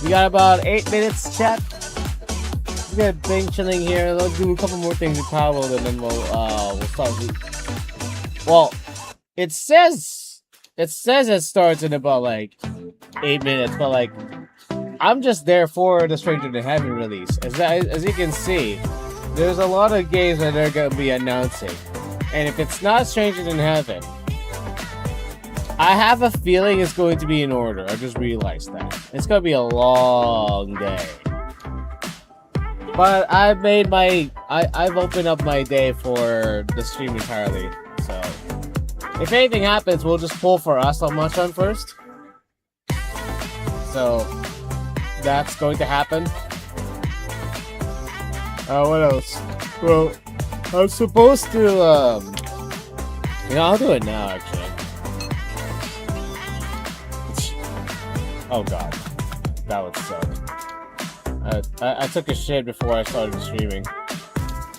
We got about 8 minutes, chat. We got a thing chilling here. Let's do a couple more things with Pablo, and then we'll start. Well, it says it starts in about like 8 minutes, but like I'm just there for the Stranger Than Heaven release. As you can see, there's a lot of games that they're gonna be announcing, and if it's not Stranger Than Heaven, I have a feeling it's going to be in order. I just realized that. It's going to be a long day. But I've opened up my day for the stream entirely. So, if anything happens, we'll just pull for us on Machan first. So, that's going to happen. What else? Well, I'm supposed to, I'll do it now, actually. Oh god, that would suck. I took a shit before I started streaming,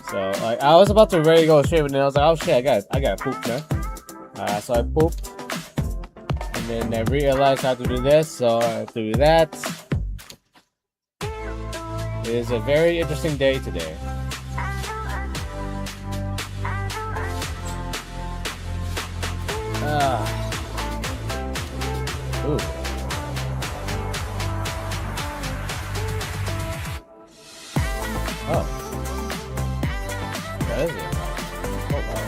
so like I was about to ready to go stream, and then I was like, oh shit, I gotta poop now. So I pooped, and then I realized I have to do this, so I have to do that. It is a very interesting day today. Ooh. Oh. That is it. Oh, wow.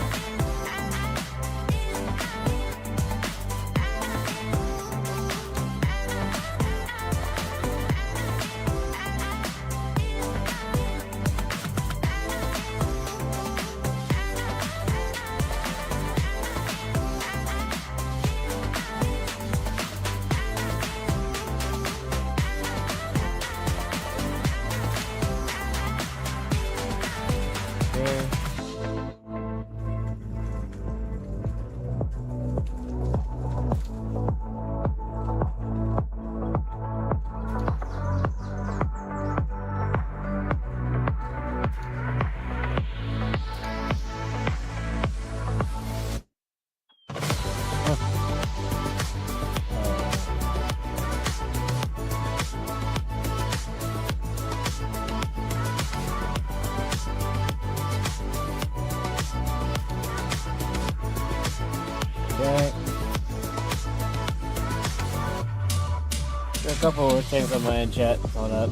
A couple of things on my end, chat. Hold up.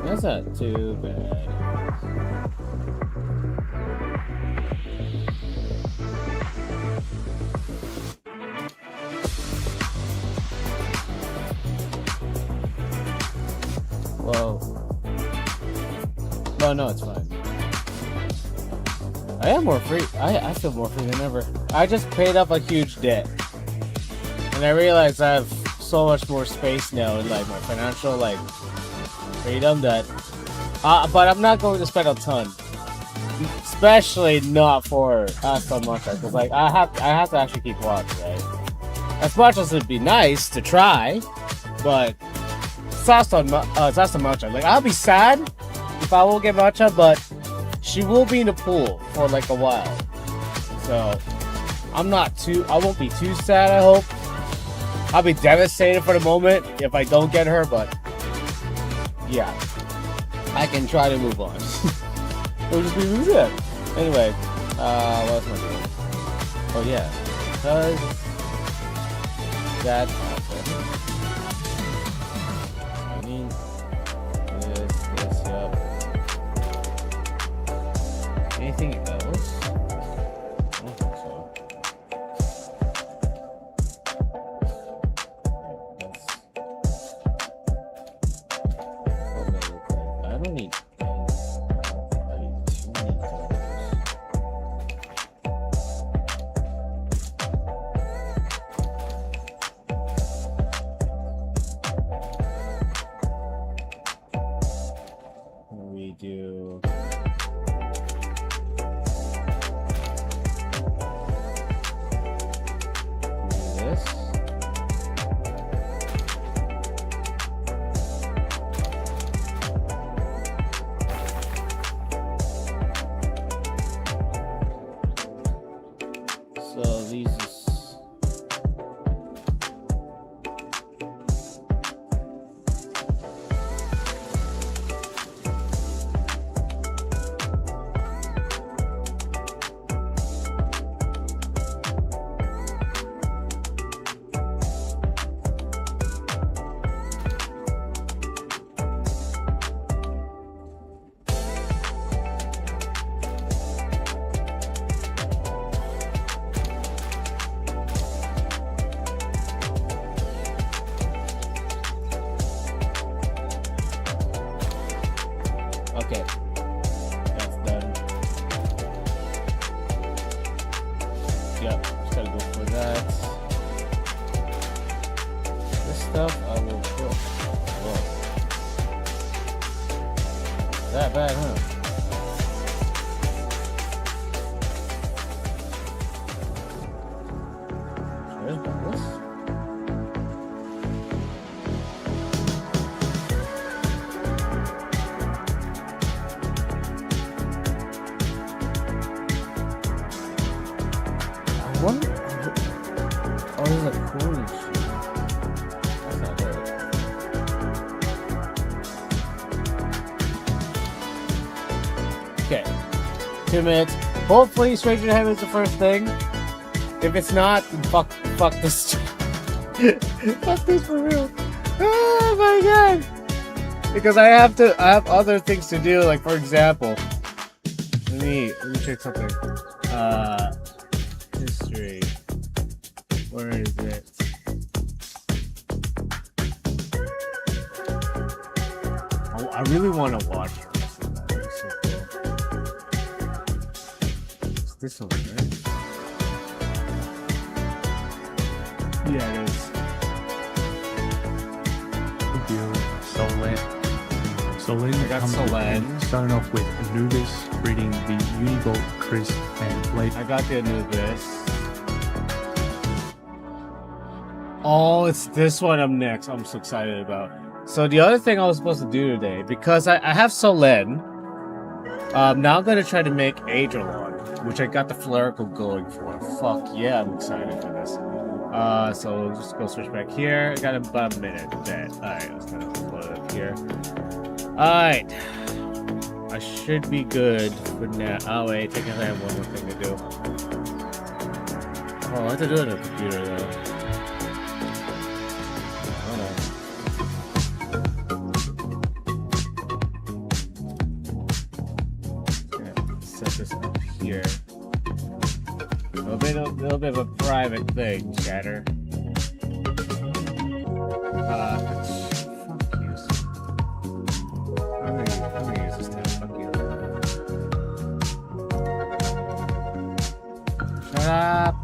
That's not too bad. Well, no, it's fine. I am more free. I feel more free than ever. I just paid up a huge debt, and I realized I have so much more space now in like my financial like freedom that. But I'm not going to spend a ton, especially not for Aston Machan, because like I have to actually keep watch, right? As much as it'd be nice to try, but it's Aston Machan. Like I'll be sad if I won't get Machan, but she will be in the pool for like a while, so I won't be too sad, I hope. I'll be devastated for the moment if I don't get her, but yeah, I can try to move on. It'll just be good. Anyway, what else am I doing? Oh yeah, because that happened. I mean, this, yep. Anything else? I don't think so. I don't need things. I need too many things. these is... Okay, that's done. Yep, just gotta go for that. This stuff I will put. Whoa. That bad, huh? Where's this? What? Oh, there's a cooling sheet. That's not it. Okay. 2 minutes. Hopefully Stranger Heaven is the first thing. If it's not, then fuck this. Fuck this for real. Oh my god. Because I have other things to do, like for example. Let me check something. History. Where is it? Oh, I really want to watch the rest of that. It's so cool. It's this one, right? Yeah, it is. Good deal. Solent. I got Solent. Starting off with Anubis, breeding the Unibolt, Chris, and Blade. I got the Anubis. Oh, it's this one I'm next. I'm so excited about. So the other thing I was supposed to do today, because I have Solen, now I'm gonna try to make Aedralon, which I got the Fluricle going for. Fuck yeah, I'm excited for this. So we'll just go switch back here. I got about a minute. Alright, let's kind of float it up here. Alright. I should be good for now. Oh wait, technically I have one more thing to do. Oh, I have to do it on the computer though. Set this up here. A little bit of a private thing, chatter. Fuck you. I'm gonna use this tab. Fuck you. Shut up.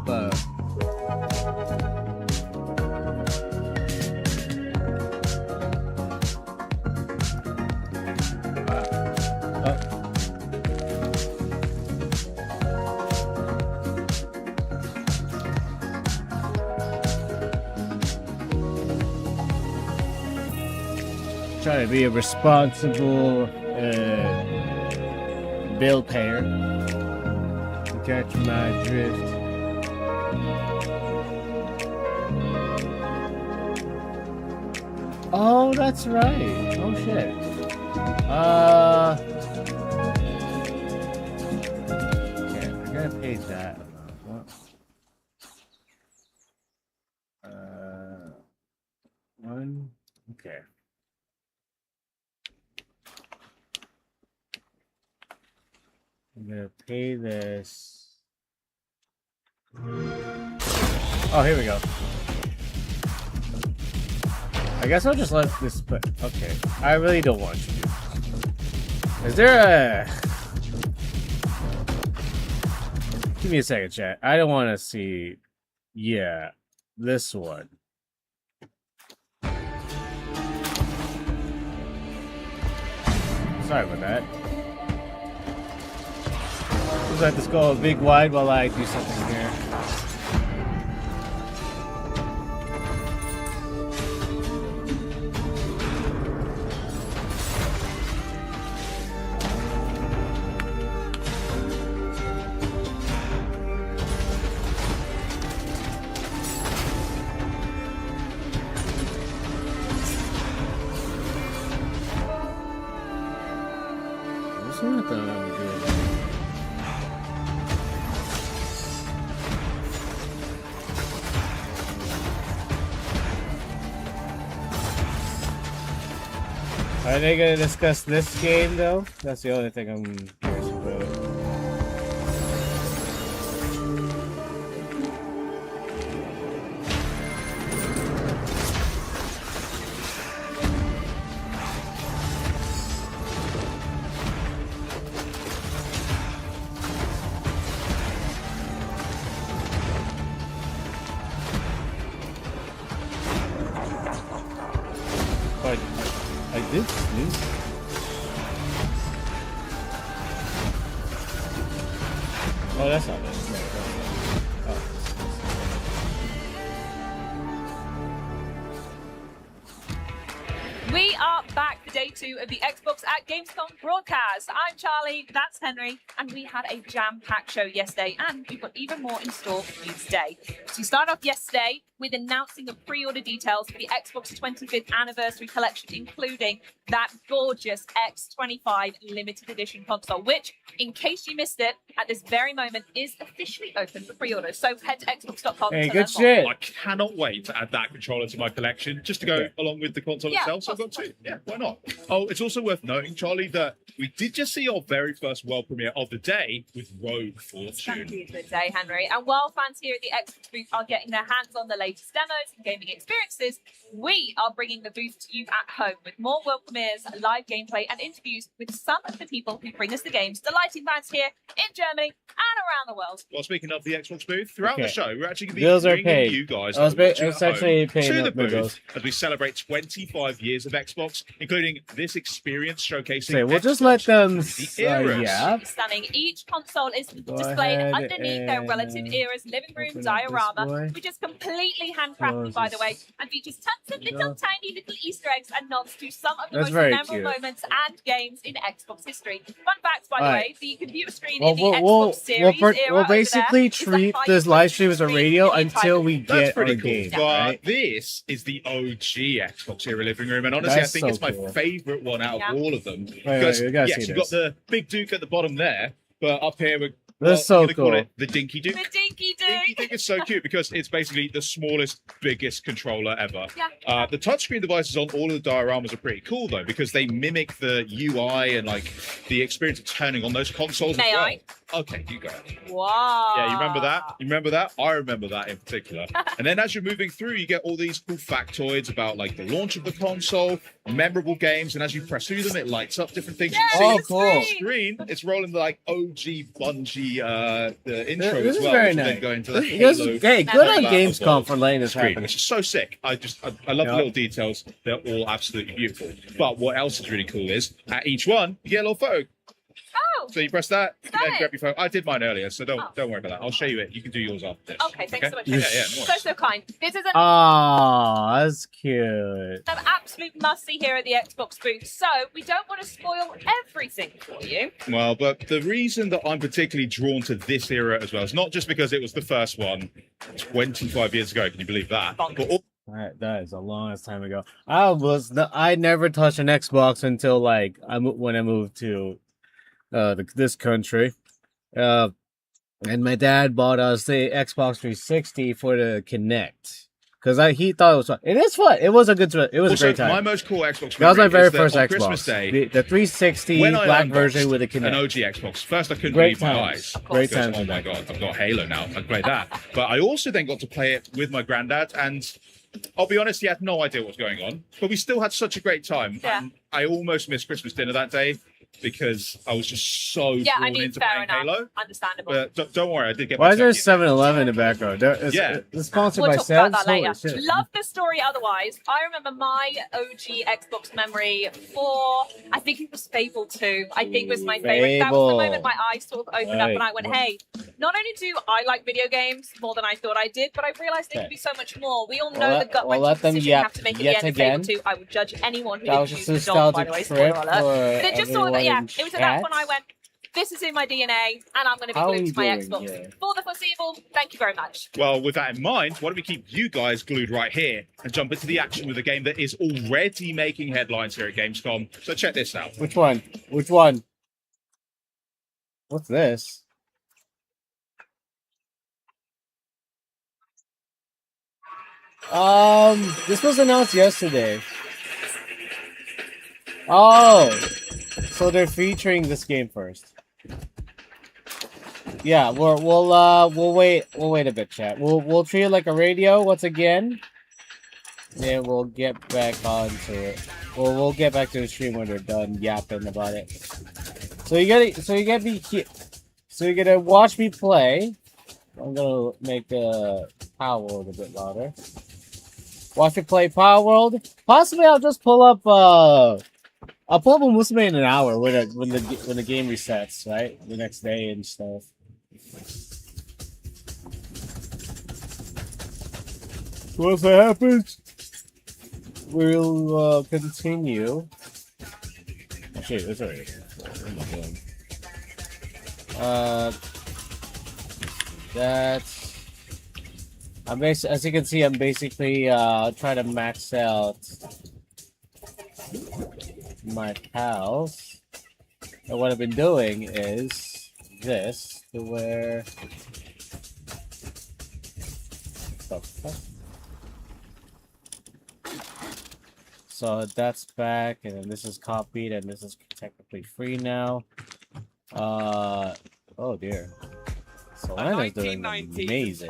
Try to be a responsible bill payer. Catch my drift. Oh, that's right. Oh shit. Okay, I gotta pay that amount. One. Okay. I'm gonna pay this. Oh, here we go. I guess I'll just let this, but okay. I really don't want you to. Is there a... Give me a second, chat. I don't want to see... Yeah, this one. Sorry about that. Just let this go big wide while I do something here. Are they gonna discuss this game though? That's the only thing I'm curious about. But I did sneeze. Oh, that's not it. No, that's not it. Oh. We are back for day 2 of the Xbox at Gamescom broadcast. I'm Charlie, that's Henry, and we had a jam-packed show yesterday, and we've got even more in store for you today. So we started off yesterday with announcing the pre-order details for the Xbox 25th anniversary collection, including that gorgeous X25 limited edition console, which, in case you missed it, at this very moment is officially open for pre-orders. So head to xbox.com. Hey, to good learn more. shit. I cannot wait to add that controller to my collection, just to go along with the console Yeah, itself. So I've got 2. Yeah, why not? Oh, it's also worth noting, Charlie, that we did just see our very first world premiere of the day with Rogue Thank Fortune. you for the day, Henry. And while fans here at the Xbox booth are getting their hands on the latest demos and gaming experiences, we are bringing the booth to you at home with more world premieres, live gameplay, and interviews with some of the people who bring us the games, delighting fans here in Germany and around the world. Well, speaking of the Xbox booth, throughout the Okay. show, we're actually going Bills to are be paid. bringing you guys I was that are watching I was at home actually paying to the up my bills. booth as we celebrate 25 years of Xbox, including this experience showcasing. Okay, we'll just Xbox let them. the eras. Yeah. Stunning. Each console is Go displayed ahead underneath their and, relative eras living room open up this diorama, boy. which is completely handcrafted, Close by the way, this. and features tons of There you little go. tiny little Easter eggs and nods to some of the That's most very memorable cute. moments and games in Xbox history. Fun fact, by the Alright. way, the computer screen Well, in the we'll, Xbox we'll, Series we'll, era we'll over basically there is the treat highest this live stream as a screen radio in the entire until we That's get our pretty cool. game, But right? this is the OG Xbox Era living room, and honestly, That's I think so it's my cool. favorite one out of Yeah. all of them. wait, Because you gotta yes, see you've this. got the big Duke at the bottom there, but up here we're That's so I'm gonna call cool. it the Dinky Duke. The Dinky Dinky Duke. Duke is so cute because it's basically the smallest, biggest controller ever. Yeah. The touchscreen devices on all of the dioramas are pretty cool though, because they mimic the UI and like the experience of turning on those consoles May as well. I? Okay, you go. Wow. Yeah, you remember that? You remember that? I remember that in particular. And then as you're moving through, you get all these cool factoids about like the launch of the console, memorable games, and as you press through them, it lights up different things. Yay, You Oh, the see cool. the screen. screen, it's rolling the like OG Bungie the intro This as is well, very which will then nice. go into the This Halo is, hey, good on Battle Gamescom for letting this screen, happen. which is so sick. I love Yeah. the little details. They're all absolutely beautiful. But what else is really cool is at each one, you get a little photo. Oh, So you press that, you can then Stunning. grab your phone. I did mine earlier, so Oh. don't worry about that. I'll show you it. You can do yours after this. okay. Thanks so much. Yeah, yeah. No So, worries. so kind. This is an Aw, that's cute. an absolute must-see here at the Xbox booth. So we don't want to spoil everything for you. Well, but the reason that I'm particularly drawn to this era as well is not just because it was the first one 25 years ago. Can you believe that? Bonkers. But all That is a long time ago. I never touched an Xbox until like when I moved to this country. And my dad bought us the Xbox 360 for the Kinect. Because he thought it was fun. It is fun. It was a good. It was also, a great time. my most cool Xbox That was my memory very is that first on Xbox. Christmas Day, The 360 when I black unboxed version with a an Kinect. OG Xbox. First, I couldn't Great believe my times. eyes. Great Because, times. oh my god, I've got Halo now. I can play that. But I also then got to play it with my granddad, and I'll be honest, he had no idea what was going on. But we still had such a great time. Yeah. And I almost missed Christmas dinner that day because I was just so Yeah, drawn I mean, into fair playing enough. Halo. Understandable. But don't worry, I did get Why my is there second. 7-Eleven in the background? It's sponsored We'll by talk about Sam's. that later. Holy shit. Love the story otherwise. I remember my OG Xbox memory for, I think it was Fable 2. I think was my favorite. That was the Fable. moment my eyes sort of opened up Right. and I went, hey, not only do I like video games more than I thought I did, but I realized there Okay. could be so much more. We all know We'll the let- gut we'll wrenching let them decision you yap have to make at the yet end of again. Fable 2. I would judge anyone who That didn't was use just a the dog, by nostalgic the way, trip spoiler for alert. But it just sort of, everyone in it was at that point I chat. went, this is in my DNA, and I'm going to be How are glued you to my doing? Xbox. Yeah. For the foreseeable, thank you very much. Well, with that in mind, why don't we keep you guys glued right here and jump into the action with a game that is already making headlines here at Gamescom. So check this out. Which one? Which one? What's this? This was announced yesterday. Oh, so they're featuring this game first. Yeah, we'll wait a bit, chat. We'll treat it like a radio once again. Then we'll get back onto it. We'll get back to the stream when they're done yapping about it. So you gotta be here. So you're gonna watch me play. I'm gonna make the Power World a bit louder. Watch me play Power World. Possibly I'll just pull up I'll pull up a Musume in an hour when the game resets, right? The next day and stuff. Once that happens, we'll continue. Oh shit, that's already. That's. As you can see, I'm basically trying to max out my pals. And what I've been doing is this, to where. The fuck? So that's back, and then this is copied, and this is technically free now. Oh dear. Selena's doing amazing. Use of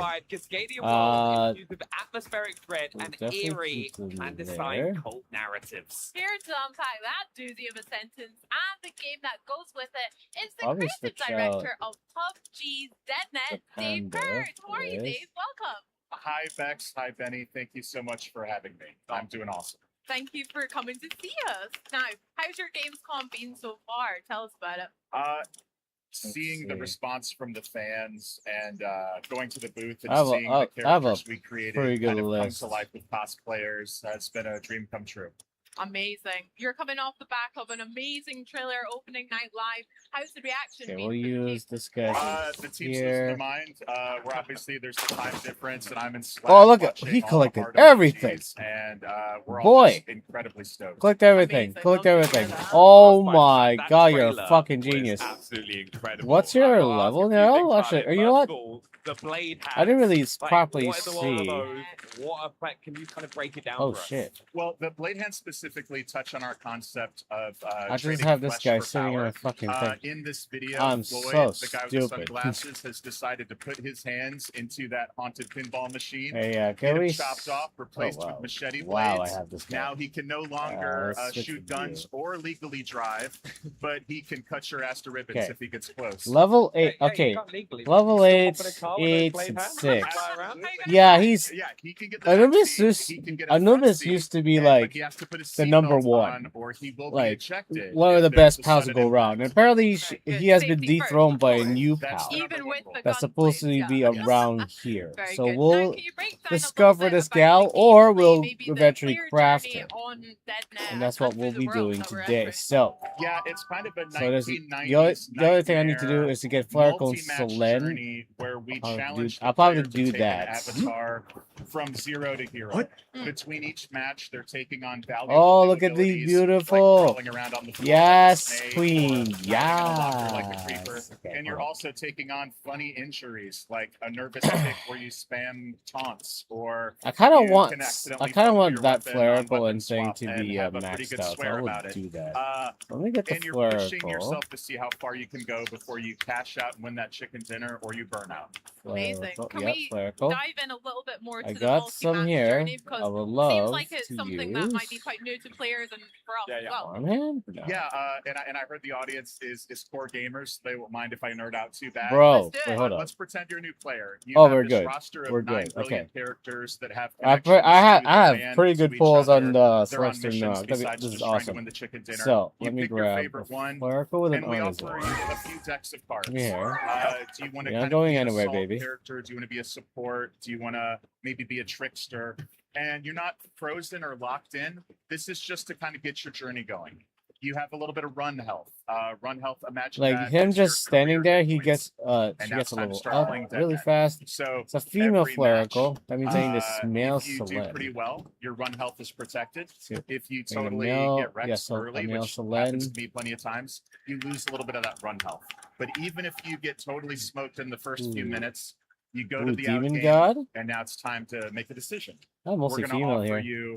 atmospheric dread and eerie and design cult narratives. Here to unpack that doozy of a sentence and the game that goes with it is the Probably creative switch director of PUBG's DeadNet, Dave Bird. How are you, yes. Dave? Welcome. Hi, Bex. Hi, Benny. Thank you so much for having me. I'm doing awesome. Thank you for coming to see us. Now, how's your Gamescom been so far? Tell us about it. Seeing the see. response from the fans and going to the booth and I have a- seeing I the have a characters we created pretty good kind of list. come to life with cosplayers has been a dream come true. Amazing. You're coming off the back of an amazing trailer opening night live. How's the reaction Okay, been? we'll from the use this guy The team's losing here. their mind. We're obviously there's the time difference, and I'm in Slack. Oh, look at- watching he all the collected hard everything. emojis, and we're all Boy. just incredibly stoked. Collect everything. Amazing. Collect Love to hear everything. that. Oh That my god, you're a trailer fucking was genius. Absolutely incredible. What's your I've got to ask level a few now? things about Actually, it. you know First what? of all, the blade I didn't really hands, like, properly what are all of see. those? What effect? Can you kind of break it down Oh for us? shit. Well, the blade hands specifically touch on our concept of I just trading have this flesh guy for sitting on power. a fucking thing. In this video, I'm Floyd, so the guy with the stupid. sunglasses, has decided to put his hands into that haunted pinball machine. Hey, Get can him we... chopped off, replaced wow. with machete Wow, I blades. have this guy. Now he can no longer let's switch shoot the guns view. or legally drive, but he can cut your ass to ribbons Okay. if he gets close. Level 8. Yeah, you Okay. can't legally. Level Still 8, hop in a car with those 8, blade and hands, 6. fly around. Yeah, he's... Yeah, he can get the Anubis back used, seat, he can get a front Anubis seat, used to be but like he has to put his the number seatbelt one. on, or he will be Like, ejected one of if the there's best a pals to sudden go around. impact. And apparently Very he good. has been Safety first, dethroned by a of course. new That's pal the Even with the that's supposed to gunplay, be yeah. around here. Very So good. Now, we'll can you break down a discover little bit this about gal, the or gameplay, we'll maybe the eventually player craft journey her. on DeadNet And that's what and we'll through be the world doing that we're today. entering? So, Yeah, it's kind of a there's 1990s the other thing I need to do nightmare is to get Flarico and multi-match Solen. journey where we challenge I'll the probably player to do take that. an avatar from zero to hero. What? Between each match, they're taking on valuable Oh, new look at these abilities, beautiful. like crawling around on the floor Yes, like a snake, queen. or hiding in a locker like a creeper. Yes. Okay, And you're hold on. also taking on funny injuries like a nervous tick where you spam taunts, or I kind of you want, can I accidentally kind of fumble want your that weapon on Flarico weapon and thing swap to and be have a pretty maxed good out. So swear I will about it. do that. Uh, Let me get the and you're pushing Flarico. yourself to see how far you can go before you cash out and win that chicken dinner, or you burn out. Amazing. Flarico. Can Yep, we Flarico. dive in a little bit more to I the got some multi-match here. journey? I Because would it love seems like it's to something use. that might be quite new to players and for us as well. Farmhand? No. Yeah, and I heard the audience is core gamers. They won't mind if I nerd out too bad. Bro, Let's do wait, it. hold up. Let's pretend you're a new player. You Oh, have we're this good. roster of We're 9 good. brilliant Okay. characters that have I connections have to the band, pretty to good each pulls on other. the They're on Celestial missions now. besides This is just trying to awesome. win the chicken dinner. So, You let me pick your grab favorite a one, Flarico with an and we honors offer roll. you a few decks of cards. Come here. Do you want to You're not kind of going be an anywhere, assault baby. character? Do you want to be a support? Do you want to maybe be a trickster? And you're not frozen or locked in. This is just to kind of get your journey going. You have a little bit of run health. Imagine Like that him as your just standing career there, he points. gets And she now gets it's a time to little start up playing really Deadnet. fast. So It's a female every match, Flarico. That means I need this male if you do pretty Solen. well, your run health is protected. If you a totally male- get wrecked yeah, so a early, male which Solen. happens to me plenty of times, you lose a little bit of that run health. But even if you get totally smoked in the first few Ooh. minutes, you go Ooh, to the Demon outgame, God? and now it's time to make a decision. I'm mostly We're going to female offer here. you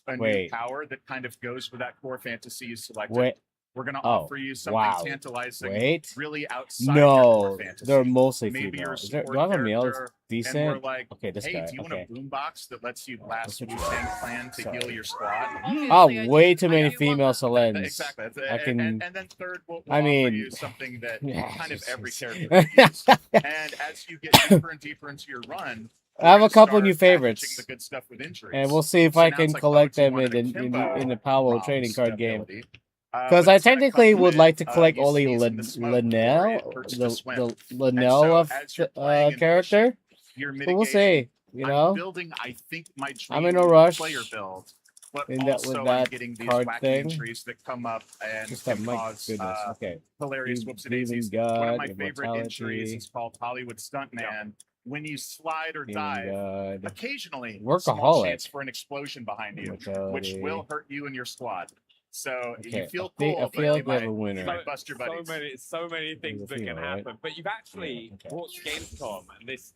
a new Wait. power that kind of goes with that core fantasy you selected. Wait. We're going to Oh, offer you something wow. tantalizing, Wait. really outside your core No, fantasy. they're mostly Maybe female. you're a Is there, support do I have a male that's character, decent? and we're like, Okay, this hey, guy. do you Okay. want a boombox that lets you blast What's Wu-Tang Clan to heal your squad? Oh, way too many female Selens. Exactly. I can. And then third, we'll I offer mean, you something that kind of just- every character can use. And as you get deeper and deeper into your run, I have we're a gonna couple start new packaging favorites, the good stuff with injuries. and we'll see if So I now can it's like, collect oh, do you them wanted a in Kimbo the Powell ROM trading card game. ability? Because But I it's gonna technically come would with, like to collect you only sneeze in the smoke, or it Linnell, hurts to the swim. Linnell so of as you're playing and character. You're But we'll mitigating. see. You I'm know, building, I think, my dream I'm in a rush player build, but in that- also with that I'm getting these card wacky thing. injuries that come up and just that can my cause goodness. Okay. hilarious Breathing whoops and daisies. God, One of my favorite injuries immortality. is called Hollywood Stuntman. When you slide or Breathing dive, God. occasionally Workaholic. small chance for an explosion behind you, which Immortality. will hurt you and your squad. So Okay, you feel I think- cool, I but feel you like we have might, a winner. you might bust your buddies. So many things that can right? happen. But you've actually Yeah, okay. brought to Gamescom and this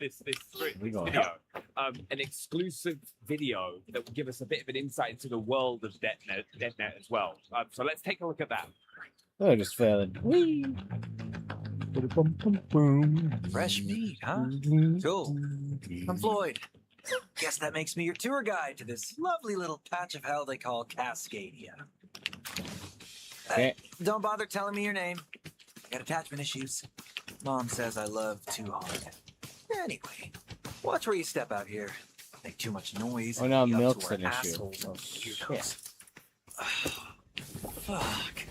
We going. video, an exclusive video that will give us a bit of an insight into the world of DeadNet as well. So let's take a look at that. Oh, just failing. Whee! Fresh meat, huh? Cool. I'm Floyd. Guess that makes me your tour guide to this lovely little patch of hell they call Cascadia. Okay. Don't bother telling me your name. Got attachment issues. Mom says I love too hard. Anyway, watch where you step out here. Make too much noise. Oh, and now be up to milk's our an issue. assholes Oh, and shit. weirdos. Fuck.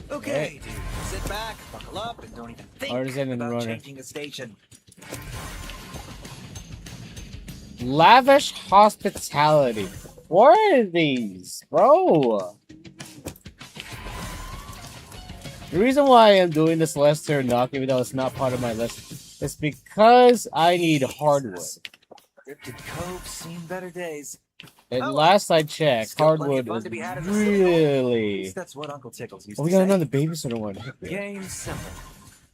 Okay, dude. Sit back, buckle up, and don't even think Artisan and about runner. changing the station. Lavish hospitality. What are these, bro? The reason why I'm doing this Lester knock, even though it's not part of my list, is because I need hardwood. Cryptid Cove's seen better days. And Oh, last I checked, still plenty hardwood of fun is to be had in the city. At really. least that's what Uncle Tickles used Oh, to we got say. another babysitter one. Game simple.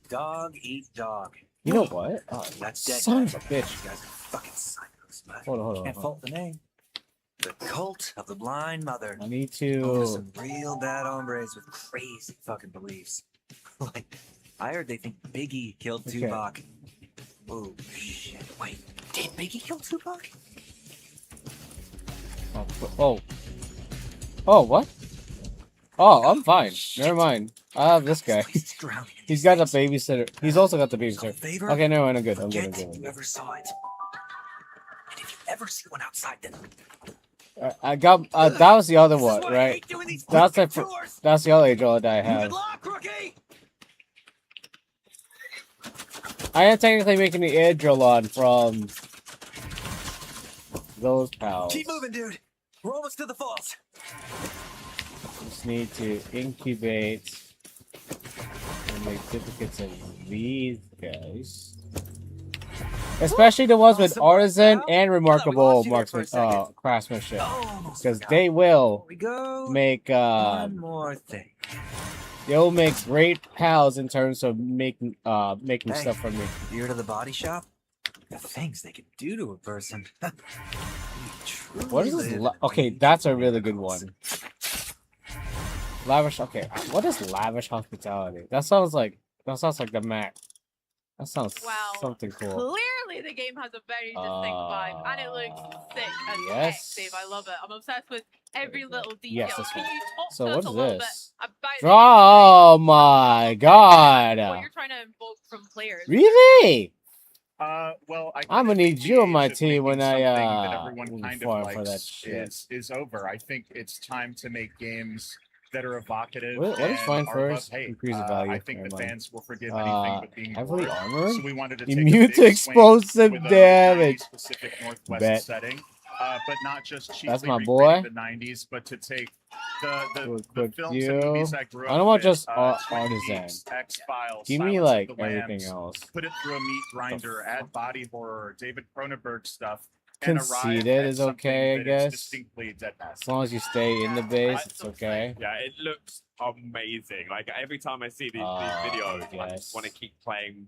Dog eat dog. You know what? Oh, That's dead. son of a guys. bitch. These guys are fucking psychos, but Hold on. can't fault the name. The Cult of the Blind Mother. I need Home to to. some real bad hombres with crazy fucking beliefs. Like, I heard they think Biggie killed Okay. Tupac. Oh shit! Wait, did Biggie kill Tupac? Oh, what? Oh, I'm fine. Never mind. I have this guy. This place is drowning in He's these got the things. babysitter. He's also got the So, babysitter. favor? Okay, never mind. I'm good. I'm good. Forget I'm good. you ever saw it. And if you ever see one outside, then I got. That was the other This is one, why I right? hate doing these That's fucking the tours. that's the other age old I Good have. luck, rookie. I am technically making the air drill on from those pals. Keep moving, dude. We're almost to the falls. Just need to incubate and make duplicates of these guys. Especially the ones with Awesome. artisan Well, and we remarkable lost you there for a second. craftsmanship. Almost Because forgot. they will Here we go. make One more thing. they'll make great pals in terms of making Hey. stuff for me. You're to the body shop. The things they can do to a person. We What is truly this? live in a Okay, age that's a of really good miracles. one. Lavish. Okay, what is lavish hospitality? That sounds like the Mac. That sounds Wow. something cool. Clearly, the game has a very distinct vibe, and it looks sick as yes. heck, Dave. I love it. I'm obsessed with every little detail. Yes, this Can one. you talk So to us what a is little this? bit about Oh my god! what you're trying to invoke from players? Really? Well, I'm gonna think need the you on my age of team when making I something that everyone move kind of forward for that likes shit. is over. I think it's time to make games that are evocative. What is and fine are first? above hate. Increase the value. I think Never the mind. fans will forgive anything but being Heavily bored. armor? So we wanted to take Immune a to big explosive swing with a damage. 90s Pacific Northwest Bet. setting, but not just cheaply That's my recreating boy. the 90s, but to take the Quick films you. and movies I grew up I don't want with, just Twin artisan. Peaks, X-Files, Give me Silence of like the Lambs, everything else. put it through a meat grinder, add body horror, David Cronenberg stuff, Conceited and arrive at is something okay, I that is guess. distinctly dead mass. As long as you stay in the base, it's okay. Yeah, it looks amazing. Like every time I see these Oh, videos, I yes. just want to keep playing.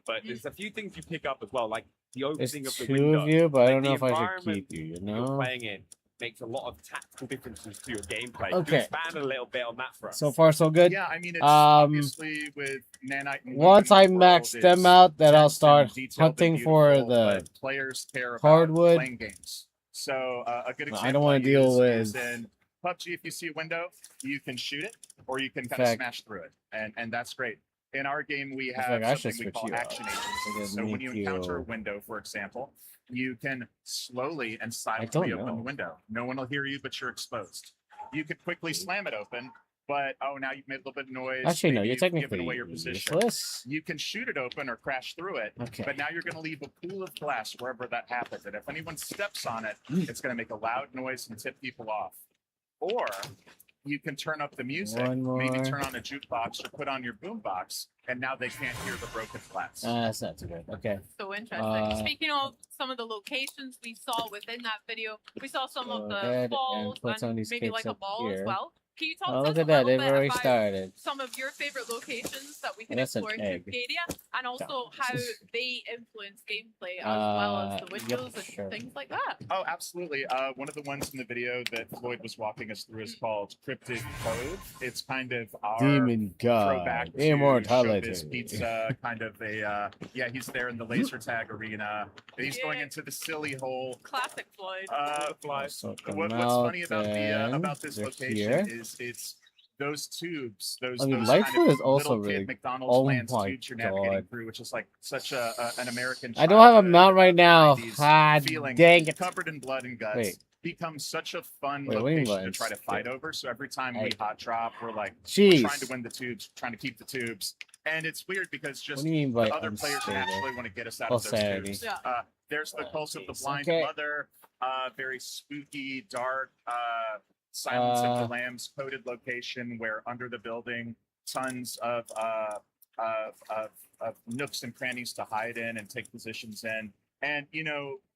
But there's a few things you pick up as well. Like the There's opening of the 2 window. of you, but I don't the know if I should environment keep you, you you're know? playing in makes a lot of tactical differences to your gameplay. Okay. Expand a little bit on that front. So far, so good. Yeah, I mean, it's obviously with Nanite and Once I Lumen's max world, them it's out, then I'll dense and start detailed and hunting for beautiful, the but players care about hardwood. playing games. So a good I example don't want to deal is with. in PUBG. If you see a window, you can shoot it, or you can In kind of fact- smash through it, and that's great. In our game, we fact, have I should something we switch call you out. action agents. Because So when you encounter a you- window, for example, you can slowly and don't silently open know. the window. No one will hear you, but you're exposed. You could quickly slam it open, but now you've made a little bit of noise. Actually, no, maybe you're you've given technically away your position. useless. You can shoot it open or crash through it, Okay. but now you're going to leave a pool of glass wherever that happens. And if anyone steps on it, Mm. it's going to make a loud noise and tip people off. Or you can turn up the music, One maybe more. turn on a jukebox or put on your boombox, and now they can't hear the broken glass. That's not too good. Okay. So interesting. Uh, Speaking of some of the locations we saw within that video, we saw some of Go the ahead and falls put some of and these maybe cakes like a up ball as here. well. Can you talk Oh, to us look a at that. little They've bit already about started. some of your favorite locations that we can That's an explore in egg. Cascadia, and also how they influence gameplay as well as the Yep, windows and sure. things like that? Oh, absolutely. One of the ones in the video that Floyd was walking us through is called Cryptic Code. It's kind of our Demon throwback God. to Immortality. Showbiz Pizza, kind of a he's there in the laser tag arena. He's going Yeah. into the silly hole. Classic Floyd. So come What's out funny about and about this they're location here. is it's those tubes, those I mean, those Lightfoot kind of is also little kid really- McDonald's oh lands my tubes you're navigating God. through, which is like such an American. I don't have a childhood, mount right now. 90s Ah, feeling, dang it. covered in blood and guts. Wait. Becomes such a fun Wait, what do you mean location to by try to fight over. So every time we Hey. hot drop, we're like Jeez. trying to win the tubes, trying to keep the tubes, and it's weird because What just do you mean by the other players unstable? naturally want to get us out Well, of those sanity. tubes. Yeah. There's the Oh, Pulse of the jeez. Blind Okay. Mother, very spooky, dark, Silence of the Lambs coded location where under the building, tons of nooks and crannies to hide in and take positions in. And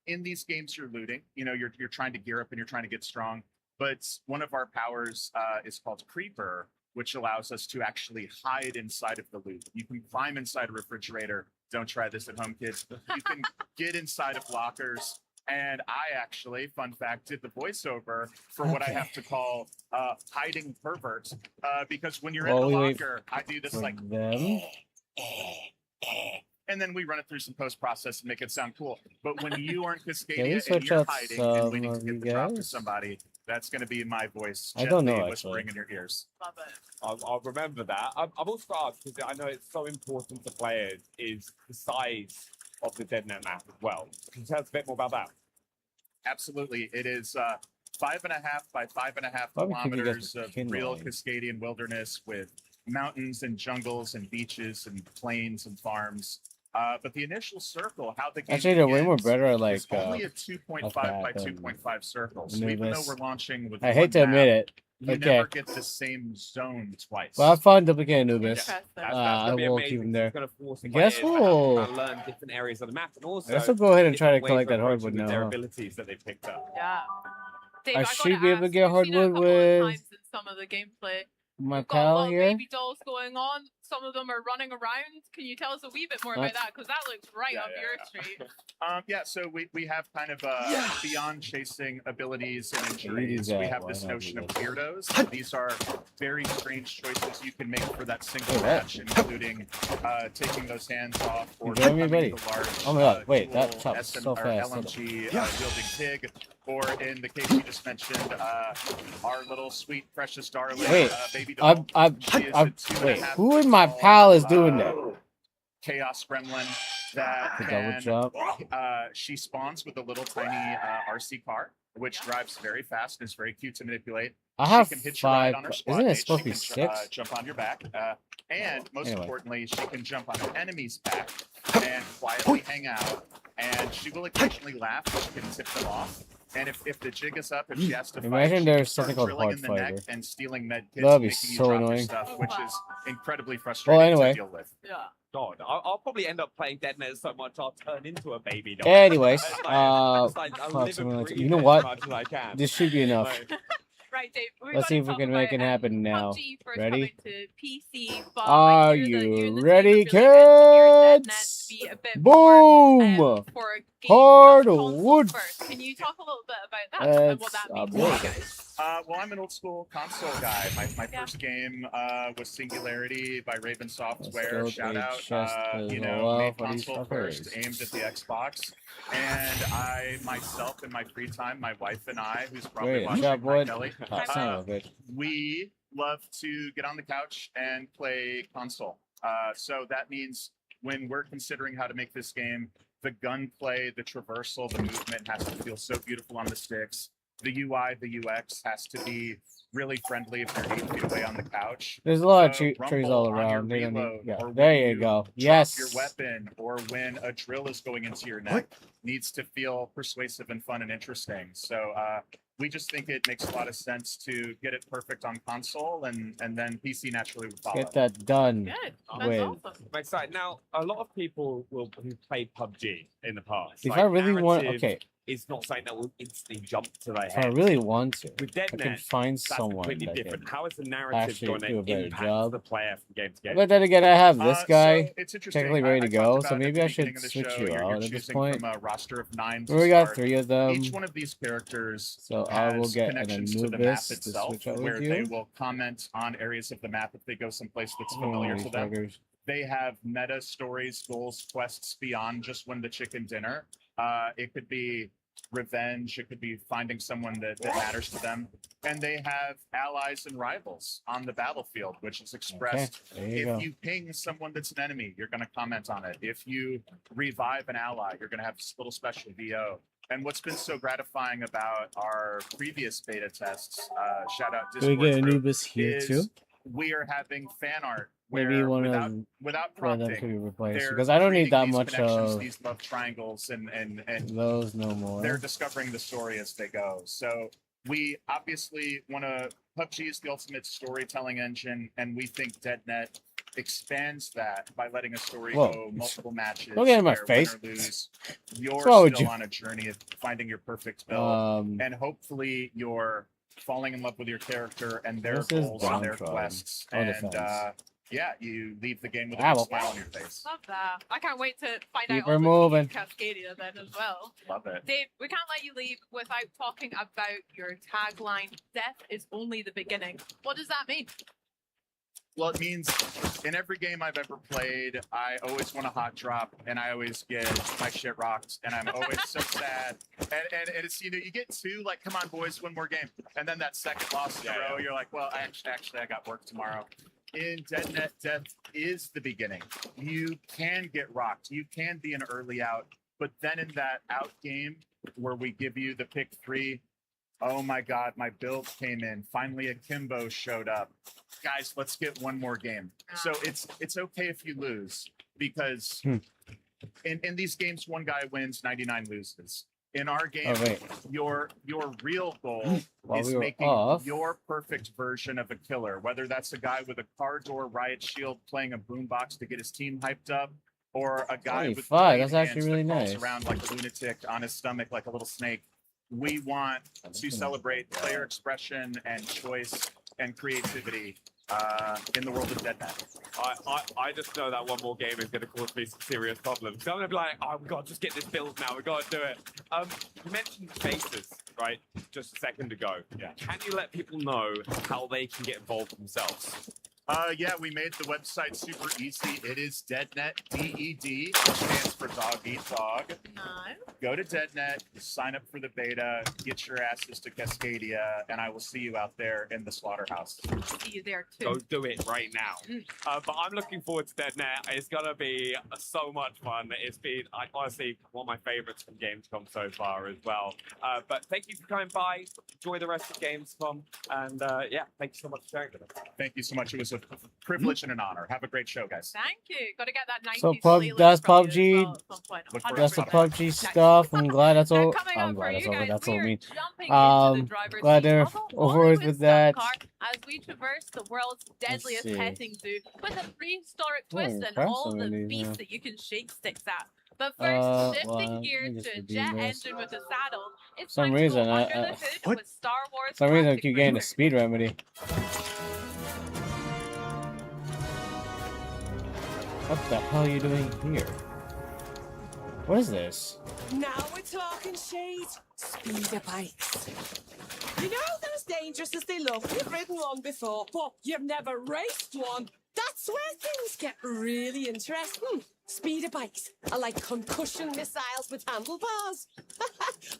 in these games, you're looting. You're trying to gear up and you're trying to get strong. But one of our powers is called Creeper, which allows us to actually hide inside of the loot. You can climb inside a refrigerator. Don't try this at home, kids. You can get inside of lockers. And I actually, fun fact, did the voiceover for what I have to call hiding pervert. Because when you're in Well, the we wait locker, I do this For like, them. and then we run it through some post process and make it sound cool. But when you are in Can we Cascadia and switch you're out hiding some and waiting to of you get the drop to guys? somebody, that's going to be my voice I don't gently know, whispering actually. in your ears. Love it. I'll remember that. I've also asked because I know it's so important to players is the size of the DeadNet map as well. Can you tell us a bit more about that? Absolutely. It is 5.5 by 5.5 Probably could you get kilometers the of real kindling. Cascadian wilderness with mountains and jungles and beaches and plains and farms. But the initial circle, how the game Actually, they're way more begins, better at like. is only a 2.5 by that than 2.5 circle. So even though Anubis. we're launching with I one hate to map, admit it. you Okay. never get the same zone twice. Well, have fun duplicating Anubis. Interesting. That's I gonna be will amazing. keep him 'Cause there. It's gonna force I players guess to have to we'll- kind of learn different areas of the map, and also I guess we'll go ahead and try to different collect ways that of hardwood approaching now. their huh? abilities that they've picked up. Yeah. Dave, I gotta should be able to ask, get we've seen it a hardwood couple of with times in some of the gameplay. my We've got a pal lot of here. baby dolls going on. Some of them are running around. Can you tell us a wee bit more about That's- that? Because that looks right Yeah, up yeah, your yeah. street. So we have kind of beyond chasing abilities and You do injuries, we that, have why this not do notion of this? weirdos. These are very strange choices you can make for that single Look at that. match, including taking those hands off or You join me, becoming buddy? the large Oh my God, wait, that dual chops SM so or fast. LMG wielding pig, or in the case you just mentioned, our little sweet precious darling Wait, baby doll. She is a I'm, 2.5 wait, who in my tall, pal is doing that? chaos gremlin that The double can jump. she spawns with a little tiny RC car, which drives very fast and is very cute to manipulate. I have she can hitch a ride 5. on her squad Isn't it mate. supposed to She be can 6? jump on your back, and most Anyway. importantly, she can jump on an enemy's back and quietly hang out. And she will occasionally laugh. She can tip them off. And if the jig is up, if she has to fight, Imagine she there's can start something called drilling Hard in the neck Fighter. and stealing med kits, That'd be making you so drop your annoying. stuff, which is incredibly Well, frustrating anyway. to deal with. Yeah. God, I'll probably end up playing DeadNet so much I'll turn into a baby doll. Anyways, That's like, uh, that's like, I fuck, live and something like- breathe you know it what? As much as I can. This should be enough. Like, Right, Dave. We've Let's see gotta if we talk can make it about, happen now. PUBG first Ready? coming to PC, but Are I hear that you you and the team ready, have really engineered DeadNet kids? to be a bit more Boom! for a game Hardwood. first. Can you talk a little bit about that and what that means to you It's guys? Well, I'm an old school console guy. My first game was Singularity by Raven Software. Let's Shout build a out. chest as You well know, made for these console first, fuckers. aimed at the Xbox. And I myself, in my free time, my wife and I, who's probably Great watching, job, hi, boy. Kelly, Oh, son of a bitch. we love to get on the couch and play console. So that means when we're considering how to make this game, the gunplay, the traversal, the movement has to feel so beautiful on the sticks. The UI, the UX has to be really friendly if you're 8 feet away on the couch. There's a lot of trees Rumble all on your around. They don't reload, need... Yeah, or there when you go. drop Yes. your weapon, or when a drill is going into your neck, needs to feel persuasive and fun and interesting. So we just think it makes a lot of sense to get it perfect on console, and then PC naturally would follow. Get that done. Good. That's with. awesome. I'm excited. Now, a lot of people who played PUBG in the past. If like, I really want... narrative Okay, is not something that will instantly jump to their if I head. really want to, With I can DeadNet, find that's someone completely that different. can... How is the narrative actually going do a to better impact job. the player from game to game? But then again, I have this guy So it's interesting. technically ready to I go, talked so about maybe at I the should beginning of the switch show, you you're out at this choosing point. from a roster of 9 to We got start. 3 of them, Each one of these characters so I will has get an connections to the map Anubis to itself, switch out where with they you. will comment on areas of the map if they go someplace that's Oh, familiar these to them. fuckers. They have meta stories, goals, quests beyond just when the chicken dinner. It could be revenge, it could be finding someone that matters to them. And they have allies and rivals on the battlefield, which is expressed. There you If go. you ping someone that's an enemy, you're going to comment on it. If you revive an ally, you're going to have this little special VO. And what's been so gratifying about our previous beta tests, shout out Do we Discord get group, Anubis here is too? we are having fan art Maybe where one without, of without one of them prompting, could be replaced they're because I don't need creating that these much connections, of these love triangles, and those no more. they're discovering the story as they go. So we obviously want to. PUBG is the ultimate storytelling engine, and we think DeadNet expands that by letting a story Whoa. go multiple matches. Don't get in my where face. win or lose, you're What's wrong with still you? on a journey of finding your perfect build, and hopefully you're falling in love with your character and their This is goals and their downtrodden. quests, Oh, and defense. yeah, you leave the game with a Ah, big well. smile on your face. Love that. I can't wait to find Keep out her all the moving. Cascadia then as well. Love it. Dave, we can't let you leave without talking about your tagline, Death is only the beginning. What does that mean? Well, it means in every game I've ever played, I always want a hot drop, and I always get my shit rocked, and I'm always so sad. And it's, you know, you get 2, like, come on, boys, one more game. And then that second loss in a row, you're like, well, actually, I got work tomorrow. In DeadNet, death is the beginning. You can get rocked. You can be an early out. But then in that out game where we give you the pick 3, oh my God, my build came in. Finally, a Kimbo showed up. Guys, let's get one more game. So it's okay if you lose, because in these games, one guy wins, 99 loses. In our game, Oh, wait. your real goal While is we were making off- your perfect version of a killer, whether that's a guy with a car door riot shield playing a boombox to get his team hyped up, or a guy with 25, blade that's actually hands really that crawls nice. around like a lunatic on his stomach like a little snake. We want to celebrate player expression and choice and creativity in the world of DeadNet. I just know that one more game is going to cause me some serious problems. So I'm going to be like, oh, we got to just get this build now. We got to do it. You mentioned faces, right? Just a second ago. Yeah. Can you let people know how they can get involved themselves? Yeah, we made the website super easy. It is DeadNet, DED, which stands for Dog Eat Dog. No. Go to DeadNet, sign up for the beta, get your asses to Cascadia, and I will see you out there in the slaughterhouse. See you there Go too. do it right now. But I'm looking forward to DeadNet. It's going to be so much fun. It's been, honestly, one of my favorites from Gamescom so far as well. But thank you for coming by. Enjoy the rest of Gamescom. And yeah, thank you so much for sharing with us. Thank you so much. It was a privilege and an honor. Have a great show, guys. Thank you. Got to get that 90s So playlist that's from you as PUBG. well at some point. Look for it. That's the 100%. PUBG Nice. stuff. I'm glad that's Now, all. coming I'm up for glad that's you over. guys, That's we all are me. jumping into the driver's glad seat they're of a over Hollywood with that. car as we traverse the world's deadliest see. petting zoo with a prehistoric Oh, twist and impressive all the indeed, beasts yeah. that you can shake sticks at. But Well, first, shifting let me gears just to a redeem jet this. engine with a saddle, it's Some time reason, to go I- under the hood what? with Star Wars. For some reason, I classic keep getting a racing. speed remedy. What the hell are you doing here? What is this? Now we're talking shade. Speeder bikes. You know they're as dangerous as they look. You've ridden one before, but you've never raced one. That's where things get really interesting. Speeder bikes are like concussion missiles with handlebars.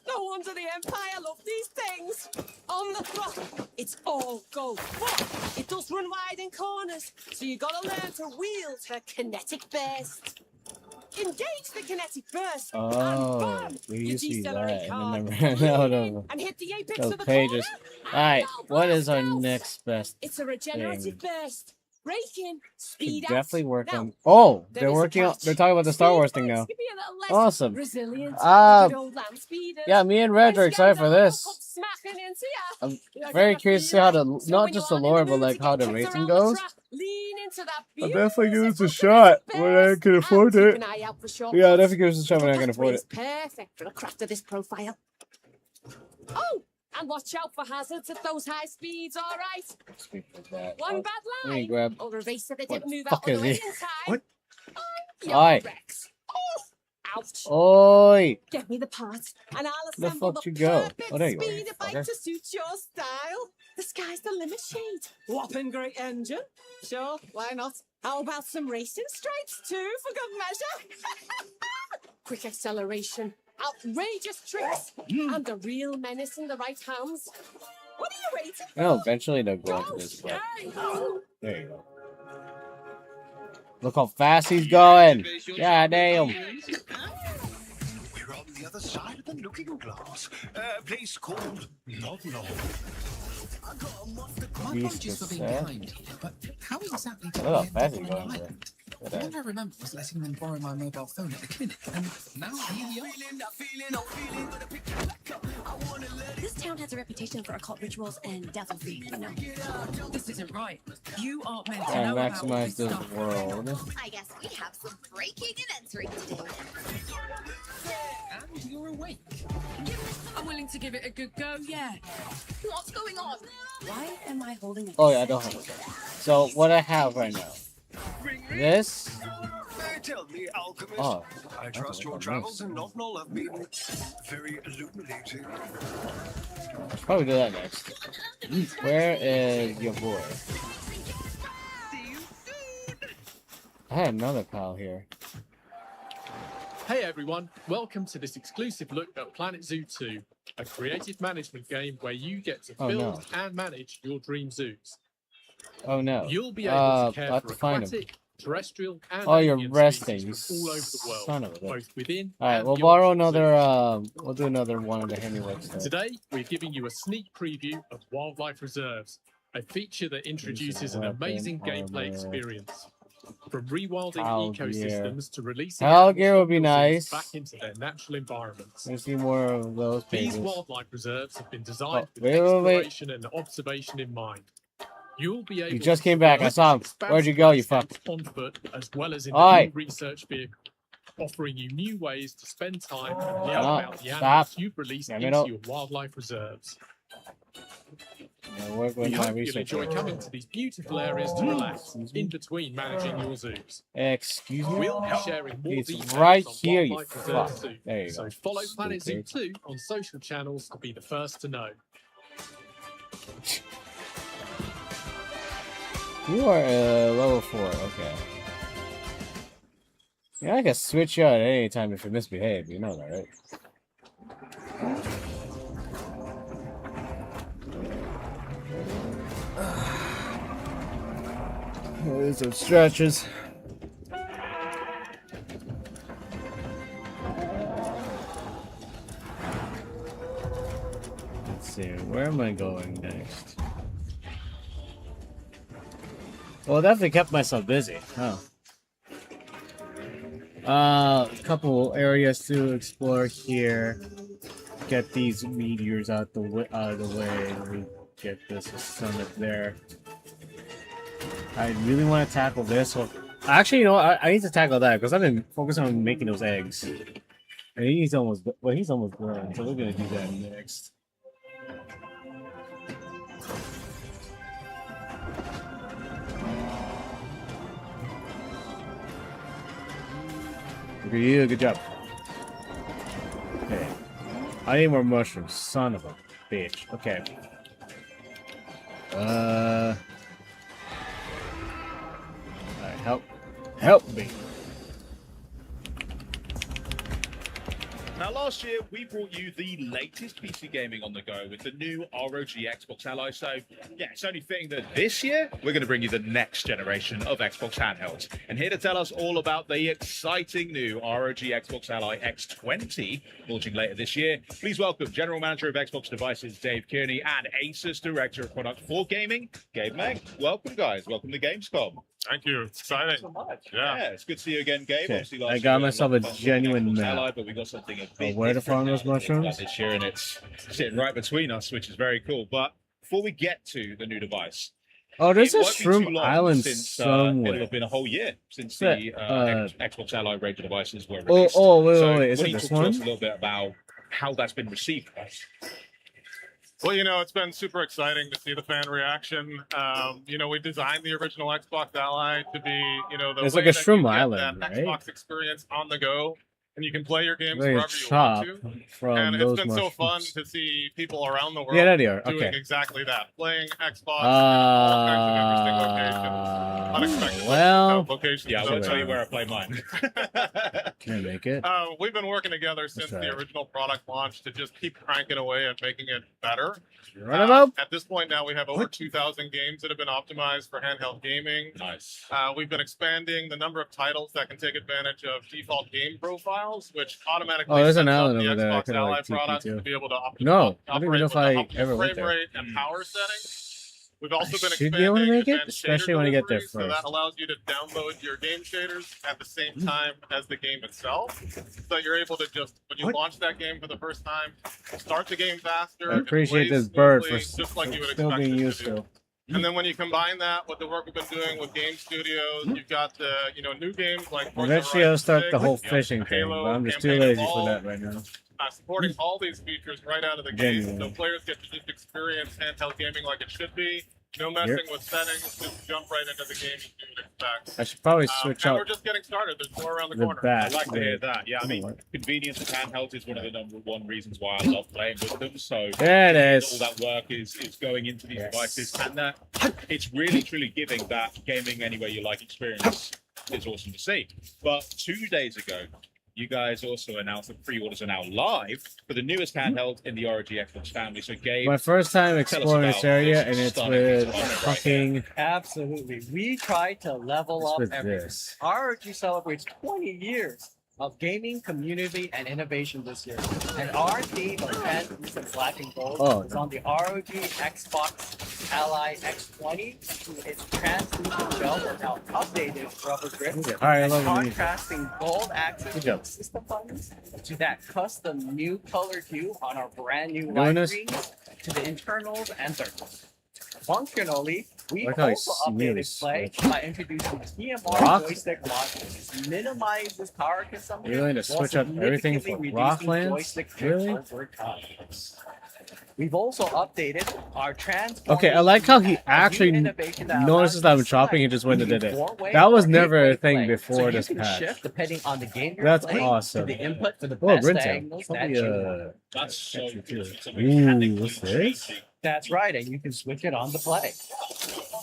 No wonder the Empire love these things. On the throttle, it's all go. But it does run wide in corners, so you gotta learn to wield her kinetic burst. Engage the kinetic burst. Oh, and we you used to use decelerate that hard. and then no. And hit the apex Those of the pages. corner. Alright, and what is our blast out. next best It's a regenerative thing? burst. Braking, Could speed out. definitely work Now, on. Oh, there they're is a working on. catch. They're talking about the Star Speed Wars thing bikes now. can be a little less Awesome. resilient Ah, than good old land speeders. Yeah, me and Red are When excited for scandal this. comes smacking into ya, I'm you're very gonna curious to see feel how it. the So not when just the you're in lore, the but mood like to how get the kicked racing around the goes. track, lean into that I'm definitely giving this a beautiful shot kinetic when I burst can afford and it. keep an eye out for shortcuts. Yeah, definitely give us a shot when I The can afford pathway it. is perfect for the craft of this profile. Oh, and watch out for hazards at those high speeds, all right? Speak for that. One Oh, bad let me line, grab. or a racer that What didn't the move fuck out of is the way he? in time. What? Your Aye. Rex. Oh, ouch. Oi! Get me the parts, and I'll The assemble fuck the you go? perfect Oh, there you are, speeder you bike fucker. to suit your style. The sky's the limit, Shade. Whopping great engine. Sure, why not? How about some racing stripes too, for good measure? Quick acceleration, outrageous tricks, and a real menace in the right hands. What are you waiting for? No, eventually they'll go into this. But there you go. Look how fast he's going. God damn. We're on the other side of the looking glass. A place called Not Long. My Beast apologies for being cassette. behind here, but how exactly did Look how we end fast up he's on going. an Bro. island? Look at All that. I remember was letting them borrow my mobile phone at the clinic, and now here we are. This town has a reputation for occult rituals and devilry, you know. This isn't right. You aren't meant to And know about all maximize this this stuff. world. I guess we have some breaking and entering to do. And you're awake. I'm willing to give it a good go, yeah. What's going on? Why am I holding a Oh yeah, I don't have it. So what I have right now. This. Tell me, alchemist. Oh. I trust your travels in Not Long have been very illuminating. Probably do that next. Where is your boy? I had another pal here. Hey everyone, welcome to this exclusive look at Planet Zoo 2, a creative management game where you get to Oh, build no. and manage your dream zoos. Oh no. You'll be able to care I have for to find him. aquatic, terrestrial, and Oh, you're amphibian resting, species you from all over the world, son of a bitch. both within Alright, and we'll beyond borrow the zoo. another, we'll do another one of the Hemingways stuff. Today, we're giving you a sneak preview of Wildlife Reserves, a feature that introduces an weapon, amazing gameplay armor. experience. From rewilding Hell gear. ecosystems to releasing Hell animals gear would from be your zoos nice. back into their natural environments. Let's see more of those These pages. wildlife reserves have been designed with wait. exploration and observation in mind. You'll be able You just to came back, I saw him. expansive Where'd you go, you fuck? landscapes on foot, as well as in Oi. the new research vehicle, offering you new ways to spend time and learn No, about the stop. animals you've released Damn it into up. your wildlife reserves. I'll work with We my hope you'll research. enjoy coming to these beautiful areas to relax in between managing your zoos. Excuse me? We'll be sharing more It's details right on here, you Wildlife Reserve fuck. Zoo. There you So go. follow Planet Zoo Stupid. 2 on social channels to be the first to know. You are level 4, okay. Yeah, I can switch you out at any time if you misbehave, you know that, right? There's some stretches. Let's see, where am I going next? Well, definitely kept myself busy. Huh. A couple areas to explore here. Get these meteors out of the way. We get this summit there. I really want to tackle this one. Actually, you know, I need to tackle that because I've been focusing on making those eggs. And he's almost done, so we're gonna do that next. Look at you, good job. I need more mushrooms. Son of a bitch. Okay. Alright, help me. Now, last year, we brought you the latest PC gaming on the go with the new ROG Xbox Ally. So, yeah, it's only fitting that this year, we're going to bring you the next generation of Xbox handhelds. And here to tell us all about the exciting new ROG Xbox Ally X20 launching later this year, please welcome General Manager of Xbox Devices, Dave Kearney, and Asus Director of Product for Gaming, Gabe Meg. Welcome, guys. Welcome to Gamescom. Thank you. It's exciting. So much. Yeah, it's good to see you again, Gabe. Okay, Obviously, last I got year, myself a Xbox genuine Ally, map. but we got something a bit Where to different find those now mushrooms? this year, and it's sitting right between us, which is very cool. But before we get to the new device, Oh, there's it a won't be too shroom long island since, somewhere. it'll have been a whole year since Yeah, the Xbox Ally range of devices were Oh, released. wait, So wait. Is why it don't you this talk to us one? a little bit about how that's been received, guys? Well, it's been super exciting to see the fan reaction. We designed the original Xbox Ally to be, the It's way like a that shroom you get island, that right? Xbox experience on the go, and you can play your games Very wherever you chop want to. from And it's those been so fun mushrooms. to see people around the world Yeah, there they are. doing Okay. exactly that, playing Xbox in all kinds of interesting locations, unexpected well, locations. Yeah, I so won't tell you fun. where I play mine. Can I make it? We've been working together since try the it. original product launch to just keep cranking away and making it better. Run 'em up. At this point now, we have over 2,000 games that have been optimized for handheld gaming. Nice. We've been expanding the number of titles that can take advantage of default game profiles, which automatically Oh, there's an sets up island the over there. I Xbox could Ally like TP product to. to be able to No, I don't even operate know with if I the optimal ever went frame there. rate and power settings. We've also been Should be able to expanding make it, advanced shader especially when I get there delivery, so that first. allows you to download your game shaders at the same time as the game itself. So you're able to just, when you launch that game for the first time, start the game faster. I appreciate it plays this bird for smoothly, just like you would still expect being it to used do. to. And then when you combine that with the work we've been doing with game studios, you've got the new games like Forza Eventually, I'll Horizon start the 6, whole fishing thing, Halo, but I'm just too Campaign lazy for Evolved, that right now. supporting all these features right out of the gate, so Genuinely. players get to just experience handheld gaming like it should be. No messing with settings, just jump right into the game as you would expect. I should probably switch and out we're just getting started. There's more around the the corner. back. I'd like to hear there. that. Yeah, I mean, convenience of handhelds is one of the number one reasons why I love playing with them. So There it all is. that work is going into these devices, and that it's really truly giving that gaming anywhere you like experience. Is awesome to see. But 2 days ago, you guys also announced that pre-orders are now live for the newest handheld in the ROG Xbox family. So, Gabe, My first time tell us exploring about this area, this and it's stunning with design right here. fucking. Absolutely. We try to level It's up with everything. this. ROG celebrates 20 years of gaming, community, and innovation this year. And our theme of translucent black and gold Oh, is on the ROG Xbox Ally X20. Its translucent gel with now updated rubber grip All right, I and love it. contrasting gold accents Good job. and system buttons to that custom new color hue on our brand new Doing light this? screens to the internals and thermals. Functionally, we Like how he also updated sneezes. play by introducing TMR Rock? joystick modules, minimizes power consumption. You're willing to while switch up everything significantly for reducing Rocklands? joystick trips Really? over time. We've also updated our Okay, I like how he a new actually innovation that notices that allows I'm chopping you and just went and to did it. four-way That was or never a eight-way thing play. before So this you can patch. shift depending on the game you're That's playing awesome. to the input for the Oh, best Brinton. angles that Probably, you want. That's so cool. Ooh, what's this? That's right, and you can switch it on to play.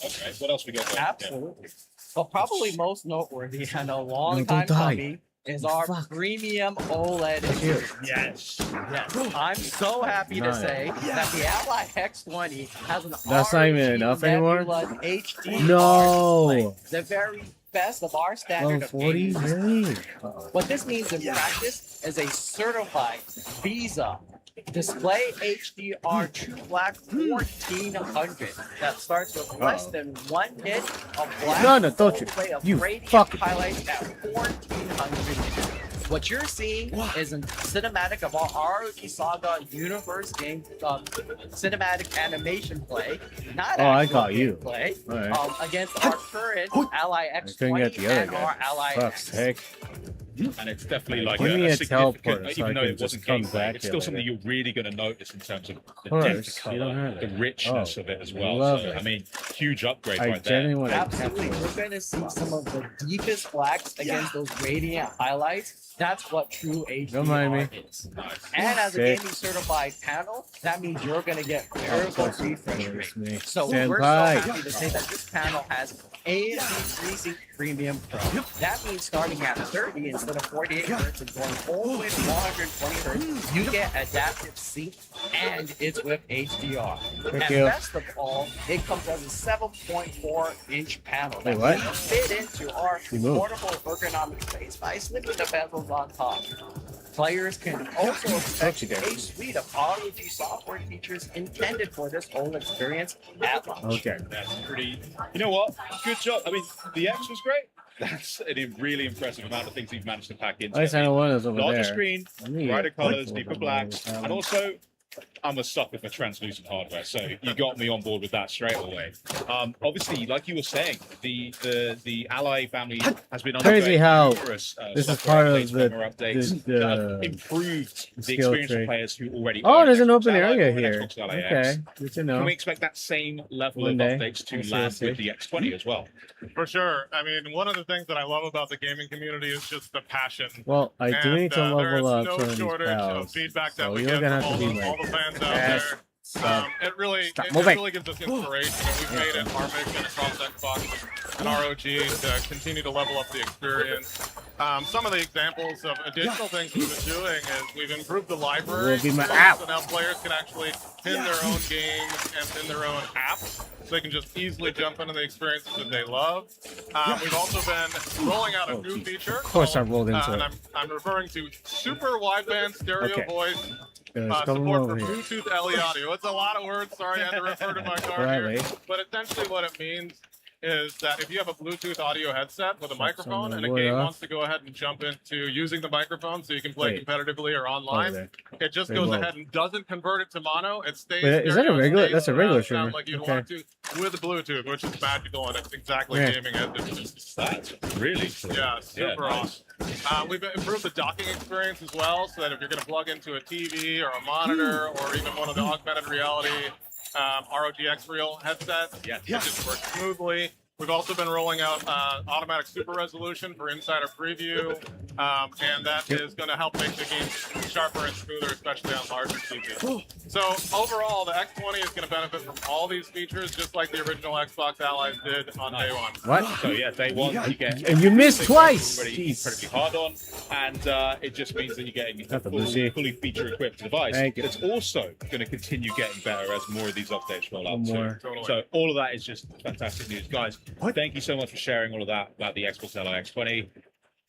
Okay, what else we got? There? Absolutely. But probably most noteworthy and a long No, time don't die. coming is our premium OLED Here. experience. Yes. I'm so happy to Nice. say that the Ally X20 has an That's not even enough anymore? Nebula HD No. display, the very best of our standard of 1240? gaming. Really? What this means in practice is a certified Visa Display HDR True Black 1400 that starts with less than 1 nit of black No, don't you. overlay of You radiant fucking- highlights at 1400 nits. What you're seeing is a cinematic of our ROG Saga universe game cinematic animation play, not Oh, I actual got you. gameplay, Alright. against our current Ally I couldn't get X20 the other and our guy. Ally Fuck's X. sake. and it's definitely like Give me a significant, teleporter so I even though can it wasn't just come gameplay, back it's here still something later. you're really going to notice in terms of the Of depth course, of you don't color, have the it. richness Oh, of it as I well. love So, it. I mean, huge upgrade I right there. genuinely Absolutely. We're going to see some of the deepest blacks against those radiant highlights. That's what true Don't mind me. HDR is. And as a Sick. gaming certified panel, that means you're going to get variable refresh rate. So Stand we're by. so happy to say that this panel has AMD FreeSync Premium Pro. That means starting at 30 instead of 48 Hz and going all the way to 120 Hz, you get adaptive sync and it's with HDR. Thank And you. best of all, it comes as a 7.4-inch panel Wait, that what? will fit into our You moved. portable ergonomic space by slipping the bezels on top. Players can also expect a suite of ROG software features intended for this whole experience at launch. Okay. That's pretty. You know what? Good job. I mean, the X was great. That's a really impressive amount of things you've managed to pack into. At least I know one is over Larger there. screen, Let me brighter get colors, a deeper little blacks, bit more. and also I'm a sucker for translucent hardware, so you got me on board with that straight away. Obviously, like you were saying, the Ally family has been Crazy undergoing how numerous this is software part of updates, firmware updates the that have improved the skill experience tree. of players who already Oh, own there's an Xbox open Ally area or an here. Xbox Ally Okay, X. good to know. Can we expect that same level One of day. updates to We'll see, land we'll with see. the X20 as well? For sure. I mean, one of the things that I love about the gaming community is just the passion. Well, I do need to level up There's some no of these shortage of pals. feedback that So we you're get gonna from have to be all my the fans out ass. there. Stop. It really gives us inspiration, and we've made it our mission across Xbox and ROG to continue to level up the experience. Some of the examples of additional things we've been doing is we've improved the library, Will be my so app. now players can actually pin their own games and pin their own apps, so they can just easily jump into the experiences that they love. We've also been rolling out a new feature. Of course I rolled into and it. I'm referring to super wideband stereo Okay. voice. There's Support someone for over here. Bluetooth LE audio. It's a lot of words. Sorry, I had to refer to my card Bradley. here. But essentially, what it means is that if you have a Bluetooth audio headset with a microphone and a game wants to go ahead and jump into using the microphone so you can play Wait. competitively or online, there. it just Wait, goes whoa. ahead and doesn't convert it to mono. It stays. Wait, is that a stereo, regular- stays that's a regular surround sound streamer. like you'd Okay. want to with Bluetooth, which is magical and it's exactly Yeah. gaming as it is. That's really cool. Yeah, super nice. awesome. We've improved the docking experience as well, so that if you're going to plug into a TV or a monitor or even one of the augmented reality ROG X Real headsets, it just works smoothly. We've also been rolling out automatic super resolution for insider preview, and that is going to help make the game sharper and smoother, especially on larger TVs. So overall, the X20 is going to benefit from all these features, just like the original Xbox Allies did on day one. What? So yeah, day one you get. And you missed everything twice! Already Jeez. incredibly hard on, and it just means that you're getting a Got the Lucy. fully feature-equipped device. Thank you. It's also going to continue getting better as more of these updates roll out One too. more. Totally. So all of that is just fantastic news, guys. Thank you so much for sharing all of that about the Xbox Ally X20.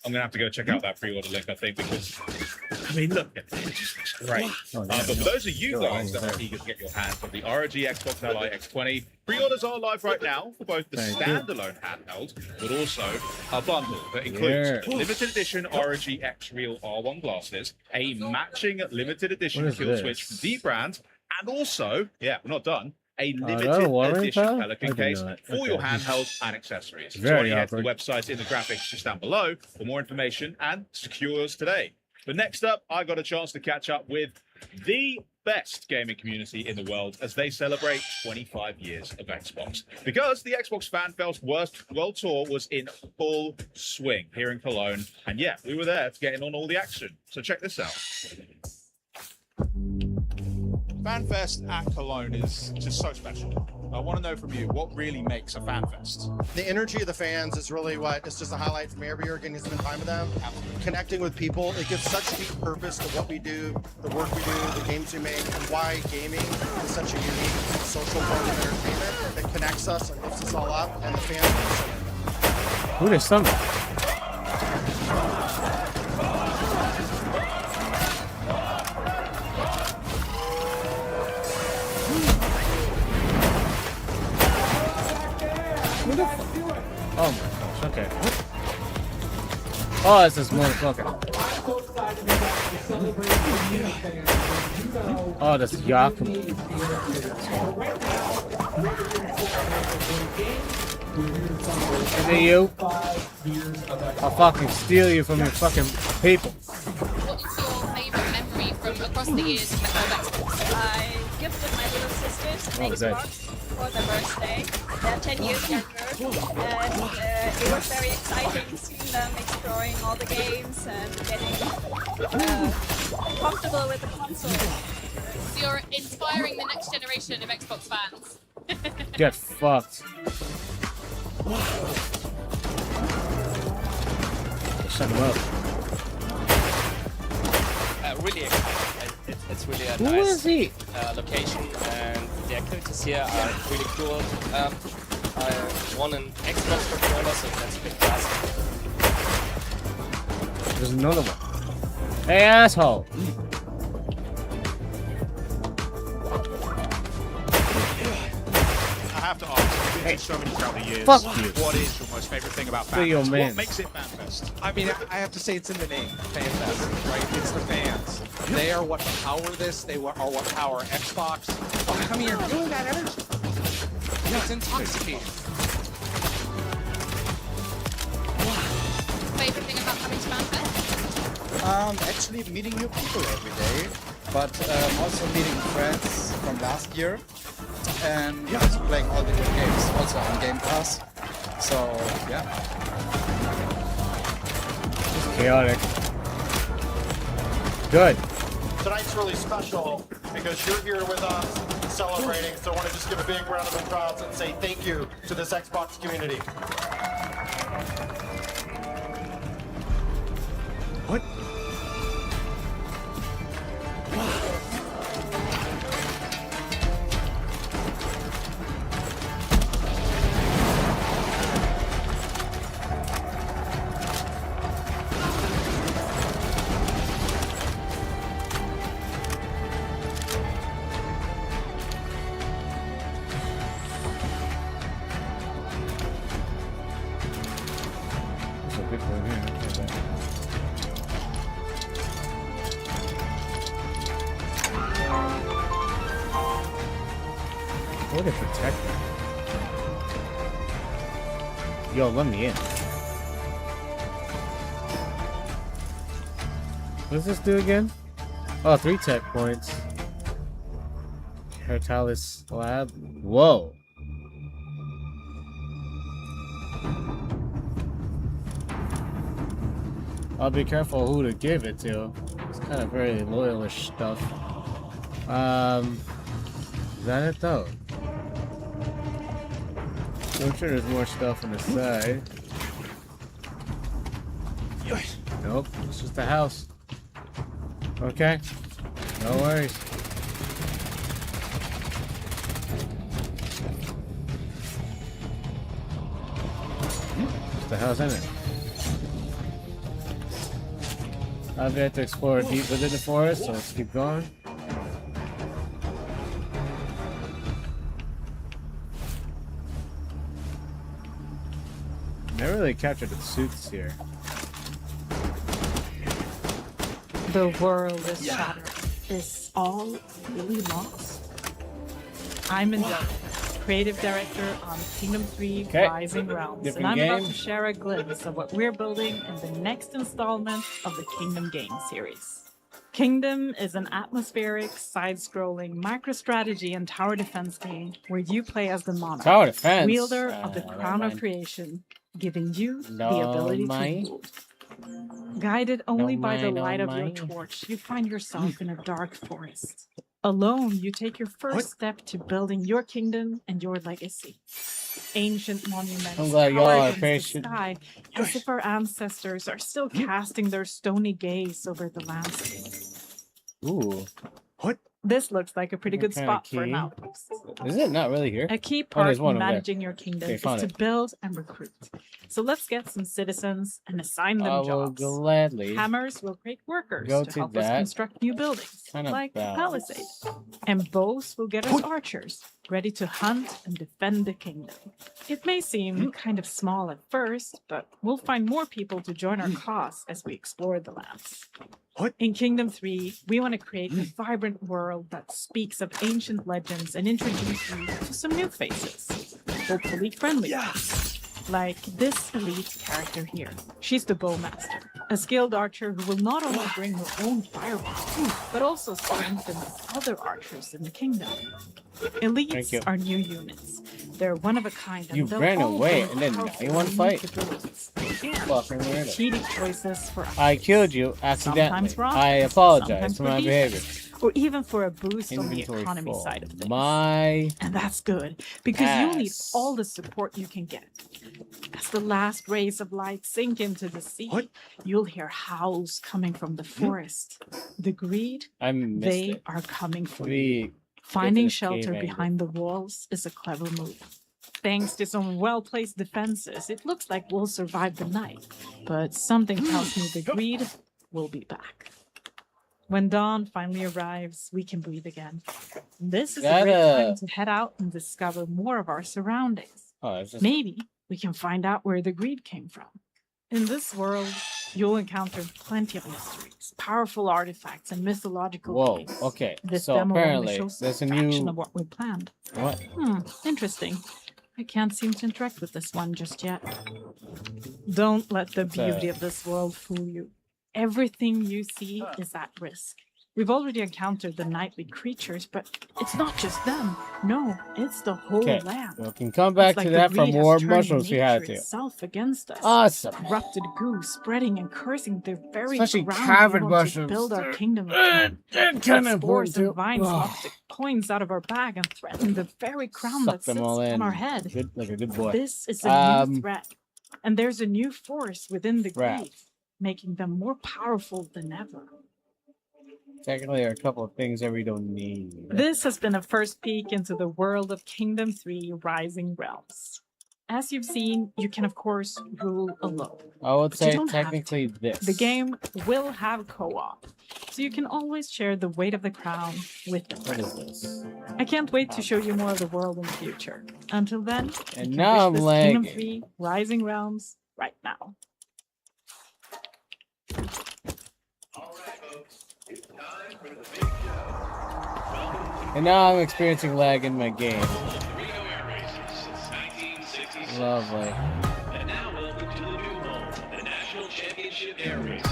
I'm gonna have to go check out that pre-order link, I think, because I mean, look, it just looks great. Oh, yeah. But for those of you Sure, guys that I'm are eager to get your hands on the ROG Xbox Ally X20, pre-orders are live right now for both the Thank you. standalone handheld, but also a bundle that includes Yeah. limited edition ROG X Real R1 glasses, a matching limited edition What is kill this? switch from D brand, and also, yeah, we're not done. A that a limited watering edition can? I Pelican did case not. for your Okay. handhelds and accessories. Very so head to the awkward. website in the graphics just down below for more information and secure yours today. But next up, I got a chance to catch up with the best gaming community in the world as they celebrate 25 years of Xbox. Because the Xbox Fan Fest World Tour was in full swing here in Cologne. And yeah, we were there to get in on all the action. So check this out. FanFest at Cologne is just so special. I want to know from you, what really makes a FanFest? The energy of the fans is really what it's just a highlight for me every year, getting to spend time with them, connecting with people. It gives such deep purpose to what we do, the work we do, the games we make, and why gaming is such a unique social form of entertainment that connects us and lifts us all up, and the fans. Who is some? Who the Oh my gosh, okay. Oh, it's this motherfucker. Oh, that's Yakumo. Is it you? I'll fucking steal you from your fucking people. What is your favourite memory from across the years of Xbox? I gifted my little sisters an What was that? Xbox for their birthday. They're 10 years younger, and it was very exciting seeing them exploring all the games and getting comfortable with the console. So you're inspiring the next generation of Xbox fans. Get fucked. Shut him up. Really exciting. It's really a Who nice is he? Location, and the activities here are really cool. I won an Xbox controller, so that's a big plus. There's another one. Hey, asshole. I have to ask, you've been to so many throughout the years. Fuck you. What is your most favourite thing about Be your FanFest? man. What makes it FanFest? I mean, I have to say it's in the name, FanFest, right? It's the fans. They are what power this. They are what power Xbox. Oh, come here, feeling that energy. It's intoxicating. Favourite thing about coming to FanFest? Actually meeting new people every day, but also meeting friends from last year, and just playing all the good games, also on Game Pass. So yeah. It's chaotic. Good. Tonight's really special because you're here with us celebrating, so I want to just give a big round of applause and say thank you to this Xbox community. What? There's a big one here. What if protect me? Yo, let me in. What does this do again? Oh, 3 tech points. Hertalis Lab. Whoa. I'll be careful who to give it to. It's kind of very loyalish stuff. Is that it though? I'm sure there's more stuff on the side. Nope, it's just a house. Okay, no worries. Just a house in it. I've yet to explore deep within the forest, so let's keep going. Never really captured the suits here. The world is shattered. Is all really lost? I'm Mandela, creative director on Kingdom 3 Rising Realms, Different and I'm about game. to share a glimpse of what we're building in the next installment of the Kingdom game series. Kingdom is an atmospheric, side-scrolling micro-strategy and tower defense game where you play as the monarch, Tower defense? wielder of the Never crown of mind. creation, giving you the No ability mind. to rule. Guided only by the mind, no light of your mind. torch, you find yourself in a dark forest. Alone, you take your first step to building your kingdom and your legacy. Ancient monuments I'm glad y'all tower are against the patient. sky, as if our ancestors are still casting their stony gaze over the landscape. Ooh. This looks like a pretty good kinda spot for key? an outpost. Is it not really here? A key Oh, part there's one in over there. managing your kingdom Okay, is found to it. build and recruit. So let's get some citizens and assign them I will jobs. gladly Hammers will create workers go to to help us that. construct new buildings, Kind of like bad. Palisade. And bows will get us archers, ready to hunt and defend the kingdom. It may seem kind of small at first, but we'll find more people to join our cause as we explore the lands. In Kingdom 3, we want to create a vibrant world that speaks of ancient legends and introduce you to some new faces. hopefully friendly ones. Like this elite character here. She's the bowmaster, a skilled archer who will not only bring her own firepower, but also strengthen other archers in the kingdom. Elites are new units. They're one of a kind. And You they'll ran all away bring and then powerful you want to unique fight? abilities. Fucking And weirdo. strategic choices for I killed you accidentally. Sometimes for I offense, apologize sometimes for my defense, behavior. or even for a boost on the Inventory economy full. side of things. And that's good, because you'll need all the support you can get. As the last rays of light sink into the sea, you'll hear howls coming from the forest. The greed, they are coming for you. Finding shelter behind the walls is a clever move. Thanks to some well-placed defenses, it looks like we'll survive the night. But something tells me the greed will be back. When dawn finally arrives, we can breathe again. This is a great time to head out and discover more of our surroundings. Maybe we can find out where the greed came from. In this world, you'll encounter plenty of mysteries, powerful artifacts, and mythological beings. Okay. This So demo apparently, only shows there's a fraction new. of what we planned. What? Interesting. I can't seem to interact with this one just yet. Don't let the beauty of this world fool you. Everything you see is at risk. We've already encountered the nightly creatures, but it's not just them. No, it's the whole Okay. land. We can come back It's to like that the for greed has more turned mushrooms we had nature to. itself against us. Awesome. Corrupted goo spreading and cursing the very Especially ground cabbage we want to mushrooms. build our kingdom They're upon. kinda Let spores important too. and vines Ugh. knock the coins out of our bag and threaten the very crown Suck that them sits all in. on our head. Good, like a good boy. This is a new threat, and there's a new force within the Right. greed, making them more powerful than ever. Technically, there are a couple of things that we don't need. This has been a first peek into the world of Kingdom 3 Rising Realms. As you've seen, you can of course rule alone. I would but you say don't have technically to. this. The game will have co-op, so you can always share the weight of the crown with them. What is this? I can't wait to show you more of the world in the future. Until then, And you can now I'm wish this Kingdom lagging. 3 Rising Realms right now. And now I'm experiencing lag in my game. Lovely. And now welcome to the new home, the National Championship Air Races,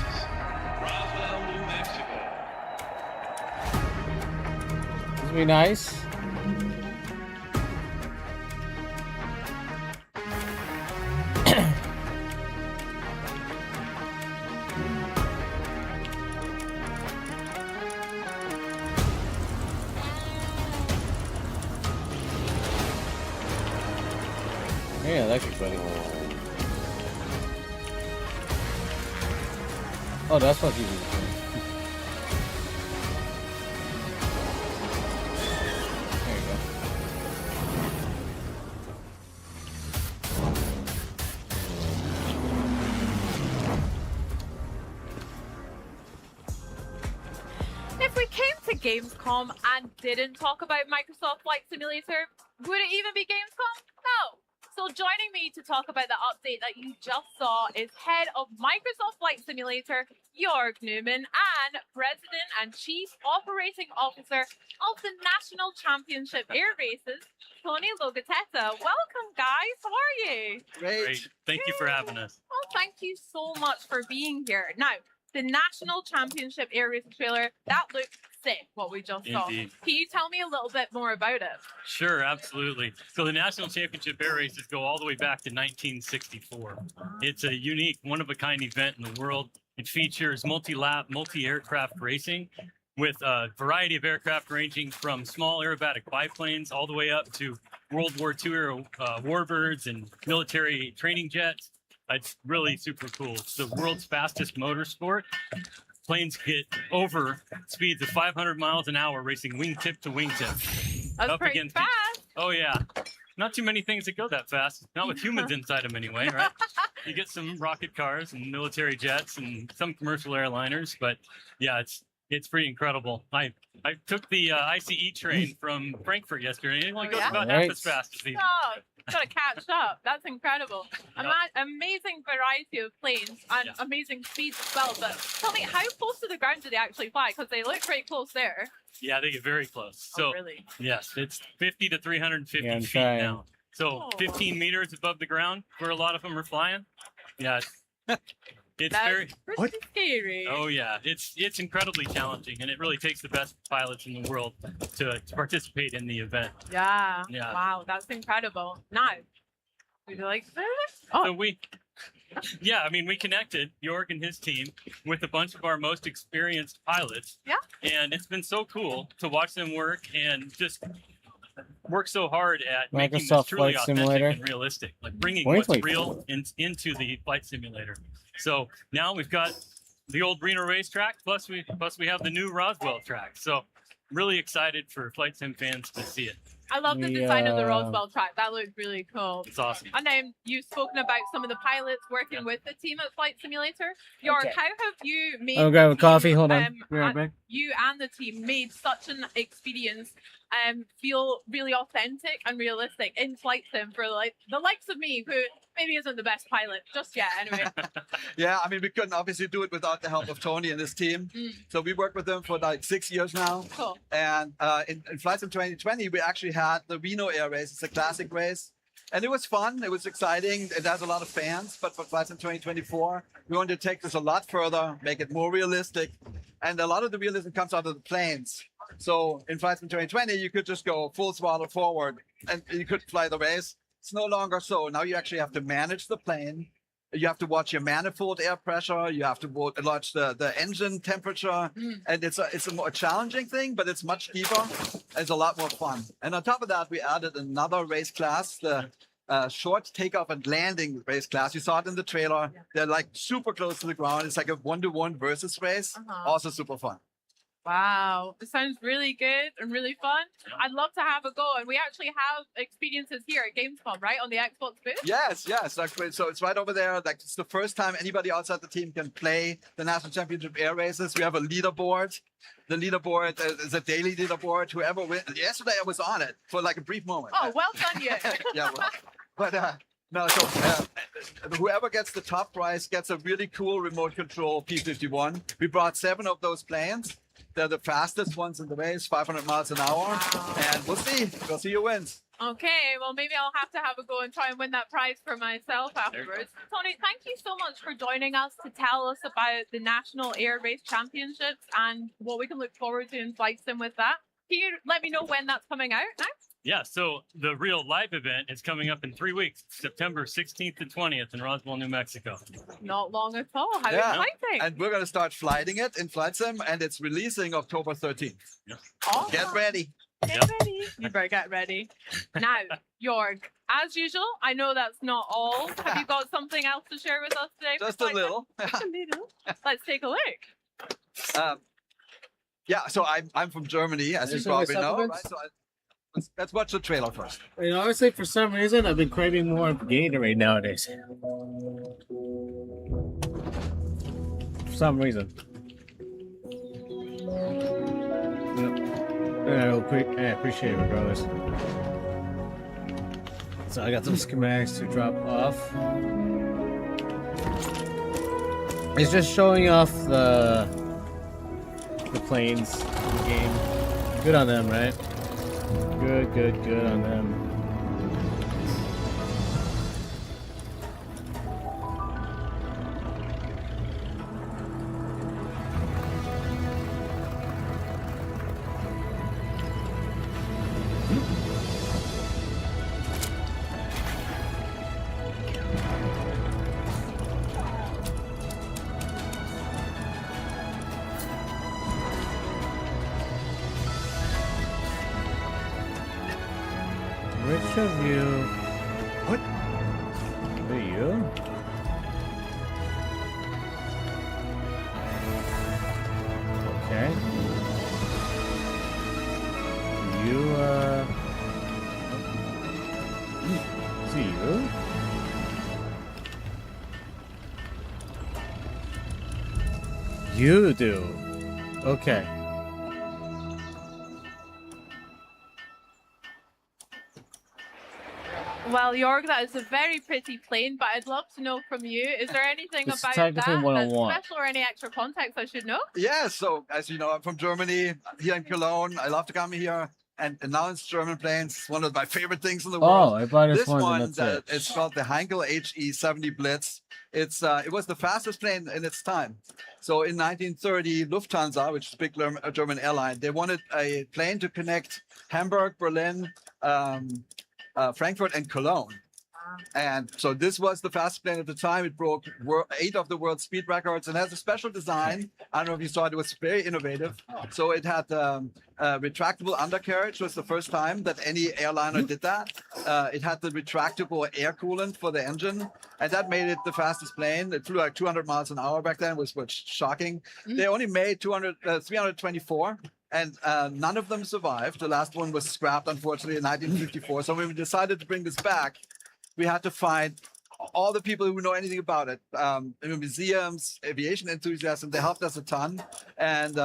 Roswell, New Mexico. This will be nice. Yeah, electric buddy. Oh, that's what he was doing. There you go. If we came to Gamescom and didn't talk about Microsoft Flight Simulator, would it even be Gamescom? No. So joining me to talk about the update that you just saw is head of Microsoft Flight Simulator, Jörg Newman, and President and Chief Operating Officer of the National Championship Air Races, Tony Logatetta. Welcome, guys. How are you? Great. Thank you for having us. Well, thank you so much for being here. Now, the National Championship Air Racing trailer, that looks sick, what we just saw. Indeed. Can you tell me a little bit more about it? Sure, absolutely. So the National Championship Air Races go all the way back to 1964. It's a unique, one-of-a-kind event in the world. It features multi-lap, multi-aircraft racing with a variety of aircraft ranging from small aerobatic biplanes all the way up to World War II era warbirds and military training jets. It's really super cool. It's the world's fastest motorsport. Planes get over speeds of 500 miles an hour racing wingtip to wingtip. That's pretty fast. Oh, yeah. Not too many things that go that fast. Not with humans inside them anyway, right? You get some rocket cars and military jets and some commercial airliners, but yeah, it's pretty incredible. I took the ICE train from Frankfurt yesterday. It only goes about half as fast as these. Oh, gotta catch up. That's incredible. Amazing variety of planes and amazing speeds as well. But tell me, how close to the ground do they actually fly? Because they look pretty close there. Yeah, they get very close. So, really? yes, it's 50 to 350 feet trying. now. So 15 meters above the ground, where a lot of them are flying. Yeah, it's That's very. pretty scary. Oh yeah, it's incredibly challenging, and it really takes the best pilots in the world to participate in the event. Yeah. Yeah. Wow, that's incredible. Now, would you like this? So yeah, I mean, we connected Jorg and his team with a bunch of our most experienced pilots. Yeah. And it's been so cool to watch them work and just work so hard at making this Microsoft truly Flight authentic Simulator. and realistic, like bringing Wait, what's wait. real into the flight simulator. So now we've got the old Reno racetrack, plus we have the new Roswell track. So really excited for flight sim fans to see it. I love the design of the Roswell track. That looked really cool. It's awesome. And then you've spoken about some of the pilots working with the team at Flight Simulator. Jorg, Okay. how have you made I'll grab a the coffee. team, Hold on. Be right back. you and the team made such an experience feel really authentic and realistic in flight sim for like the likes of me, who maybe isn't the best pilot just yet anyway. Yeah, I mean, we couldn't obviously do it without the help of Tony and his team. So we worked with them for like 6 years now. Cool. And in Flight Sim 2020, we actually had the Reno Air Race. It's a classic race. And it was fun. It was exciting. It has a lot of fans. But for Flight Sim 2024, we want to take this a lot further, make it more realistic. And a lot of the realism comes out of the planes. So in Flight Sim 2020, you could just go full throttle forward and you could fly the race. It's no longer so. Now you actually have to manage the plane. You have to watch your manifold air pressure. You have to watch the engine temperature. And it's a more challenging thing, but it's much deeper. It's a lot more fun. And on top of that, we added another race class, the short takeoff and landing race class. You saw it in the trailer. They're like super close to the ground. It's like a 1-to-1 versus race. Also super fun. Wow, it sounds really good and really fun. I'd love to have a go, and we actually have experiences here at Gamescom, right, on the Xbox booth? Yes. So it's right over there. Like it's the first time anybody outside the team can play the National Championship Air Races. We have a leaderboard. The leaderboard is a daily leaderboard. Whoever wins. Yesterday I was on it for like a brief moment. Oh, well done, you. Yeah, well, but no. So whoever gets the top prize gets a really cool remote control P-51. We brought 7 of those planes. They're the fastest ones in the race, 500 miles an hour. And we'll see. We'll see who wins. Okay, well, maybe I'll have to have a go and try and win that prize for myself afterwards. Tony, thank you so much for joining us to tell us about the National Air Race Championships and what we can look forward to in Flight Sim with that. Can you let me know when that's coming out now? Yeah, so the real live event is coming up in 3 weeks, September 16th to 20th in Roswell, New Mexico. Not long at all. How exciting. And we're going to start flighting it in Flight Sim, and it's releasing October 13th. Awesome. Get ready. Get ready. You better get ready. Now, Jorg, as usual, I know that's not all. Have you got something else to share with us today? Just a little. Just a little. Let's take a look. Yeah, so I'm from Germany, as you probably know. Right? So let's watch the trailer first. You know, honestly, for some reason, I've been craving more Gatorade nowadays. For some reason. I appreciate it regardless. So I got some schematics to drop off. It's just showing off the planes in the game. Good on them, right? Good on them. Which of you? What? Are you? Okay. You, see you? You do. Okay. Well, Jorg, that is a very pretty plane, but I'd love to know from you, is there anything It's about technically that what I that's want. special or any extra context I should know? Yeah, so as you know, I'm from Germany, here in Cologne. I love to come here. and announced German planes. It's one of my favorite things in the Oh, world. I bought this one, one and that's it. it's called the Heinkel HE-70 Blitz. It was the fastest plane in its time. So in 1930, Lufthansa, which is a big German airline, they wanted a plane to connect Hamburg, Berlin, Frankfurt, and Cologne. And so this was the fastest plane at the time. It broke 8 of the world's speed records and has a special design. I don't know if you saw it. It was very innovative. So it had a retractable undercarriage. It was the first time that any airliner did that. It had the retractable air coolant for the engine, and that made it the fastest plane. It flew like 200 miles an hour back then, which was shocking. They only made 324. And none of them survived. The last one was scrapped, unfortunately, in 1954. So when we decided to bring this back, we had to find all the people who know anything about it, museums, aviation enthusiasts, and they helped us a ton. And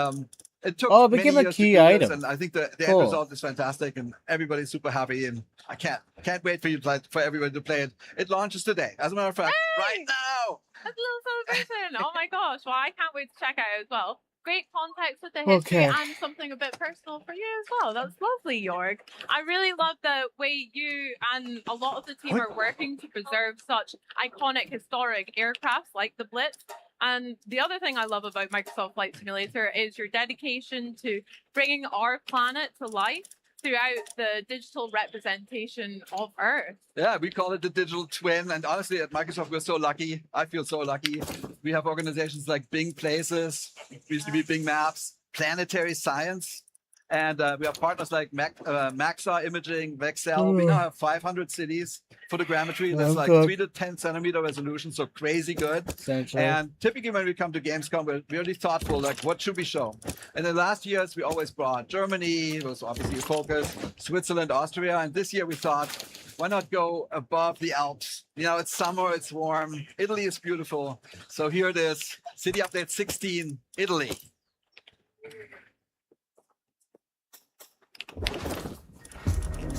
it took Oh, it many became a years key to do this, item. and I think the Cool. end result is fantastic, and everybody's super happy. And I can't wait for for everybody to play it. It launches today, as a matter of fact, right now. That's a little celebration. Oh my gosh. Well, I can't wait to check out as well. Great context with the history Okay. and something a bit personal for you as well. That's lovely, Jorg. I really love the way you and a lot of the team are working to preserve such iconic, historic aircrafts like the Blitz. And the other thing I love about Microsoft Flight Simulator is your dedication to bringing our planet to life throughout the digital representation of Earth. Yeah, we call it the digital twin. And honestly, at Microsoft, we're so lucky. I feel so lucky. We have organizations like Bing Places, used to be Bing Maps, Planetary Science. And we have partners like Machan Imaging, Vexel. We now have 500 cities photogrammetry. That's like 3 to 10 centimeter resolution, so crazy good. Essentially. And typically when we come to Gamescom, we're really thoughtful, like what should we show? And in the last years, we always brought Germany, was obviously a focus, Switzerland, Austria. And this year we thought, why not go above the Alps? You know, it's summer, it's warm. Italy is beautiful. So here it is, City Update 16, Italy.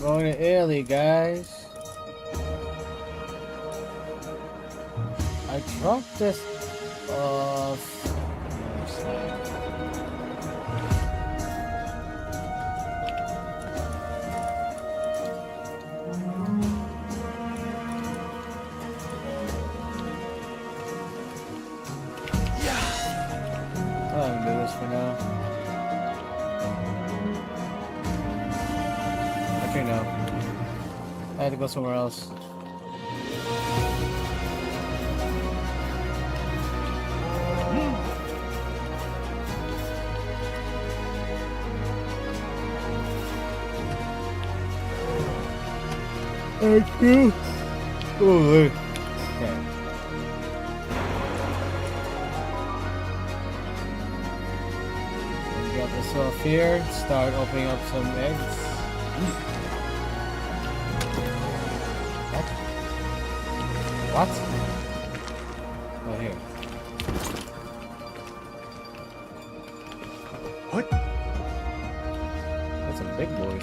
Going to Italy, guys. I dropped this off. I'm gonna do this for now. Actually, no. I had to go somewhere else. Thank you. Oh, okay. Drop this off here. Start opening up some eggs. What? Oh, here. What? That's a big boy.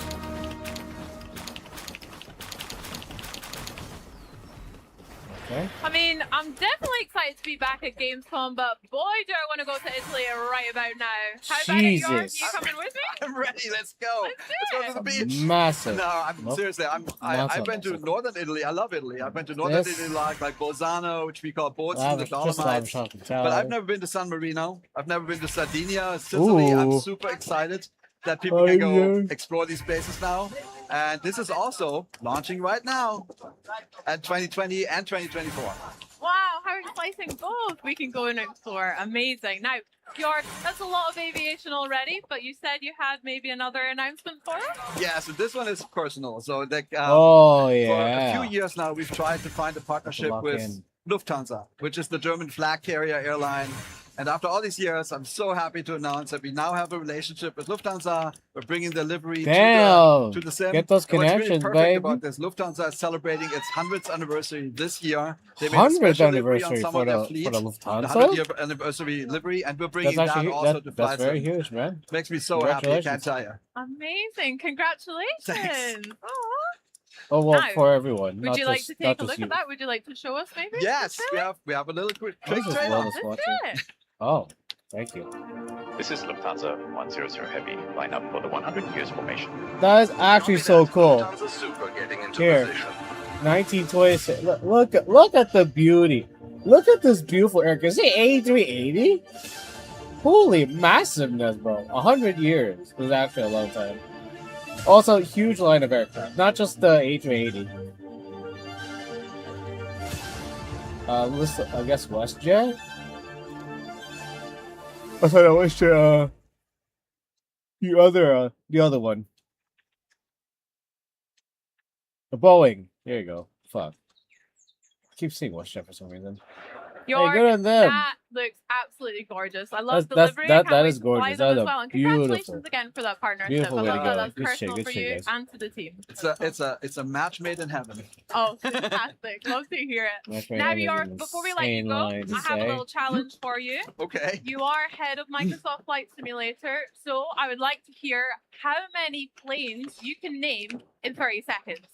Okay. I mean, I'm definitely excited to be back at Gamescom, but boy, do I want to go to Italy right about now. How about it, Jorg? Jesus. You coming with me? I'm ready. Let's go. Let's go to the beach. Massive. No, I'm Nope. seriously. I've been to northern Italy. I love Italy. I've been to northern Yes. Italy, like Bolzano, which we call boats in the Just Dolomites. chocolate But I've never been to San Marino. I've never been to Sardinia, Sicily. I'm Ooh. super excited that people can go explore these places now. And this is also launching right now at 2020 and 2024. Wow, how exciting both we can go and explore. Amazing. Now, Jorg, that's a lot of aviation already, but you said you had maybe another announcement for us? Yeah, so this one is personal. So like, Oh, for yeah. a few years now, we've tried to find a partnership lock with in. Lufthansa, which is the German flag carrier airline. And after all these years, I'm so happy to announce that we now have a relationship with Lufthansa. We're bringing delivery Damn. to the sim. Get those And what's really connections, perfect babe. about this, Lufthansa is celebrating its 100th anniversary this year. They made a 100th special livery on anniversary some for of their the fleet. for the The Lufthansa. 100th-year anniversary livery, and we're bringing That's that actually also to that's Flight very Sim. huge, man. Makes me so happy, I can't tell you. Amazing. Congratulations. Aw. Oh well, Now, for everyone. Would not you like just, to not take a just look you. at that? Would you like to show us maybe? Yes, we have a little quick This is trailer. wellness Let's watching. do it. Oh, thank you. This is Lufthansa 100 Heavy, line up for the 100 years formation. That is actually so cool. Here, 1926. Look at the beauty. Look at this beautiful aircraft. Is it 8380? Holy massiveness, bro. 100 years is actually a long time. Also, huge line of aircraft, not just the A380. I guess WestJet? I thought it was the other one. The Boeing. There you go. Fuck. I keep seeing WestJet for some reason. York, hey, good on them. that looks absolutely gorgeous. I love That's- delivery. that- Can't that wait is to fly gorgeous. them That as is well. And beautiful. congratulations again for that partnership. Beautiful I way to love go. that. That's Good shit, personal good for shit, you guys. and to the team. It's a match made in heaven. Oh, fantastic. Love to hear it. Match made Now, in York, heaven. before we let you Insane go, line to I have a say. little challenge for you. Okay. You are head of Microsoft Flight Simulator, so I would like to hear how many planes you can name in 30 seconds.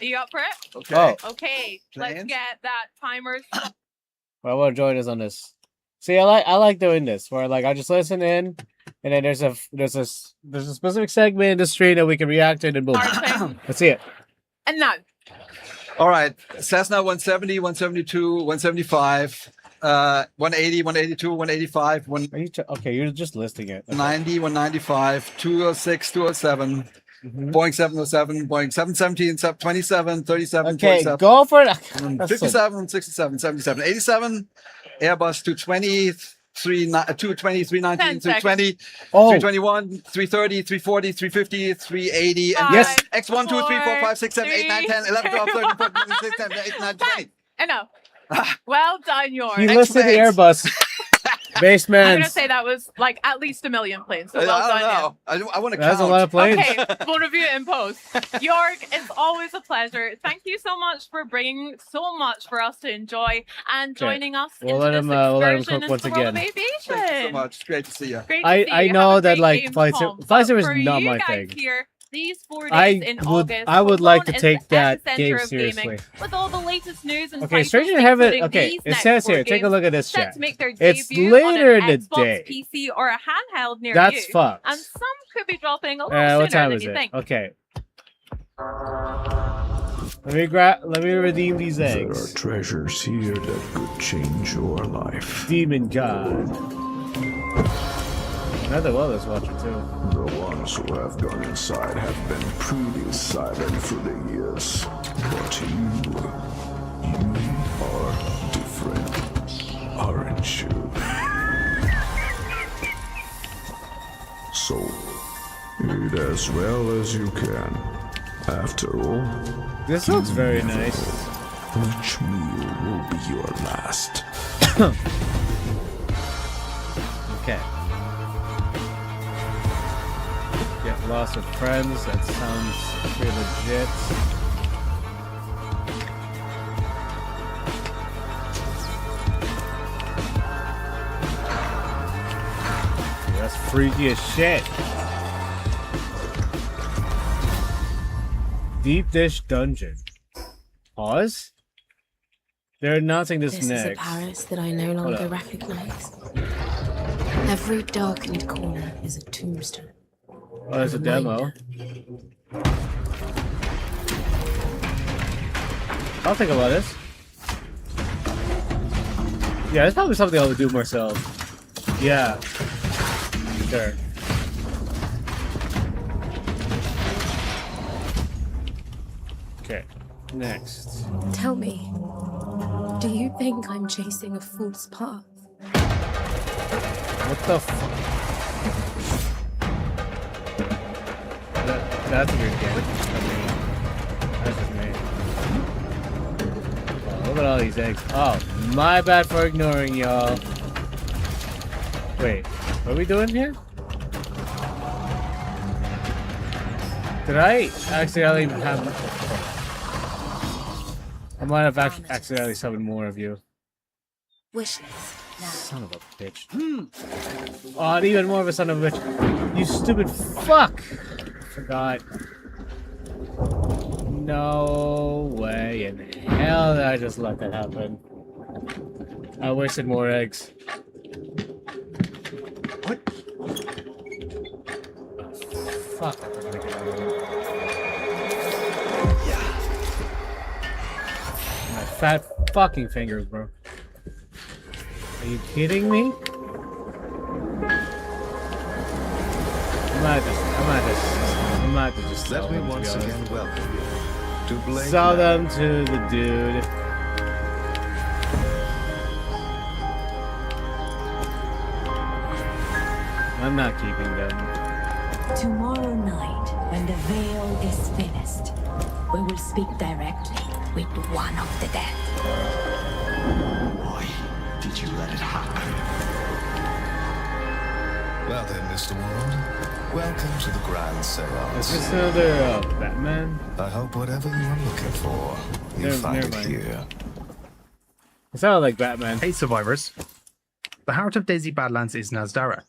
Are you up for it? Okay. Oh. Okay, let's Planes? get that timer. Well, I want to join us on this. See, I like doing this where like I just listen in, and then there's a specific segment in the stream that we can react to, and boom. Let's see it. And now. All right. Cessna 170, 172, 175, 180, 182, 185, Okay, you're just listing it. 190, 195, 206, 207. Boeing 707, Boeing 717, 27, 37, Okay, 47, go for it. 57, 67, 77, 87, Airbus 220, 220, 319, 320, 321, 330, 340, 350, 380, and Yes. X1, 2, 3, 4, 5, 6, 7, 8, 9, 10, 11, 12, 13, 14, 15, 16, 17, 18, 19, 20. I know. Well done, York. He listed the Airbus. Base I'm man. gonna say that was like at least 1 million planes. So I well don't done, know. I want to That's count. a lot of planes. Okay, we'll review it in post. York, it's always a pleasure. Thank you so much for bringing so much for us to enjoy and joining us We'll into let this him, we'll let him excursion cook once into the world of again. aviation. Thank you so much. Great to see you. Great to see I you. know Have a that great like game, flight Tom. sim is For not you my guys thing. Here, these 4 days I in would August, like to Machan take is that epicenter game of gaming, seriously. with all the latest news and Okay, titles, Stranger in Heaven. including Okay, these it next says 4 here. Take a games look at this set chat. to make their It's debut later on in an the Xbox, day. PC, or a handheld near That's you. fucked. And some could be dropping a little sooner What time than is you it? think. Okay. Let me redeem these eggs. There are treasures here that could change your life. Demon God. Another wellness watcher too. The ones who have gone inside have been pretty silent through the years. But you are different, aren't you? So, eat as well as you can. After all, this looks very nice. Each meal will be your last. Okay. Get lost with friends. That sounds pretty legit. Dude, that's freaky as shit. Deep Dish Dungeon. Pause? They're announcing this This is a next. Paris that I no Hold longer up. recognize. Every darkened corner is a tombstone. Oh, there's a demo. I'll think about this. Yeah, it's probably something I'll do myself. Yeah. Sure. Okay. Next. Tell me, do you think I'm chasing a false path? What the that's a weird game. That's just me. Oh, look at all these eggs. Oh, my bad for ignoring y'all. Wait, what are we doing here? Did I accidentally have... I might have accidentally summoned more of you. Wishlist. Son of a bitch. Oh, even more of a son of a bitch. You stupid fuck! Forgot. No way in hell did I just let that happen. I wasted more eggs. What? fat fucking fingers, bro. Are you kidding me? I'm not just sell Let me them, to be once honest. again welcome you to Blade Sell them Land. to the dude. I'm not keeping them. Tomorrow night, when the veil is finished, we will speak directly with one of the dead. Why did you let it happen? Well then, Mr. World, welcome to the Grand Seance. Is this another Batman? I hope whatever you are looking for, you Never find it mind. here. It sounded like Batman. Hey survivors. The heart of Daisy Badlands is Nazdara,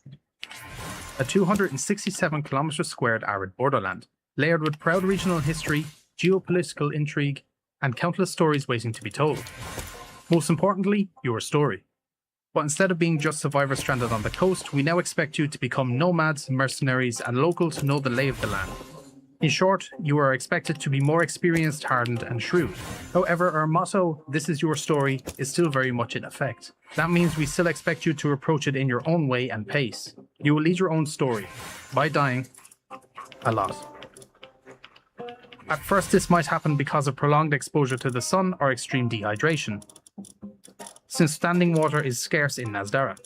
a 267 kilometers squared arid borderland, layered with proud regional history, geopolitical intrigue, and countless stories waiting to be told. Most importantly, your story. But instead of being just survivors stranded on the coast, we now expect you to become nomads, mercenaries, and locals who know the lay of the land. In short, you are expected to be more experienced, hardened, and shrewd. However, our motto, "This is your story," is still very much in effect. That means we still expect you to approach it in your own way and pace. You will lead your own story, by dying a lot. At first, this might happen because of prolonged exposure to the sun or extreme dehydration, since standing water is scarce in Nazdara.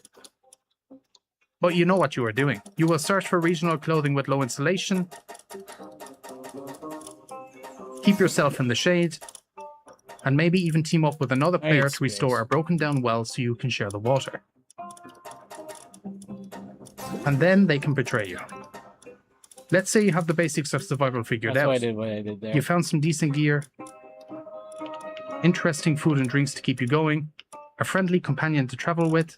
But you know what you are doing. You will search for regional clothing with low insulation, keep yourself in the shade, and maybe even team up with another player to restore a broken down well so you can share the water. And then they can betray you. Let's say you have the basics of survival figured That's out. why I did what I did there. You found some decent gear, interesting food and drinks to keep you going, a friendly companion to travel with,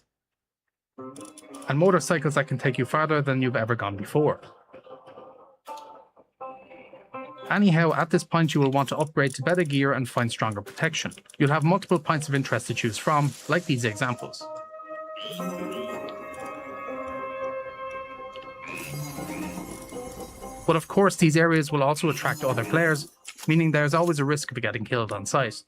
and motorcycles that can take you farther than you've ever gone before. Anyhow, at this point you will want to upgrade to better gear and find stronger protection. You'll have multiple points of interest to choose from, like these examples. But of course, these areas will also attract other players, meaning there's always a risk of getting killed on sight.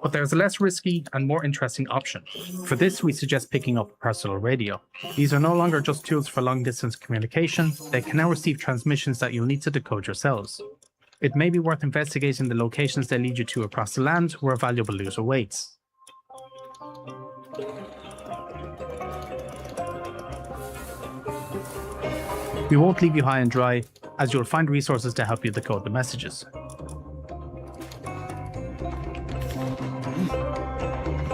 But there's a less risky and more interesting option. For this, we suggest picking up a personal radio. These are no longer just tools for long-distance communication, they can now receive transmissions that you'll need to decode yourselves. It may be worth investigating the locations they lead you to across the land where valuable loot awaits. We won't leave you high and dry, as you'll find resources to help you decode the messages.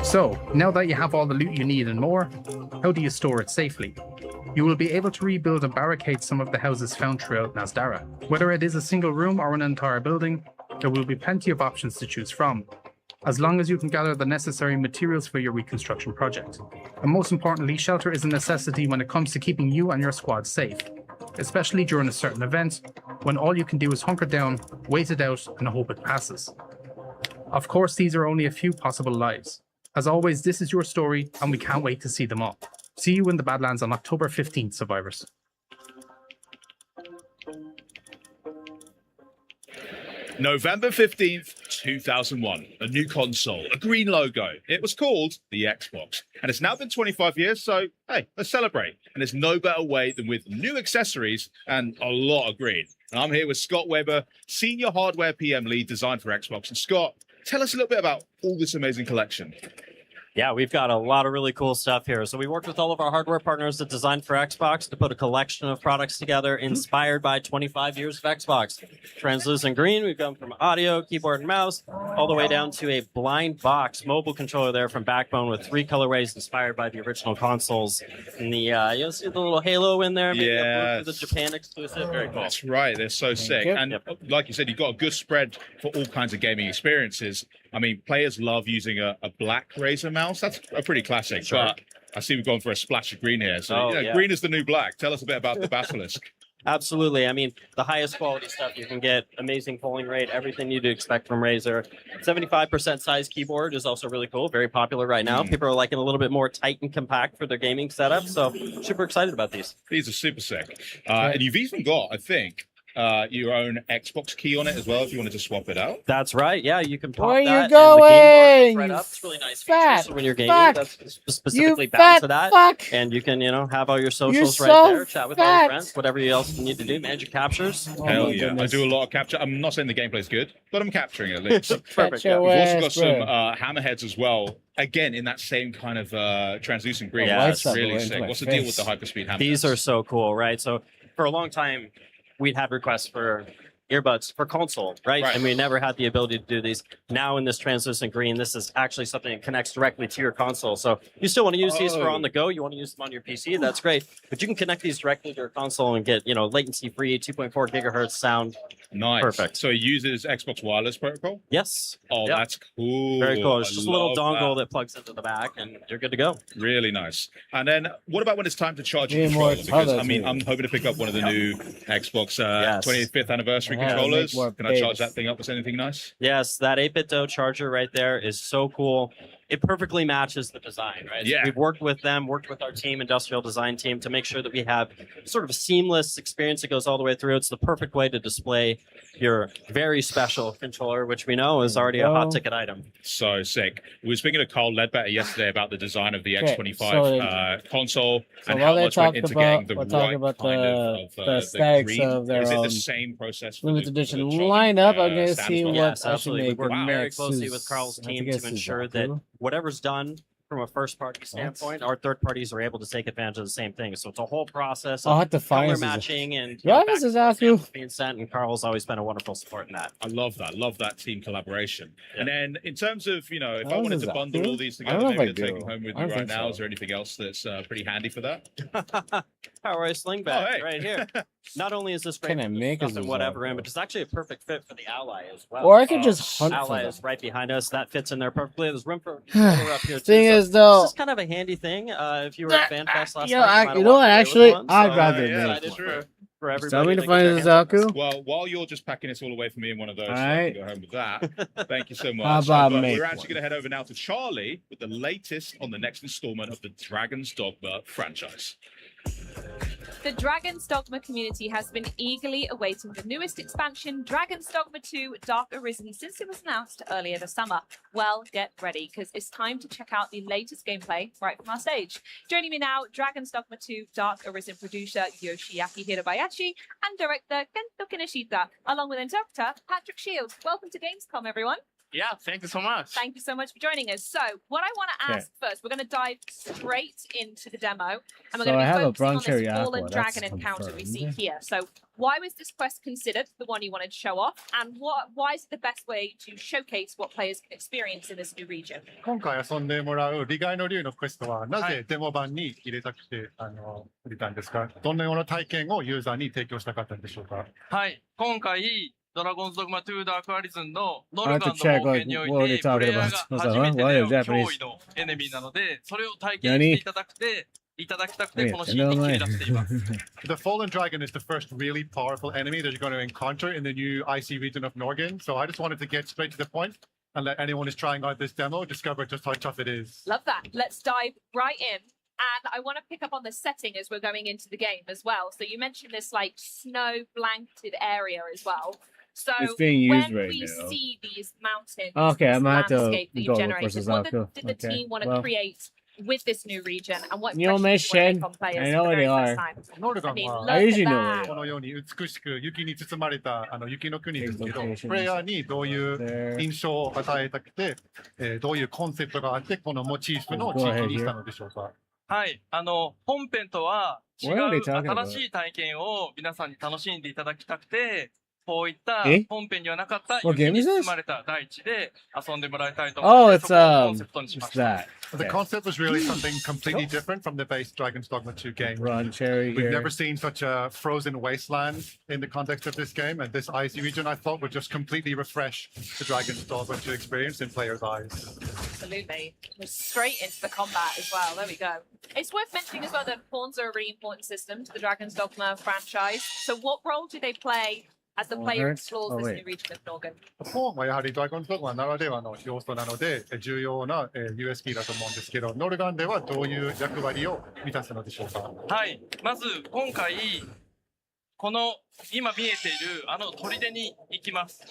So, now that you have all the loot you need and more, how do you store it safely? You will be able to rebuild and barricade some of the houses found throughout Nazdara. Whether it is a single room or an entire building, there will be plenty of options to choose from, as long as you can gather the necessary materials for your reconstruction project. And most importantly, shelter is a necessity when it comes to keeping you and your squad safe, especially during a certain event, when all you can do is hunker down, wait it out, and hope it passes. Of course, these are only a few possible lives. As always, this is your story, and we can't wait to see them all. See you in the Badlands on October 15th, survivors. November 15th, 2001. A new console, a green logo. It was called the Xbox. And it's now been 25 years, so hey, let's celebrate. And there's no better way than with new accessories and a lot of green. And I'm here with Scott Weber, Senior Hardware PM Lead Design for Xbox. And Scott, tell us a little bit about all this amazing collection. Yeah, we've got a lot of really cool stuff here. So we worked with all of our hardware partners that designed for Xbox to put a collection of products together inspired by 25 years of Xbox. Translucent green, we've gone from audio, keyboard, and mouse, all the way down to a blind box mobile controller there from Backbone with 3 colorways inspired by the original consoles. And the you'll see the little halo in there, maybe a blue for the Japan exclusive. Very cool. That's right, they're so sick. And like you said, you've got a good spread for all kinds of gaming experiences. I mean, players love using a black Razer mouse. That's a pretty classic. Sure. But I see we've gone for a splash of green here. So green is the new black. Tell us a bit about the Basilisk. Absolutely. I mean, the highest quality stuff you can get, amazing polling rate, everything you'd expect from Razer. 75% size keyboard is also really cool, very popular right now. People are liking a little bit more tight and compact for their gaming setup, so super excited about these. These are super sick. And you've even got, I think, your own Xbox key on it as well if you wanted to swap it out. That's right. Yeah, you can pop Where that. you and the game bar going? comes right You up. It's really nice fat feature. So when you're gaming, fuck. that's specifically You bound fat to that. fuck. And you can, have all your socials You're right so there, chat with all your fat. friends, whatever else you need to do, manage your captures. Hell yeah. I do a lot of capture. I'm not saying the gameplay's good, but I'm capturing it at least. Perfect. your We've also ass, got some bro. hammerheads as well. Again, in that same kind of translucent green. Yeah, That's it's really into sick. my What's the deal with face. the hyperspeed hammerheads? These are so cool, right? So for a long time, we'd had requests for earbuds for console, right? Right. And we never had the ability to do these. Now in this translucent green, this is actually something that connects directly to your console. So you still want to use these for on the go. You want to use them on your PC. That's great. But you can connect these directly to your console and get, latency-free 2.4 gigahertz sound. Nice. Perfect. So it uses Xbox Wireless Protocol? Yes. Oh, Yep. that's cool. Very cool. It's I just a little love dongle that plugs into the back, and you're good to go. Really nice. And then what about when it's time to charge Need your more controller? Because, colors, I'm hoping to pick up one of the new Xbox Yes. 25th anniversary I have to controllers. make more Can I charge babes. that thing up with anything nice? Yes, that 8-bit DOE charger right there is so cool. It perfectly matches the design, right? So Yeah. we've worked with our team, industrial design team, to make sure that we have sort of a seamless experience that goes all the way through. It's the perfect way to display your very special controller, which we know is already a hot ticket item. So sick. We were speaking to Carl Ledbetter yesterday about the design of the Okay, X25 so console So and while how they much went talked into about, getting the we're talking right about kind of the aesthetics green. of their Is it own the same process for limited the edition Trolley, lineup. I'm gonna stand see as well? what Yes, I should absolutely. We make work very next. closely with Carl's I think team it's to ensure that Suzaku. whatever's done from a first-party standpoint, our third parties are able to take advantage of the same thing. So it's a whole process I'll of have to find color Suzaku. matching and Yeah, back this and is forth Suzaku. samples being sent, and Carl's always been a wonderful support in that. I love that. Love that team collaboration. And then in terms of, if I Oh, wanted is to that bundle true? all these I don't together, know if maybe I to take do. them home with I you don't right think now, so. is there anything else that's pretty handy for that? Power sling bag Oh, hey. right here. Not only is this great Can I for make a stuff and whatever Suzaku? in, but it's actually a perfect fit for the Ally as well. Or I could just hunt for Ally them. is right behind us. That fits in there perfectly. There's room for a controller up here too. Thing So is, though, this is kind of a handy thing. If you were at FanFest last yeah, night, you know what? Actually, I'd rather make make one. for Just tell everybody me to get find their a hands on this. Suzaku. Well, while you're just packing this all away for me in one of those, so I Alright. can go home with that. Thank you so much. How about But make we're actually one? going to head over now to Charlie with the latest on the next installment of the Dragon's Dogma franchise. The Dragon's Dogma community has been eagerly awaiting the newest expansion, Dragon's Dogma 2 Dark Arisen, since it was announced earlier this summer. Well, get ready, because it's time to check out the latest gameplay right from our stage. Joining me now, Dragon's Dogma 2 Dark Arisen producer Yoshiaki Hirabayashi and director Kento Kinoshita, along with interpreter Patrick Shields. Welcome to Gamescom, everyone. Yeah, thank you so much. Thank you so much for joining us. So, what I want to ask first, we're going to dive straight into the demo, and we're So going I to have be a focusing on Broncherry this fallen Aqua, dragon that's encounter we see confirmed. here. So, why was this quest considered the one you wanted to show off, and why is it the best way to showcase what players can experience in this new region? 今回遊んでもらう利害の竜のクエストはなぜデモ版に入れたくて売りたんですか？どのような体験をユーザーに提供したかったんでしょうか？はい、今回、ドラゴンズドグマ2ダークアリズンのノ I ル have ガ to ンの check 冒 like 険にお what are い they て、プ talking レイヤ about. ー I が was like, 初め huh? て Why 出 are 会う Japanese? 脅威のエネミーなので、それを体験していただくて、このシーンに切り出しています。The Fallen Dragon is the first really powerful enemy that you're going to encounter in the new IC region of Norgan. So I just wanted to get straight to the point and let anyone who's trying out this demo discover just how tough it is. Love that. Let's dive right in. And I want to pick up on the setting as we're going into the game as well. So you mentioned this like snow blanketed area as well. So It's being used when right we now. see these mountains, Okay, this I'm gonna have to landscape that go you've look for generated, what Suzaku. did the Okay, team want to well. create with this new region, and what You know, impressions do you Machan, want to make on players I for know the where very they first are. time? ノルガ I ン mean, は look I usually at know where that. they このように美しく雪に包まれた雪の国ですけど、 Locations プレイヤーにどういう印象を与えたくて、どういうコンセプトがあってこのモチーフの地域にしたのでしょうか？はい、本編とは違 What are う they talking about? 新しい体験を皆さんに楽しんでいただきたくて、こういったえ本編にはなかった What 雪 game に is 包 this? まれた大地で遊んでもらいたいと思 Oh, って、 it's そこをコンセプトにしま it's した。 that. The Okay. concept was really something completely different from the base Dragon's Dogma 2 game. Run Cherry We've here. never seen such a frozen wasteland in the context of this game, and this icy region I thought would just completely refresh the Dragon's Dogma 2 experience in players' eyes. Absolutely. We're straight into the combat as well. There we go. It's worth mentioning as well that pawns are a really important system to the Dragon's Dogma franchise. So what role do they play as the player Hurts? explores Oh, this wait. new region of Norgan? ポーンはやはりドラゴンズドグマならではの要素なので重要な USP だと思うんですけど、ノルガンではどういう役割を満たすのでしょうか？はい、まず今回この今見えているあの砦に行きます。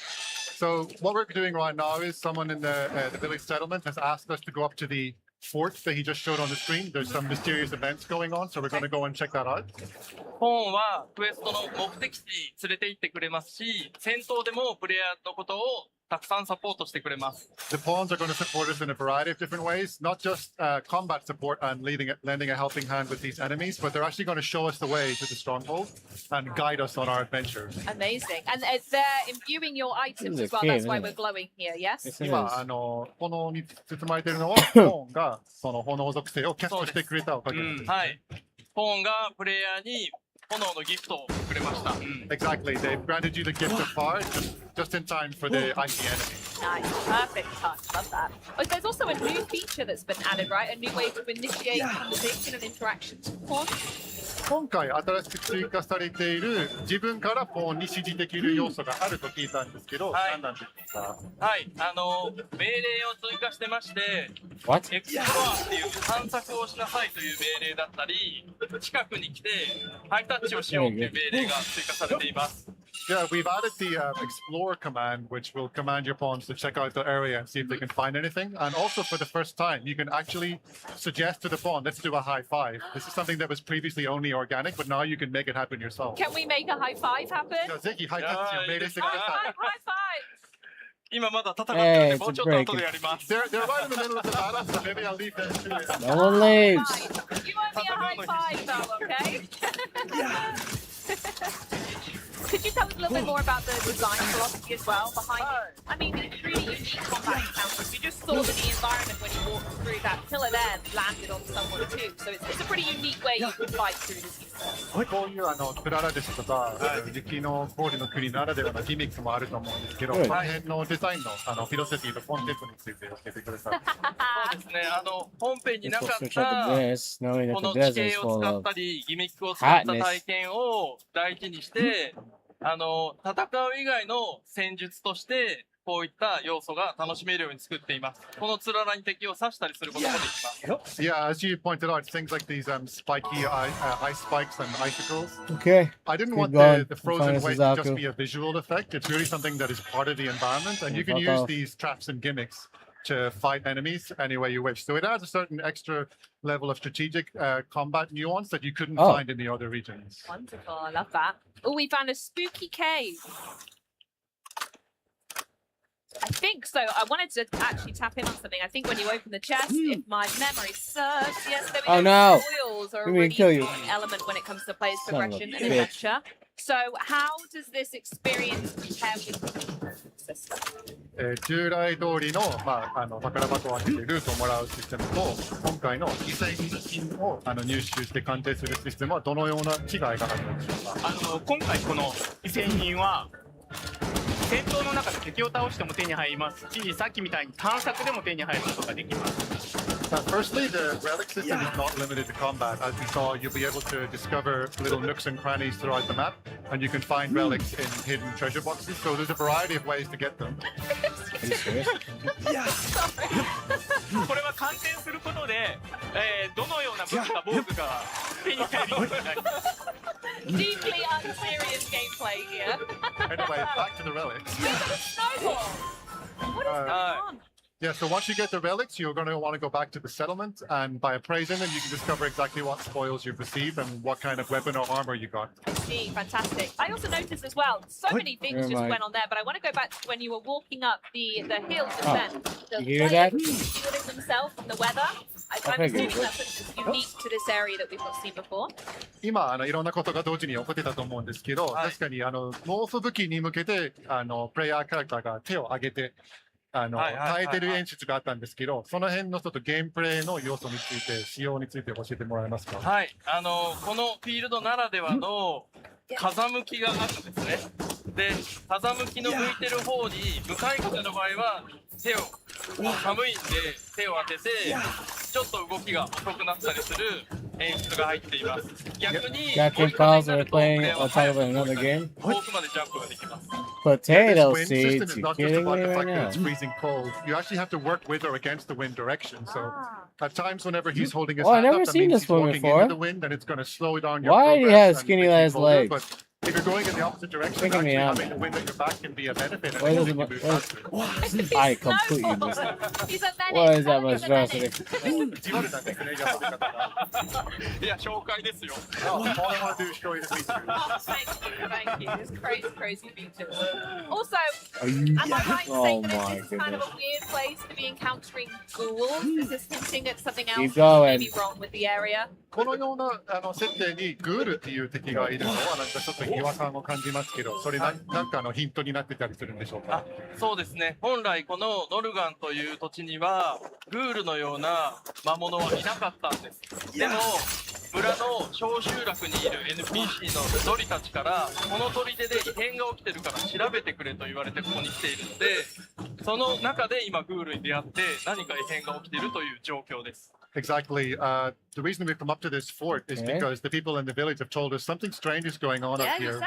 So what we're doing right now is someone in the village settlement has asked us to go up to the fort that he just showed on the screen. There's some mysterious events going on, so we're going to go and check that out. ポーンはクエストの目的地に連れて行ってくれますし、戦闘でもプレイヤーのことをたくさんサポートしてくれます。The pawns are going to support us in a variety of different ways, not just combat support and lending a helping hand with these enemies, but they're actually going to show us the way to the stronghold and guide us on our adventures. Amazing. And they're imbuing your items as well. That's why we're glowing here, yes? 今、炎に包まれているのは、ポーンがその炎属性をキャストしてくれたおかげです。はい。ポーンがプレイヤーに炎のギフトをくれました。Exactly. They've granted you the gift of fire just in time for the icy enemy. Nice. Perfect touch. Love that. Oh, there's also a new feature that's been added, right? A new way to initiate conversation and interactions with pawns. 今回新しく追加されている自分からポーンに指示できる要素があると聞いたんですけど、何なんですか？はい、命令を追加してまして、What? エクスプロアっていう探索をしなさいという命令だったり、近くに来てハイタッチをしようっていう命令が追加されています。Yeah, we've added the explore command, which will command your pawns to check out the area and see if they can find anything. And also, for the first time, you can actually suggest to the pawn, let's do a high five. This is something that was previously only organic, but now you can make it happen yourself. Can we make a high five happen? High five! 今まだ戦ってるんで、 Hey, もうちょっと後でやります。They're right in the middle of the battle, so maybe I'll leave them to it. No one leaves. You owe me a high five, though, okay? Could you tell us a little bit more about the design philosophy as well behind it? I mean, it's really unique combat encounters. You just saw that the environment when you walked through that pillar there landed on someone too. So it's a pretty unique way you can fight through this. こういうクララですとか、雪の氷の国ならではのギミックもあると思うんですけど、この辺のデザインのフィロソフィーとコンテンツについて教えてください。そうですね、本編になかったこの地形を使ったり、ギミックを使った体験を大事にして、戦う以外の戦術としてこういった要素が楽しめるように作っています。このつららに敵を刺したりすることもできます。Yeah, as you pointed out, things like these spiky ice spikes and icicles. Okay. I didn't want the frozen waste to just be a visual effect. It's really something that is part of the environment, and you can use these traps and gimmicks to fight enemies any way you wish. So it adds a certain extra level of strategic combat nuance that you couldn't find in the other regions. Wonderful, I love that. Oh, we found a spooky cave. I think so. I wanted to actually tap in on something. I think when you open the chest, if my memory serves, yes, there we go. Spoils are a really important element when it comes to players' progression and adventure. So, how does this experience compare with the system? 従来通りの、宝箱を開けてルートをもらうシステムと、今回の犠牲品を入手して鑑定するシステムはどのような違いがあるのでしょうか？今回この犠牲品は戦闘の中で敵を倒しても手に入りますし、さっきみたいに探索でも手に入ることができます。Firstly, the relic system is not limited to combat. As we saw, you'll be able to discover little nooks and crannies throughout the map, and you can find relics in hidden treasure boxes. So there's a variety of ways to get them. これは鑑定することで、どのような武器か防具が手に入るようになります。Deeply unserious gameplay here. Anyway, back to the relics. Snowball! What is going on? Yeah, so once you get the relics, you're going to want to go back to the settlement, and by appraising them, you can discover exactly what spoils you've received and what kind of weapon or armor you got. I see, fantastic. I also noticed as well, so many things just went on there, but I want to go back to when you were walking up the hill descent. The players shielding themselves from the weather. I'm assuming that's unique to this area that we've not seen before. 今いろんなことが同時に起こってたと思うんですけど、確かに猛暑武器に向けてプレイヤーキャラクターが手を挙げて耐えてる演出があったんですけど、その辺のちょっとゲームプレイの要素について、仕様について教えてもらえますか？はい、このフィールドならではの風向きがあるんですね。で、風向きの向いてる方に向かい風の場合は手を寒いんで手を当ててちょっと動きが遅くなったりする演出が入っています。逆にCaptain Pals are playing on top of another game. 遠くまでジャンプができます。 Potato This wind seeds? system is You not just kidding about me the right fact that now? it's freezing cold. You actually have to work with or against the wind direction. So at times, whenever he's holding his Oh, I've hand never up, that seen means this he's one walking before. into the wind, and it's going to slow down your Why do you progress have and skinny make you ass colder, legs? but if you're going in the opposite direction, Thinking actually me out. having the wind at your back can be a benefit. And Why it does can it? move faster. I completely missed it. He's a medic. What is that monstrosity? 言われたんですね、やってる方が。いや、紹介ですよ。All I want to do is show you the features. Oh, thank you. It's crazy, crazy features. Also, Are you? am I right in Oh saying that my this is kind of a weird place to be encountering ghouls? Is this hinting at something else Keep that may going. be wrong with the area? このような設定にグールっていう敵がいるのはなんかちょっと違和感を感じますけど、それなんかのヒントになってたりするんでしょうか。そうですね。本来このノルガンという土地にはグールのような魔物はいなかったんです。でも村の小集落にいる NPC のゾリたちからこの砦で異変が起きてるから調べてくれと言われてここに来ているので、その中で今グールに出会って何か異変が起きているという状況です。Exactly. The reason we've come up to this fort is because the people in the village have told us something strange is going on up here.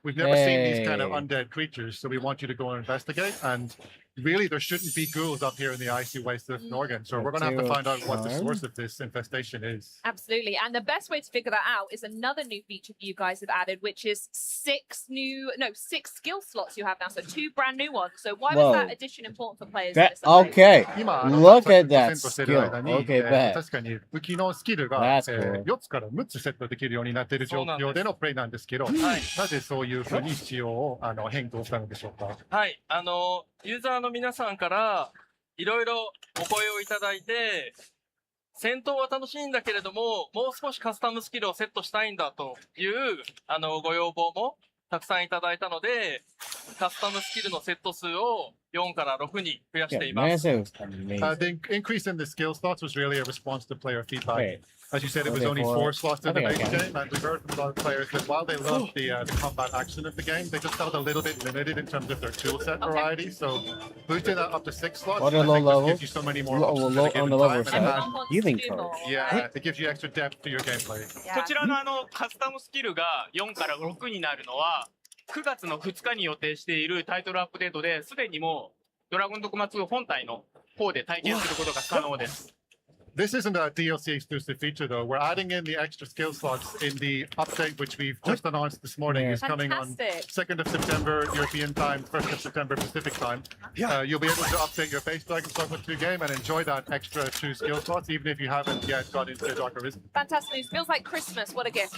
We've never seen these kind of undead creatures, so we want you to go and investigate. And really, there shouldn't be ghouls up here in the icy waste of Norgan. So we're going to have to find out what the source of this infestation is. Absolutely. And the best way to figure that out is another new feature you guys have added, which is 6 skill slots you have now. So 2 brand new ones. So why was that addition important for players? That, okay. Look at that skill. Okay, bad. 確かに武器のスキルが、4つから6つセットできるようになっている状況でのプレイなんですけど、なぜそういうふうに仕様を変更したのでしょうか。はい、ユーザーの皆さんからいろいろお声をいただいて、戦闘は楽しいんだけれども、もう少しカスタムスキルをセットしたいんだというご要望もたくさんいただいたので、カスタムスキルのセット数を4から6に増やしています。The increase in the skill slots was really a response to player feedback. As you said, it was only 4 slots in the base game, and we heard from a lot of players that while they loved the combat action of the game, they just felt a little bit limited in terms of their toolset variety. So boosting that up to 6 slots, I think just gives you so many more options at a given time. Healing card. Yeah, it gives you extra depth to your gameplay. こちらのカスタムスキルが4から6になるのは、9月の2日に予定しているタイトルアップデートですでにもうドラゴンドクマ2本体の方で体験することが可能です。This isn't a DLC exclusive feature though. We're adding in the extra skill slots in the update which we've just announced this morning is coming on 2nd of September European time, 1st of September Pacific time. You'll be able to update your base Dragon Dogma 2 game and enjoy that extra 2 skill slots even if you haven't yet got into Dark Arisen. Fantastic news. Feels like Christmas. What a gift.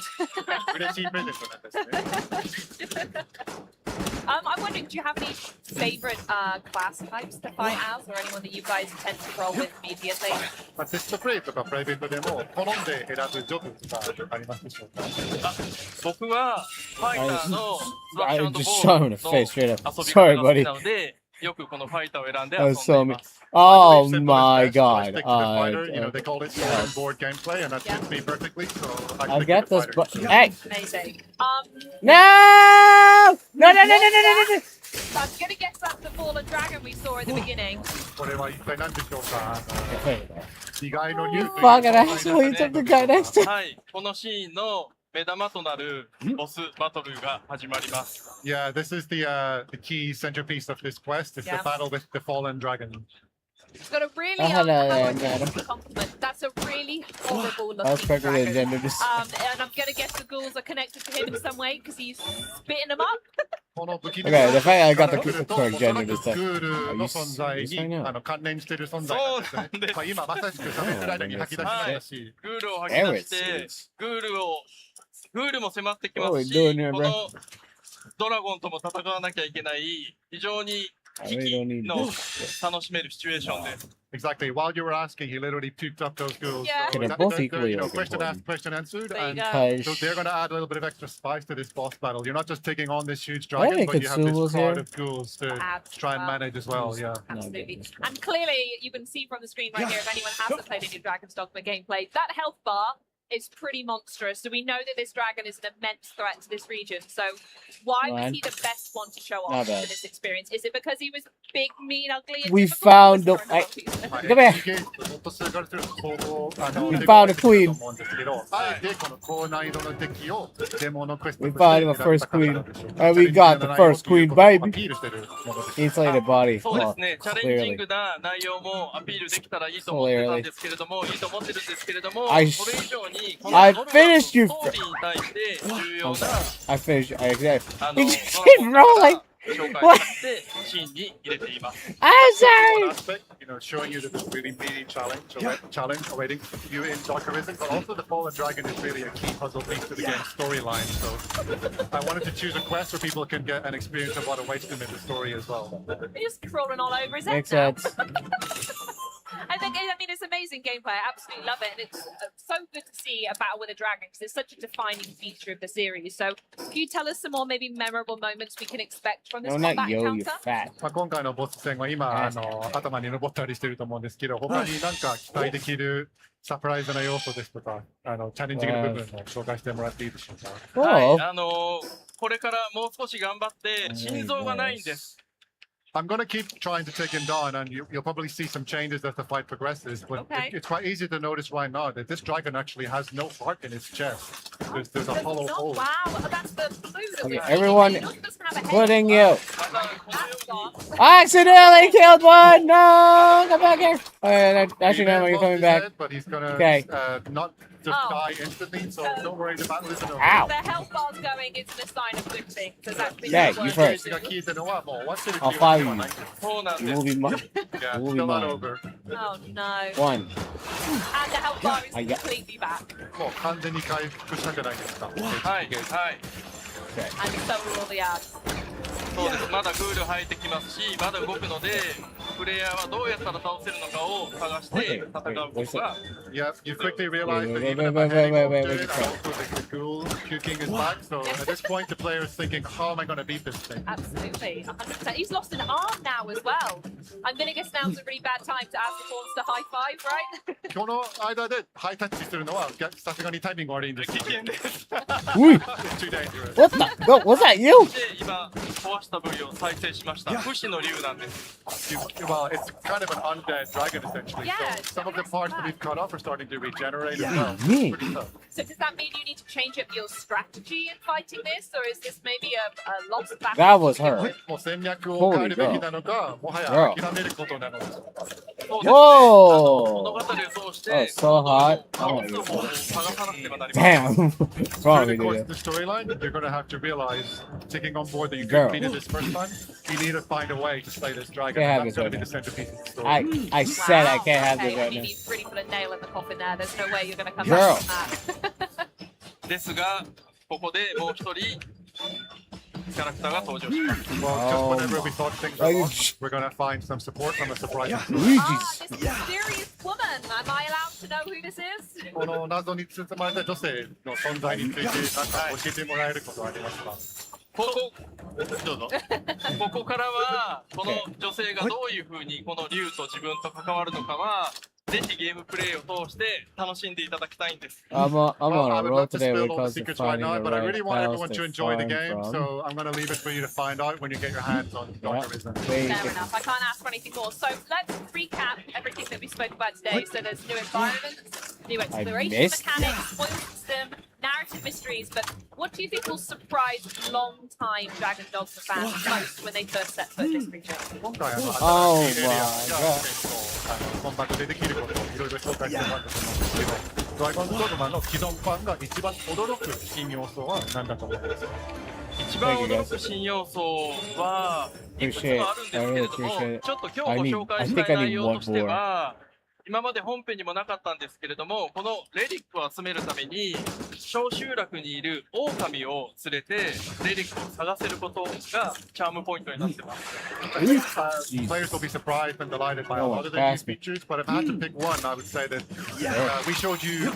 I'm wondering, do you have any favorite class types to fight as, or anyone that you guys tend to roll with immediately? テストプレイとかプライベートでも好んで選ぶジョブとかありますでしょうか。僕はファイターのスラッシュ&ボ showing ー a face straight up. ルの遊び Sorry, 方が好 buddy. きなので、よくこのファイターを選んで That 遊 was んで so い mean. ます。Oh my god. Stick to the fighter, you know, they call it board gameplay, and that suits me perfectly. So I get this, but hey! Amazing. No! No! I'm gonna guess that's the fallen dragon we saw at the beginning. これは一体何でしょうか。意外 You のニュース。 fucking asshole! You took the guy next to. はい、このシーンの目玉となるボスバトルが始まります。Yeah, this is the key centerpiece of this quest. It's the battle with the fallen dragon. It's got a really compliment. That's a really horrible looking dragon. And I'm gonna guess the ghouls are connected to him in some way because he's spitting them up. Okay, the fact I got the correct gender this time. グール Are の you 存在に serious right now? 関連している存在なんですね。まあ今まさしく喋ってる間に吐き出しましたし。グールを吐き出して、グールも迫ってきますし、 What are we doing here, こ bro? のドラゴンとも戦わなきゃいけない非常に危機の楽しめるシチュエーションです。Exactly. While you were asking, he literally puked up those ghouls. Yeah. So They're that- both that- equally you know, like question important. asked, question answered, There you and go. so they're going to add a little bit of extra spice to this boss battle. You're not just taking on this huge dragon, any but you have this consumables crowd here? of ghouls to try and manage as well. Yeah. Absolutely. And clearly, you can see from the screen right here, if anyone hasn't played any Dragon's Dogma gameplay, that health bar is pretty monstrous. So we know that this dragon is an immense threat to this region. So why was he the best one to show off for this experience? Is it because he was big, mean, ugly, and We difficult, found or the. was there another reason? Come here. We found a queen. We found him a first queen. And we got the first queen, baby. Insulated body. そうで Oh, すね、チャレンジン clearly. グな内容もアピールできたらいいと思ってたんですけれども、いいと思ってるんですけれども、 I それ以上にに、この I ゴルゴ finished you. ストーリーに対して重要 I'm な sorry. I finished. I exactly. ド You ラ just ゴ keep ンボール rolling. が紹介 What? されてシーンに入れています。 I'm One sorry. aspect, you know, showing you that there's really meaty challenge awaiting you in Dockerism, but also the Fallen Dragon is really a key puzzle piece to the game's storyline. So I wanted to choose a quest where people can get an experience of what awaits them in the story as well. He's crawling all over his head Makes now. sense. I mean, it's amazing gameplay. I absolutely love it, and it's so good to see a battle with a dragon because it's such a defining feature of the series. So, can you tell us some more maybe memorable moments we can expect from this No, not combat yo, you encounter? fat. まあ今回のボス戦は今頭に登ったりしてると思うんですけど、他になんか期待できるサプライズな要素ですとか、チャレンジングの部分を紹介してもらっていいでしょうか。はい、これからもう少し頑張って心臓がないんです。I'm going to keep trying to take him down, and you'll probably see some changes as the fight progresses. But it's quite easy to notice right now that this dragon actually has no heart in his chest. There's a hollow hole. Wow, that's the blue that Okay, we're everyone, seeing. It doesn't have a head. including you. That's gone. I accidentally killed one. No, come back here. Actually, no, you're coming back. But he's gonna not just die instantly, so don't worry, the battle isn't over. Ow. The health bar's going, it's a sign of good things. Does that mean Yeah, it you works? first. I'll follow you. You will be mine. You will be mine. Oh no. One. And the health bar is I got- completely back. もう完全に回復したじゃないですか。はい、はい。 And so are all the ads. そうです。まだグール入ってきますし、まだ動くので、プレイヤーはどうやったら倒せるのかを探して戦うことが。Yeah, you quickly realize that even if Wait, and also the ghoul puking is back, so at this point the player is thinking, how am I going to beat this thing? Absolutely, 100%. He's lost an arm now as well. I'm going to guess now's a really bad time to ask the pawns to high five, right? この間でハイタッチするのはさすがにタイミング悪いんです。危険です。Uy. Too dangerous. What the? No, was that you? で、今壊した部位を再生しました。不死の竜なんです。 Well, it's kind of an undead dragon essentially. Yeah, so some of the parts that we've cut off are starting to regenerate as well. Me. Pretty tough. So does that mean you need to change up your strategy in fighting this, or is this maybe a lost battle? That was her. もう戦略を変えるべきなのか、もはや諦めることなのか。Whoa. 物語を通して、 Oh, so hot. 倒す方法を探さなくてはなりません。 Damn. What's wrong Through the with course you? of the storyline, you're going to have to realize, taking on board that you Girl. completed this first time, you need to find a way to slay this dragon. Can't have That's this going to right be the centerpiece of the story. I said I can't have Okay, this I right mean, now. you've really put a nail in the coffin there. There's no way you're going to come Girl. back from that. ですが、ここでもう一人キャラクターが登場します。 Well, just whenever we thought things were lost, we're going to find some support from a surprising source. Ah, this mysterious woman. Am I allowed to know who this is? この謎に包まれた女性の存在について何か教えてもらえることはありますか？どうぞ。ここからはこの女性がどういう風にこの竜と自分と関わるのかはぜひゲームプレイを通して楽しんでいただきたいんです。I'm on a roll today when it comes to secrets right finding now, the but I right really want house everyone to to enjoy the find game, from. so I'm going to leave it for you to find out when you get your hands on Dockerism. Wait. Fair enough. I can't ask for anything more. So let's recap everything that we spoke about today. So there's new environments, new exploration missed? mechanics, spoil system, narrative mysteries. But what do you think will surprise long-time Dragon Dogma fans most when they first set foot in this region? Oh my god. コンパクトでできることをいろいろ紹介してもらったと思うんですけど、ドラゴンドグマの既存版が一番驚く新要素は何だと思いますか？一番驚く新要素はいくつもあるんですけれども、ちょっと今日ご紹介したい内容としては、今まで本編にもなかったんですけれども、このレリックを集めるために小集落にいる狼を連れてレリックを探せることがチャームポイントになってます。Players will be surprised and delighted by a lot of the new features, but if I had to pick one, I would say that we showed you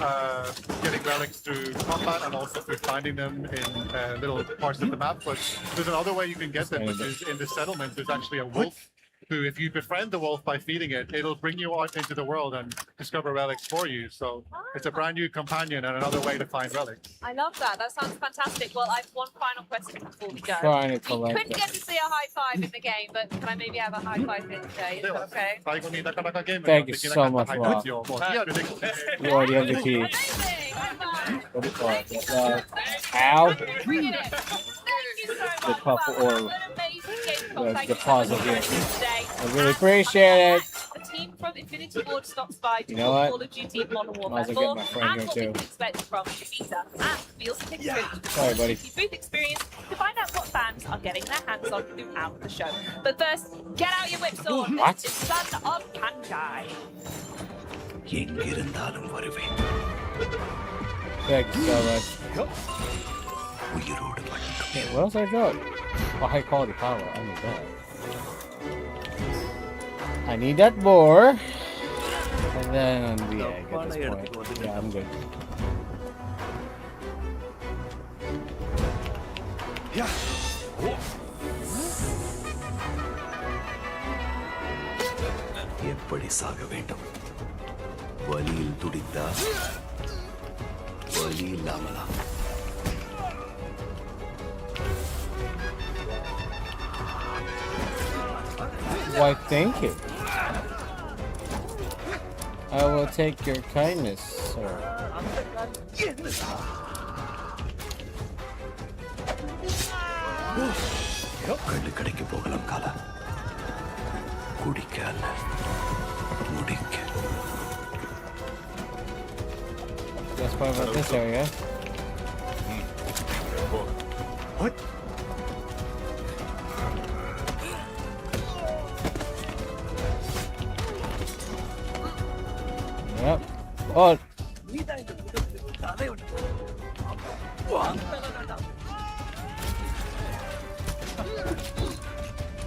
getting relics through combat and also through finding them in little parts of the map, but there's another way you can get them, which is in the settlement. There's actually a wolf who, if you befriend the wolf by feeding it, it'll bring you out into the world and discover relics for you. So it's a brand new companion and another way to find relics. I love that. That sounds fantastic. Well, I have one final question before we go. Trying to You collect couldn't get to see a high five in the game, but can I maybe have a high five here today? Is that okay? 最後になかなかゲーム Thank で you きな so か much, ったハイ Rob. タッチをもうリアルできて You already have the key. Amazing. High five. What do you call it? Ow? Bringing it. Thank you so The much. puff Well, or an amazing game. the Thank you so much deposit for here. joining us today. I really appreciate it. The team from Infinity Ward stops by to You know what? Call of Duty Modern Warfare Might as 4 well get my friend and here what we too. can expect from the beta. And we also take a trip to the Sorry, Call of buddy. Duty booth experience to find out what fans are getting their hands on throughout the show. But first, get out your whip sword. What? This is Son of Pangai. எங்கிருந்தாலும் வருவேன் Thank you so much. உயிரோடு மட்டும் Hey, what else I got? Oh, high quality power. I need that. I need that more. And then, yeah, I get this point. Yeah, I'm good. எப்படி சாக வேண்டும் வலியில் துடித்தா வலி இல்லாமலா Why, thank you. I will take your kindness, sir. கள்ளு கடைக்கு போகலாம் காலா குடிக்க அல்ல முடிக்க That's part about this area. What? Yep. Oh.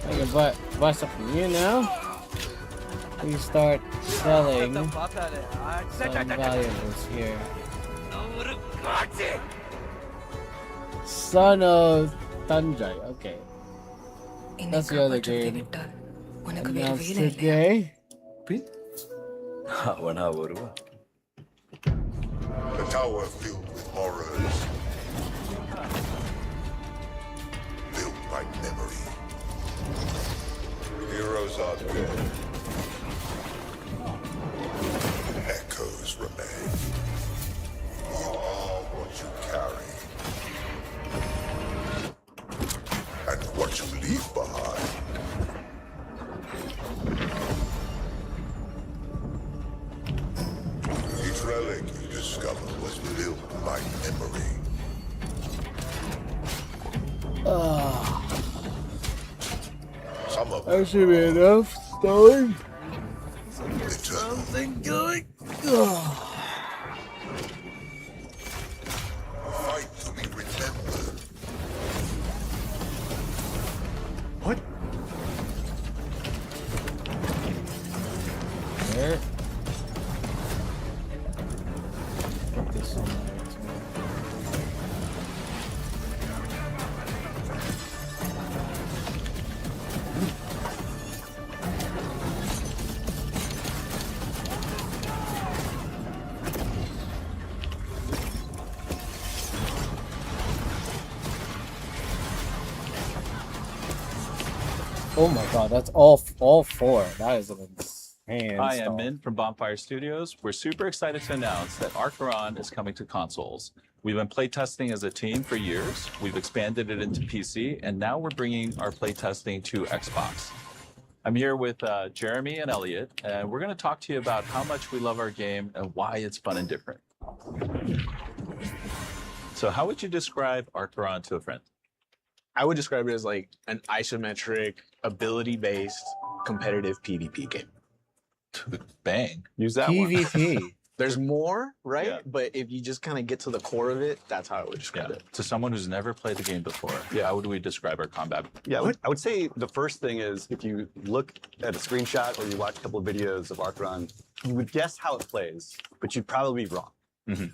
I can buy stuff from you now. We start selling some valuables here. Son of Tanjai. Okay. That's the other game. Announced today. அவனா வருவா The tower filled with horrors. Built by memory. Heroes are dead. Echoes remain. You are what you carry. And what you leave behind. Each relic you discover was built by memory. Some of That should be enough story. Something going. Fight to be remembered. What? There. Put this on there too. Oh my god, that's all four. That is an insane. Hi, install. I'm Min from Bonfire Studios. We're super excited to announce that Archeron is coming to consoles. We've been playtesting as a team for years. We've expanded it into PC, and now we're bringing our playtesting to Xbox. I'm here with Jeremy and Elliot, and we're going to talk to you about how much we love our game and why it's fun and different. So how would you describe Archeron to a friend? I would describe it as like an isometric, ability-based, competitive PvP game. Bang. Use that one. PvP. There's more, right? Yeah. But if you just kind of get to the core of it, that's how I would describe it. To someone who's never played the game before, how would we describe our combat? Yeah, I would say the first thing is if you look at a screenshot or you watch a couple of videos of Archeron, you would guess how it plays, but you'd probably be wrong.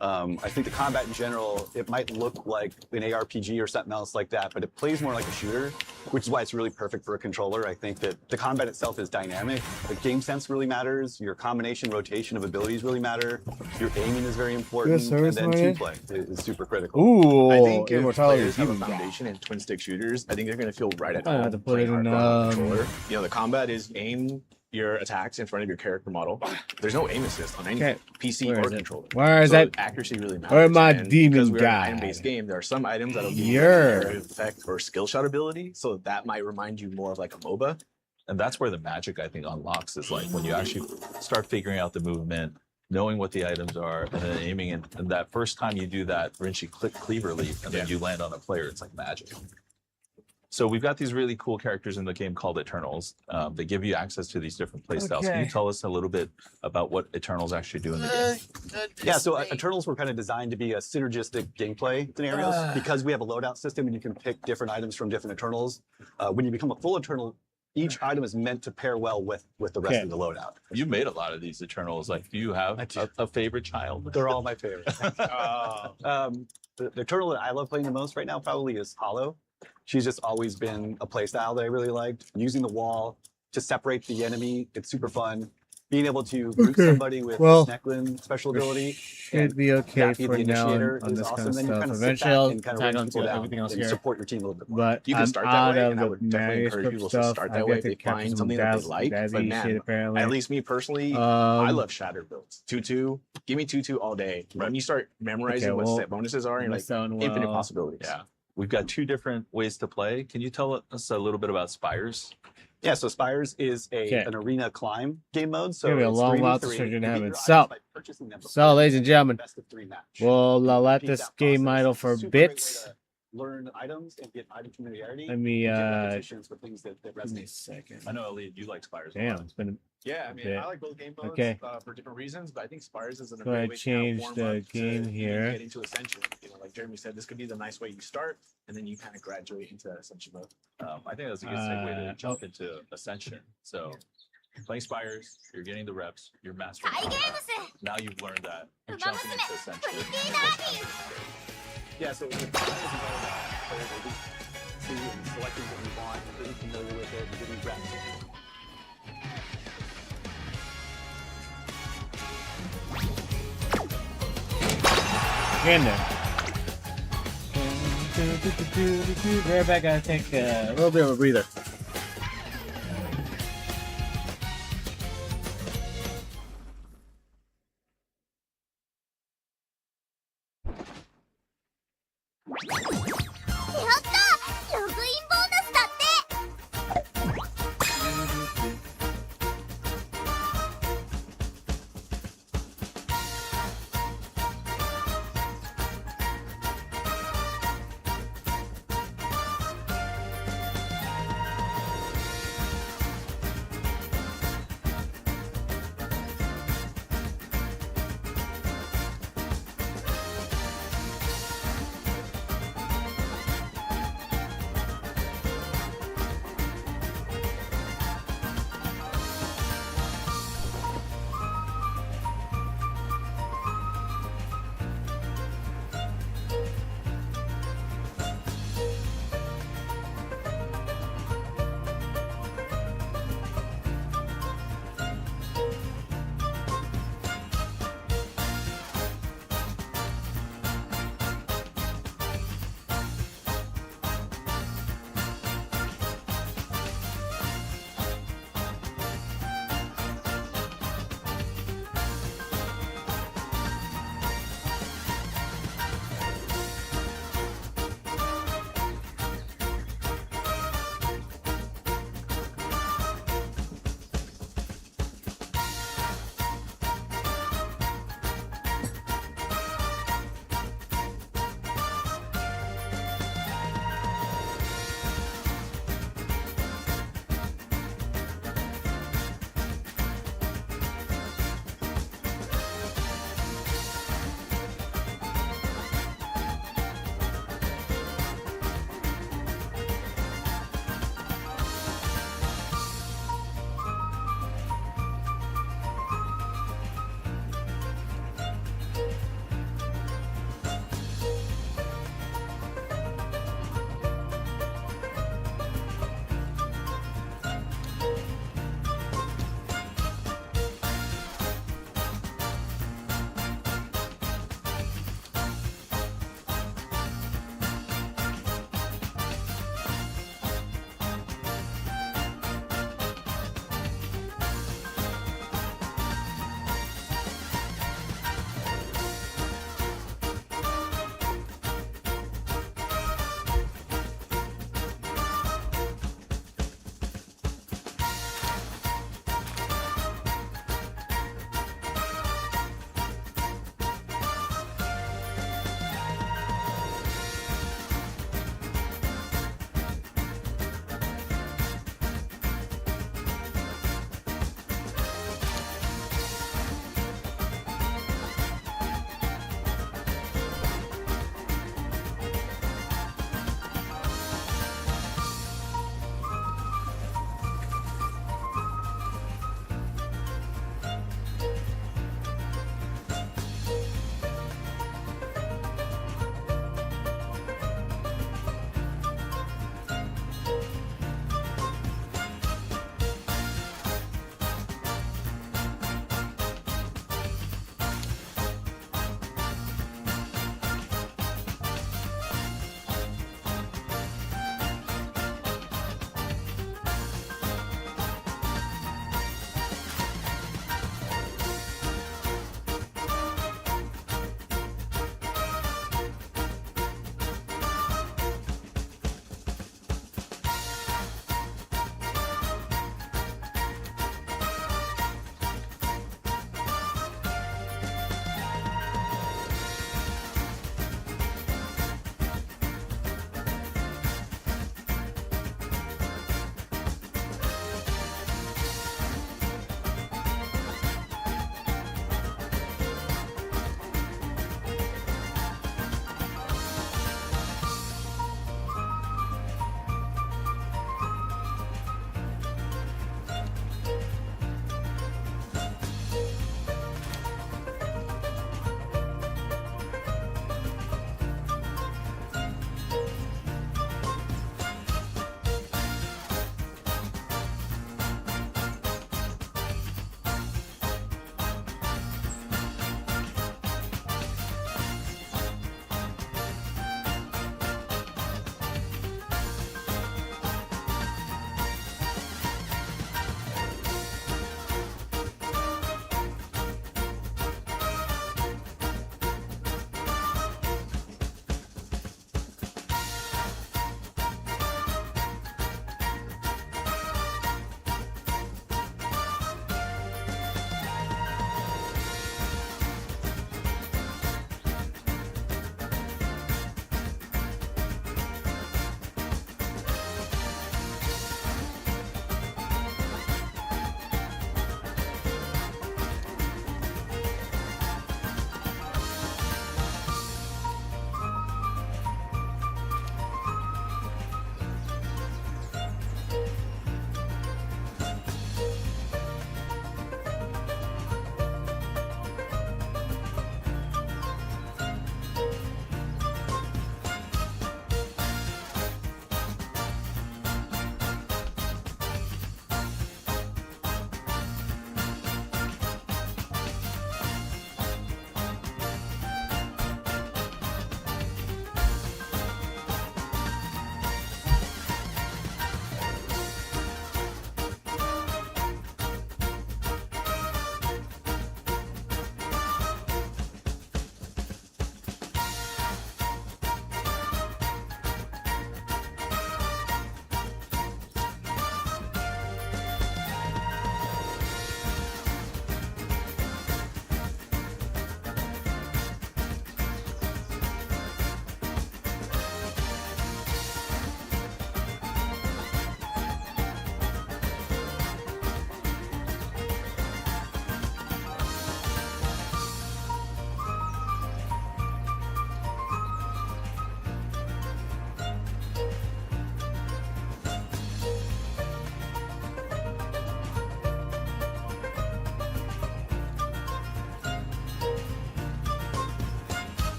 I think the combat in general, it might look like an ARPG or something else like that, but it plays more like a shooter, which is why it's really perfect for a controller. I think that the combat itself is dynamic. The game sense really matters. Your combination, rotation of abilities really matter. Your aiming is very important. Yes, sir, and then it's team play is super critical. Ooh, I think if immortality players have a human. foundation in twin stick shooters, I think they're going to feel right at I home have to put it playing in, Archeron on the controller. You know, the combat is aim your attacks in front of your character model. There's no aim assist on any Okay. PC Where or is it? controller. Where is so it? accuracy really matters. Where my And demon because we're guy? an item-based game, there are some items that'll give you Yeah. area effect or skill shot ability, so that might remind you more of like a MOBA. And that's where the magic, I think, unlocks, is like when you actually start figuring out the movement, knowing what the items are, and then aiming. And that first time you do that Rinchi click cleaver leap, and then you land on a player, it's like magic. So we've got these really cool characters in the game called Eternals. They give you access to these different playstyles. Can you tell us a little bit about what Eternals actually do in the game? Yeah, so Eternals were kind of designed to be a synergistic gameplay scenarios because we have a loadout system and you can pick different items from different Eternals. When you become a full Eternal, each item is meant to pair well with the rest of the loadout. You made a lot of these Eternals. Like, do you have a favorite child? They're all my favorite. The Eternal that I love playing the most right now probably is Hollow. She's just always been a play style that I really liked. Using the wall to separate the enemy, it's super fun. Being able to root somebody with Snecklin special ability. It'd be okay for the now on this kind of stuff. Eventually, I'll tag on to everything else here. Support your team a little bit more. But You can I'm start that out way, of and I the would definitely encourage manuscript people to stuff. start I've that got way to if they capture find some something that they like. Dazzy But shit, man, apparently. at least me personally, I love shatter builds. 2-2, give me 2-2 all day. When you start memorizing what set bonuses are, you're like infinite possibilities. Yeah. We've got two different ways to play. Can you tell us a little bit about Spires? Yeah, so Spires is an arena climb game mode. So It's gonna be a it's long 3v3. while to You search get in your heaven. items So, by purchasing them so, ladies and gentlemen, best of 3 match. we'll let Repeat this that game process. idle It's a for super great way bits. to learn items and get item familiarity. Let me, and get repetitions with things that give me a resonate. second. I know, Elliot, you like Spires. Damn, it's been Yeah, I mean, bit. I like both game modes Okay. For different reasons, but I think Spires is a So great I way to changed warm the up game to here. get into Ascension. You know, like Jeremy said, this could be the nice way you start, and then you kind of graduate into Ascension mode. I think that's a good segue to jump into Ascension. So, playing Spires, you're getting the reps, you're mastering combat. Now you've learned that, you're jumping into Ascension. Yeah, so the Spires is all about players that see and selecting what you want, getting familiar with it, and getting reps. Get in there. Right back, I take a little bit of a breather.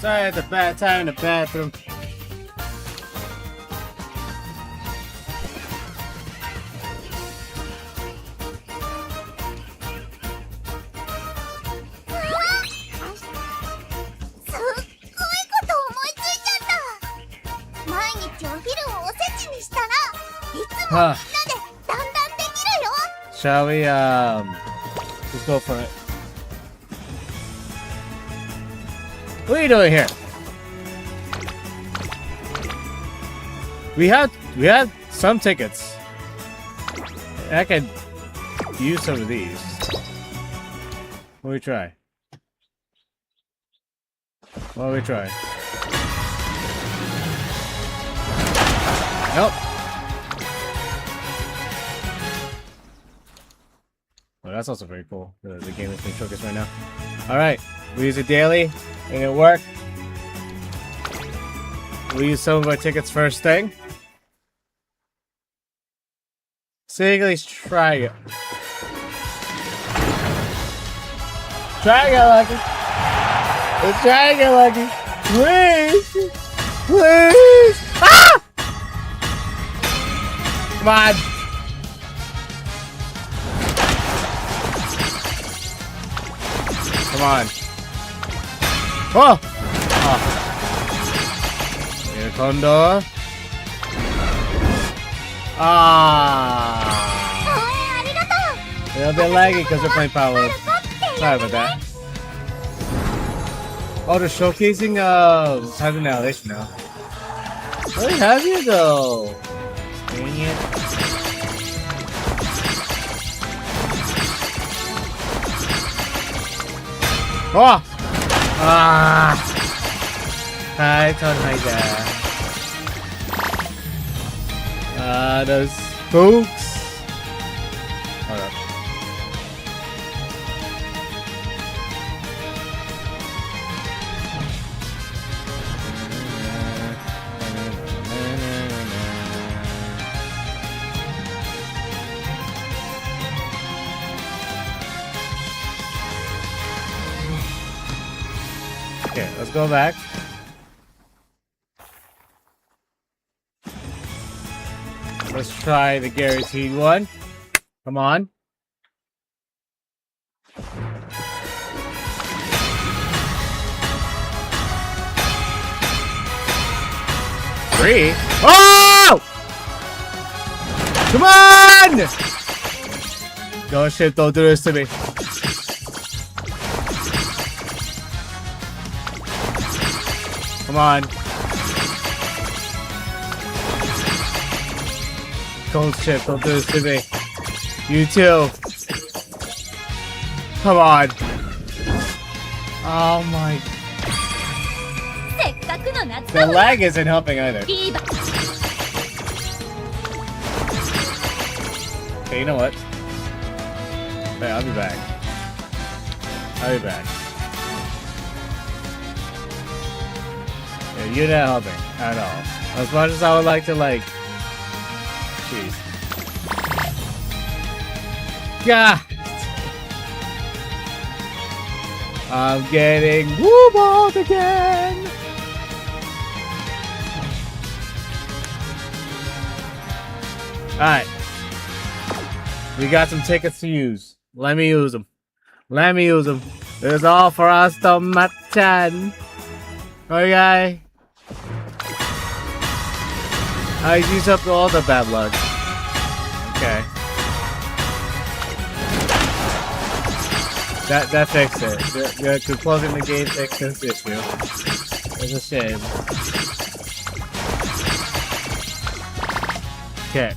Sorry, it's a bad time in the bathroom. Shall we, let's go for it. What are you doing here? We had some tickets. I could use some of these. What do we try? What do we try? Nope. Oh, that's also very cool. The game is being focused right now. Alright, we use it daily, and it worked. We use some of our tickets first thing. So at least try it. Try to get lucky. Let's try to get lucky. Please! Please! Ah! Come on! Come on. Oh! Oh. Here, Kondo. Ah! A little bit laggy because we're playing Power. Sorry about that. Oh, they're showcasing has an annihilation now. Where have you though? Dang it. Oh! Ah! Hi, Tonhaiga. Those spooks. Hold up. Okay, let's go back. Let's try the guaranteed one. Come on. Three. Oh! Come on! Oh shit, don't do this to me. Come on. Gold chip, don't do this to me. You too. Come on. Oh my. The lag isn't helping either. Okay, you know what? Hey, I'll be back. I'll be back. Yeah, you're not helping at all. As much as I would like to, like... Jeez. God! I'm getting woo-balled again! Alright. We got some tickets to use. Let me use them. Let me use them. It's all for Aston, Machan. Okay. I used up all the bad luck. Okay. That fixed it. The closing the game fixed this issue. It's a shame. Okay.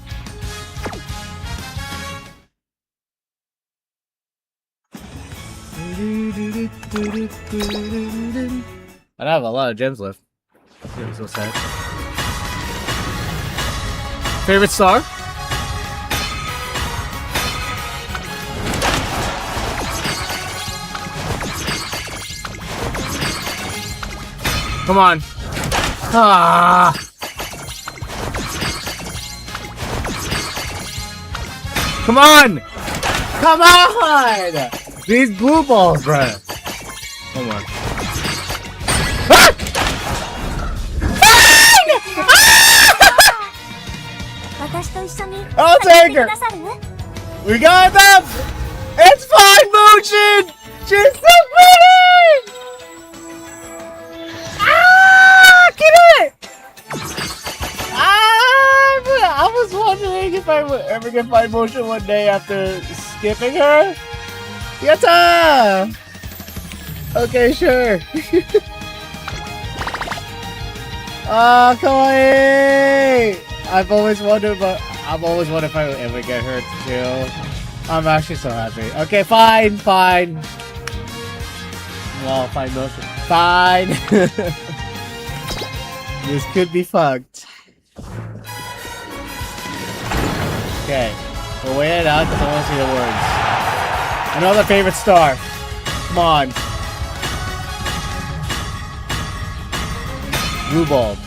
I don't have a lot of gems left. I'm so sad. Favorite star? Come on. Ah. Come on! Come on! These blue balls, bruh. Come on. I'll take her. We got them. It's fine, Machan. She's so pretty. Get it. I was wondering if I would ever get find Machan one day after skipping her. Yatta! Okay, sure. Oh, kawaii! I've always wondered if I would ever get hurt too. I'm actually so happy. Okay, fine. Well, fine, Machan. Fine. This could be fucked. Okay, we'll wait it out because I want to see the words. Another favorite star. Come on. Rhubarb.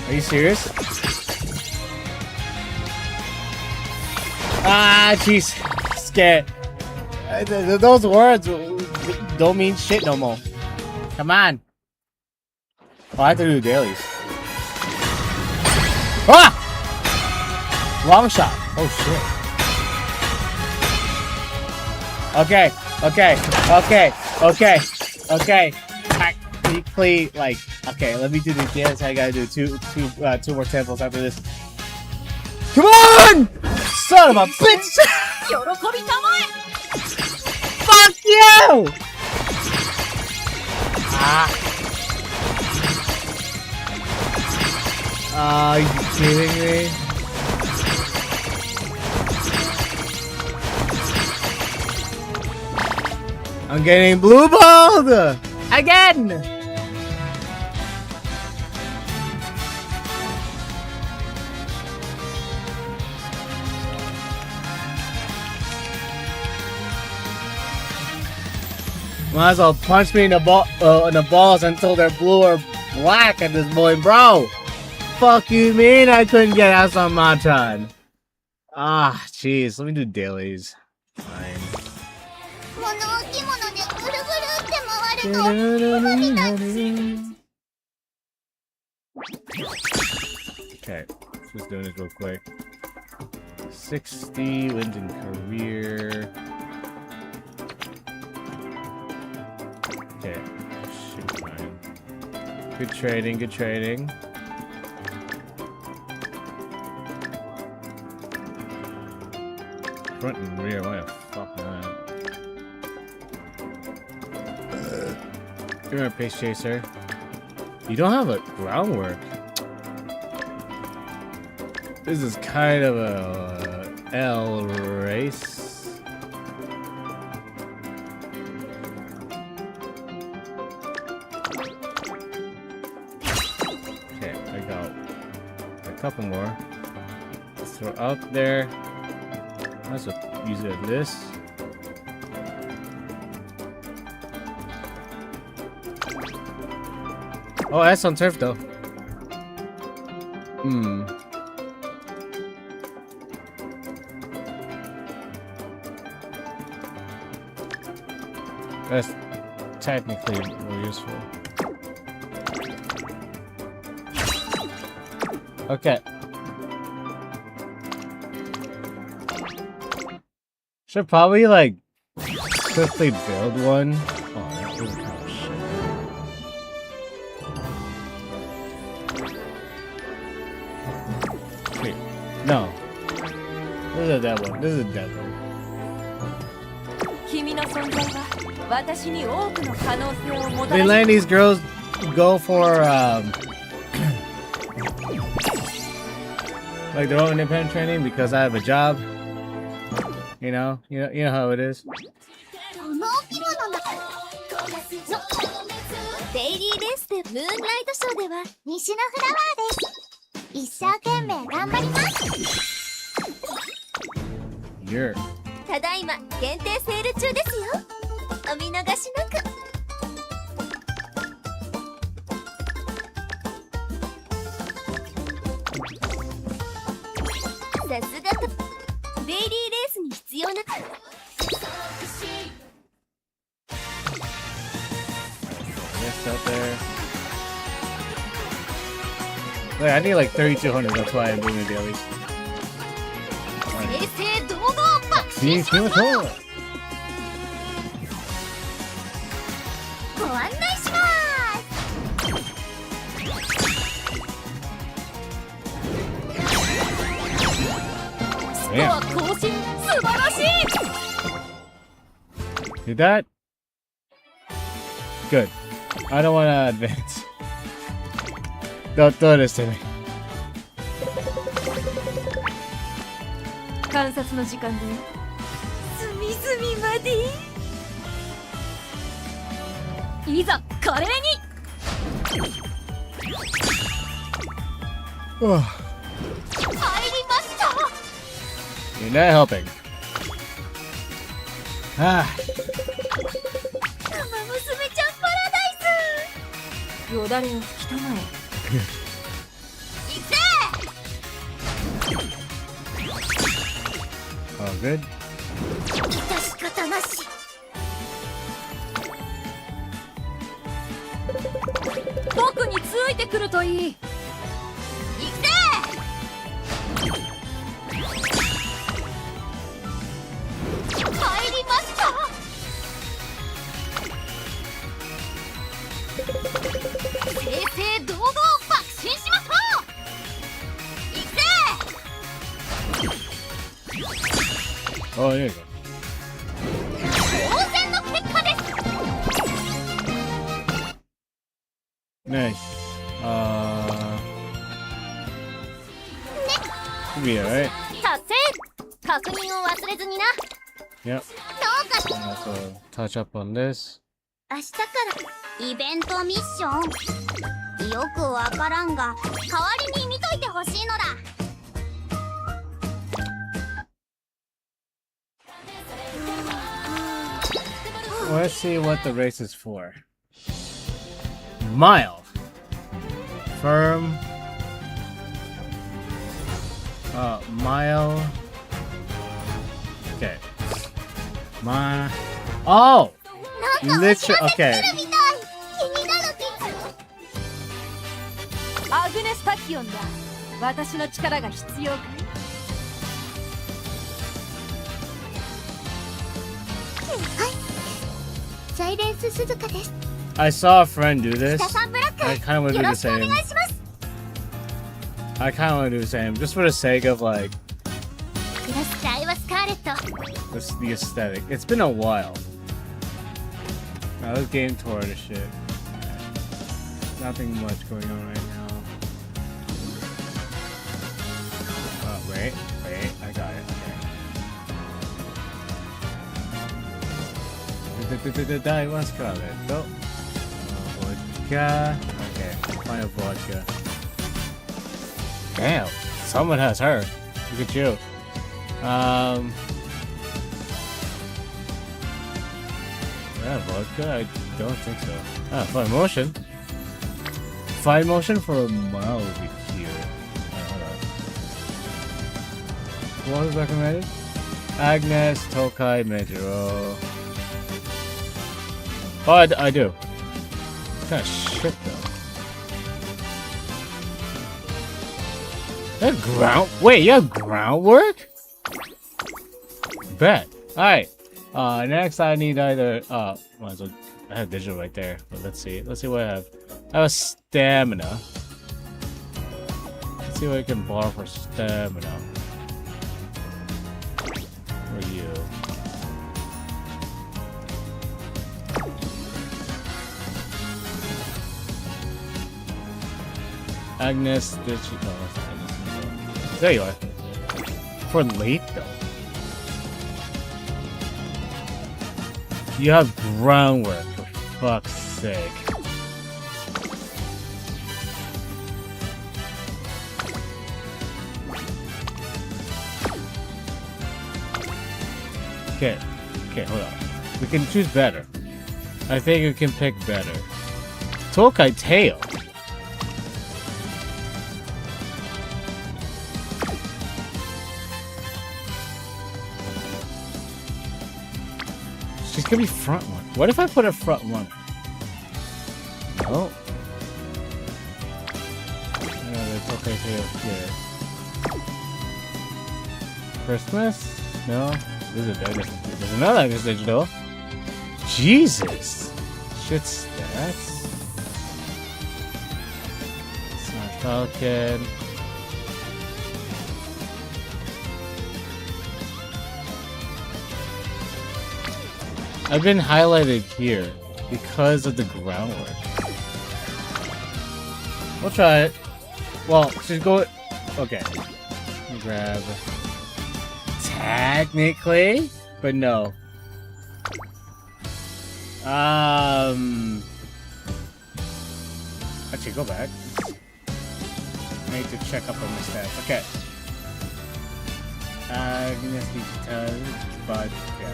Are you serious? Ah, jeez. Scared. Those words don't mean shit no more. Come on. Oh, I have to do dailies. Ah! Wrong shot. Oh, shit. Okay. Technically, like, okay, let me do the dance. I gotta do two more tempos after this. Come on! Son of a bitch! Fuck you! Are you kidding me? I'm getting blue balled again! Might as well punch me in the balls until they're blue or black at this point, bro. Fuck you mean I couldn't get Aston Machan? Ah, jeez. Let me do dailies. Fine. Okay, just doing this real quick. 60 wins in career. Okay, shoot, fine. Good trading. Front and rear, why the fuck not? You're a pace chaser. You don't have a groundwork. This is kind of a L race. Okay, I got a couple more. Let's throw out there. Let's use it as this. Oh, that's on turf though. That's technically more useful. Okay. Should probably like quickly build one. Oh, that was kind of shit. Wait, no. This is a dead one. They letting these girls go for like their own independent training because I have a job. You know how it is. デイリーレースでムーンライトショーでは西のフラワーです。一生懸命頑張ります。ただいま限定セール中ですよ。お見逃しなく。X out there. Wait, I need like 3,200. That's why I'm doing the dailies. See, see what's going. ご案内します。 Yeah. 更新素晴らしい。 Did that? Good. I don't want to advance. Don't do this to me. 観察の時間だよ。隅々まで。いざ華麗に。 Oh. 入りました。 You're not helping. Ah. ウマ娘ちゃんパラダイス。よだれを吹きたまえ。行くぜ。 Oh, good. 致し方なし。僕についてくるといい。行くぜ。入りました。正々堂々爆心しましょう。行くぜ。 Oh, there you go. 当然の結果です。 Nice. Should be alright. 達成。確認を忘れずにな。 Yep. どうか。 Also, touch up on this. 明日からイベントミッション。よくわからんが、代わりに見といてほしいのだ。 Let's see what the race is for. Mile. Firm. Mile. Okay. Oh! Literally. Okay. アグネスタキオンだ。私の力が必要かい？ サイレンス鈴鹿です。 I saw a friend do this. 北さんブラック。 I kind of want to よ do ろ the しくお願 same. いします。 I kind of want to do the same, just for the sake of like いらっしゃいはスカーレット。 the aesthetic. It's been a while. Now let's game tour this shit. Nothing much going on right now. Oh wait, I got it. Okay. Die one Scarlet. Go. Vodka. Okay, final vodka. Damn, someone has her. Look at you. Yeah, vodka? I don't think so. Ah, fine motion. Fine motion for a mile would be cute. Hold on. What was recommended? Agnes, Tokai, Mejiro. Oh, I do. It's kind of shit though. That ground? Wait, you have groundwork? Bet. Alright. Next I need either might as well, I have digital right there, but let's see what I have. I have a stamina. Let's see what I can borrow for stamina. For you. Agnes, did she? No, that's not Agnes. There you are. For late though. You have groundwork, for fuck's sake. Okay, hold on. We can choose better. I think we can pick better. Tokai Tail. She's gonna be front one. What if I put a front one? Oh. Yeah, that's okay here. Christmas? No. This is there's another digital. Jesus. Shit stats. It's not Falcon. I've been highlighted here because of the groundwork. We'll try it. Well, just go. Okay. Grab. Technically, but no. Actually, go back. I need to check up on my stats. Okay. Agnes Digital Vodka.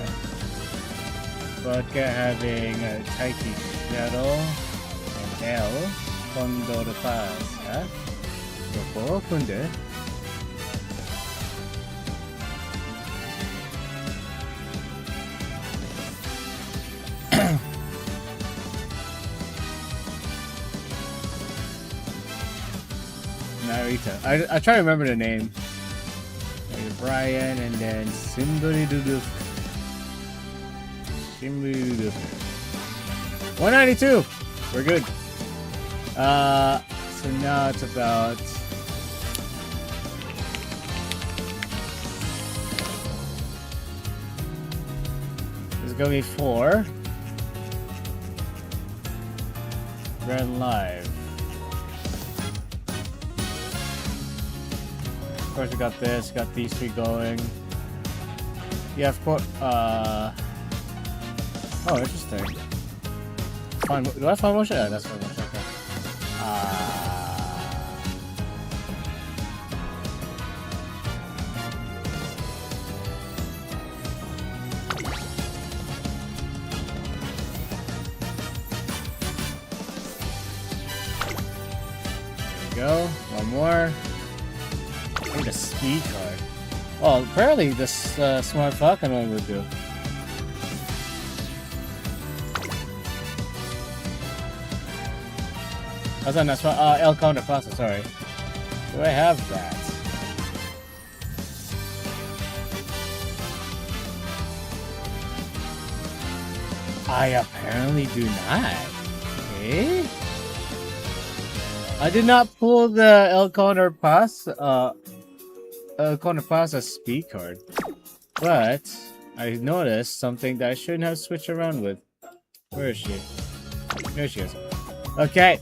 Vodka having a Taiki Shadow and L. Kondo de Paz. Huh? Yoko Kunde. Narita. I try to remember the name. Like Brian and then Simburi Dudu. 192. We're good. So now it's about there's gonna be 4. Grand Live. Of course, we got this, got these 3 going. Yeah, of course. Oh, interesting. Fine. Do I have fine motion? Yeah, that's fine motion. Okay. There you go. One more. I think the speed card. Well, apparently this Smart Falcon one would do. That's not that's El Counter Pasta, sorry. Do I have that? I apparently do not. Okay. I did not pull the El Counter Pasta speed card. But I noticed something that I shouldn't have switched around with. Where is she? There she is. Okay.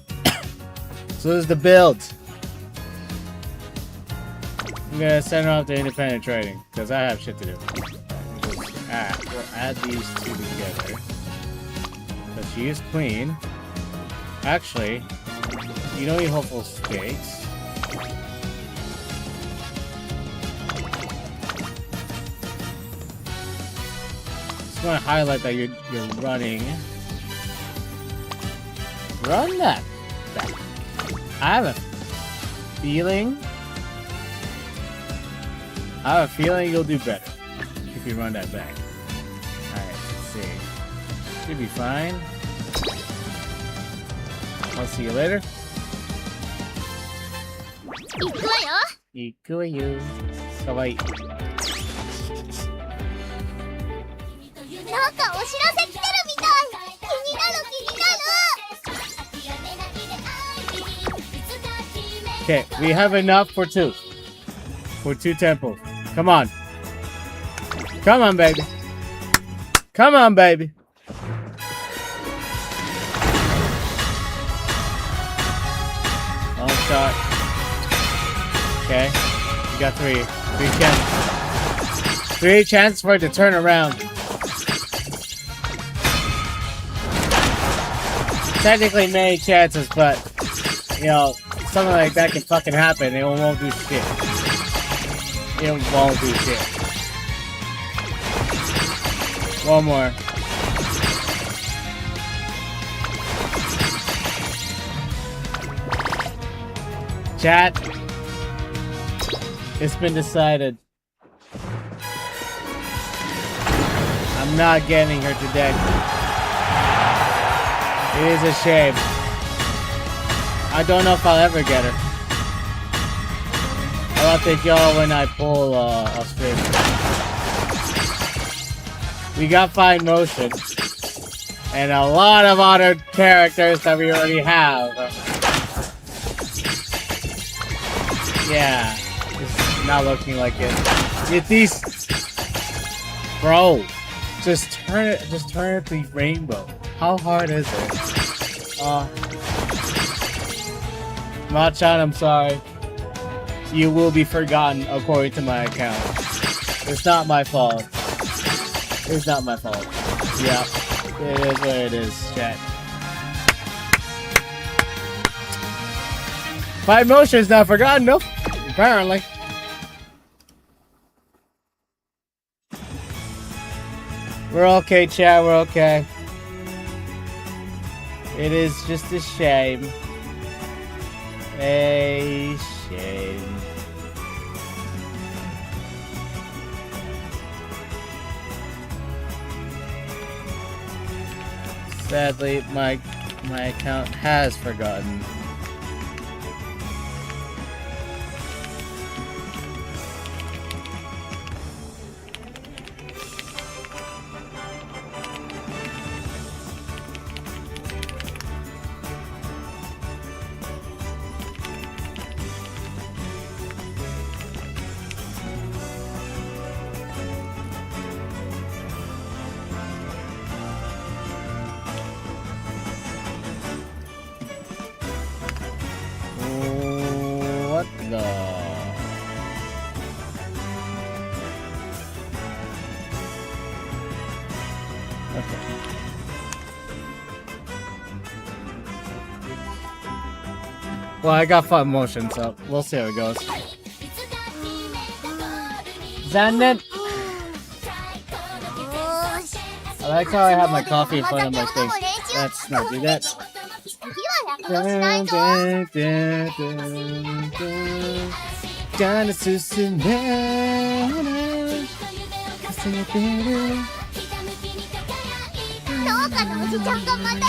So this is the build. I'm gonna send her off to independent trading because I have shit to do. We'll add these 2 together. So she is queen. Actually, you know you hopeful stakes. Just want to highlight that you're running. Run that back. I have a feeling you'll do better if you run that back. Alright, let's see. Should be fine. I'll see you later. Ikuyo. Kawaii. Okay, we have enough for 2. For 2 temples. Come on. Come on, baby. Come on, baby. Long shot. Okay. You got 3. 3 chances. 3 chances for it to turn around. Technically many chances, but you know, something like that can fucking happen. It won't do shit. It won't do shit. One more. Chat. It's been decided. I'm not getting her today. It is a shame. I don't know if I'll ever get her. I'll update y'all when I pull a stream. We got fine motion. And a lot of other characters that we already have. Yeah. It's not looking like it. Get these. Bro. Just turn it to rainbow. How hard is it? Machan, I'm sorry. You will be forgotten according to my account. It's not my fault. It's not my fault. Yeah. It is what it is, chat. Five motions not forgotten, no? Apparently. We're okay, chat, we're okay. It is just a shame. A shame. Sadly, my account has forgotten. What the? Okay. Well, I got 5 motions, so we'll see how it goes. Zanet! I like how I have my coffee in front of my face. Let's not do that.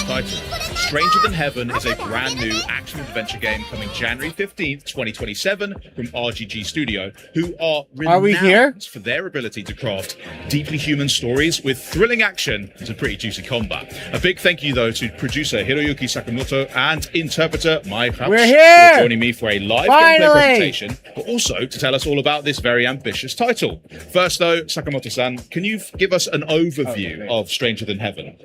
Title: Stranger Than Heaven is a brand new action-adventure game coming January 15th, 2027 from RGG Studio, who are we here? renowned for their ability to craft deeply human stories with thrilling action and some pretty juicy combat. A big thank you, though, to producer Hiroyuki Sakamoto and interpreter Mai Haps We're here! for joining me for a live gameplay presentation, but also to tell us all about this very ambitious title. First, though, Sakamoto-san, can you give us an overview of Stranger Than Heaven?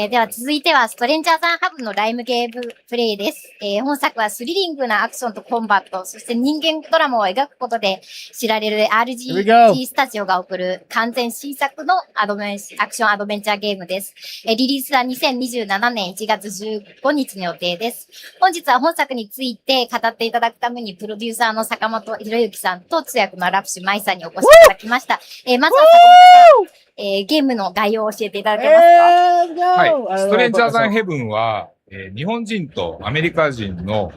では続いてはストレンジャーザンハブのライムゲームプレイです。本作はスリリングなアクションとコンバット、そして人間ドラマを描くことで知られる RGG スタジオが送る完全新作のアクションアドベンチャーゲームです。リリースは2027年1月15日の予定です。本日は本作について語っていただくためにプロデューサーの坂本博之さんと通訳のラプシュマイさんにお越しいただきました。まずは坂本さん。ゲームの概要を教えていただけますか？はい。ストレンジャーザンヘブンは、日本人とアメリカ人の、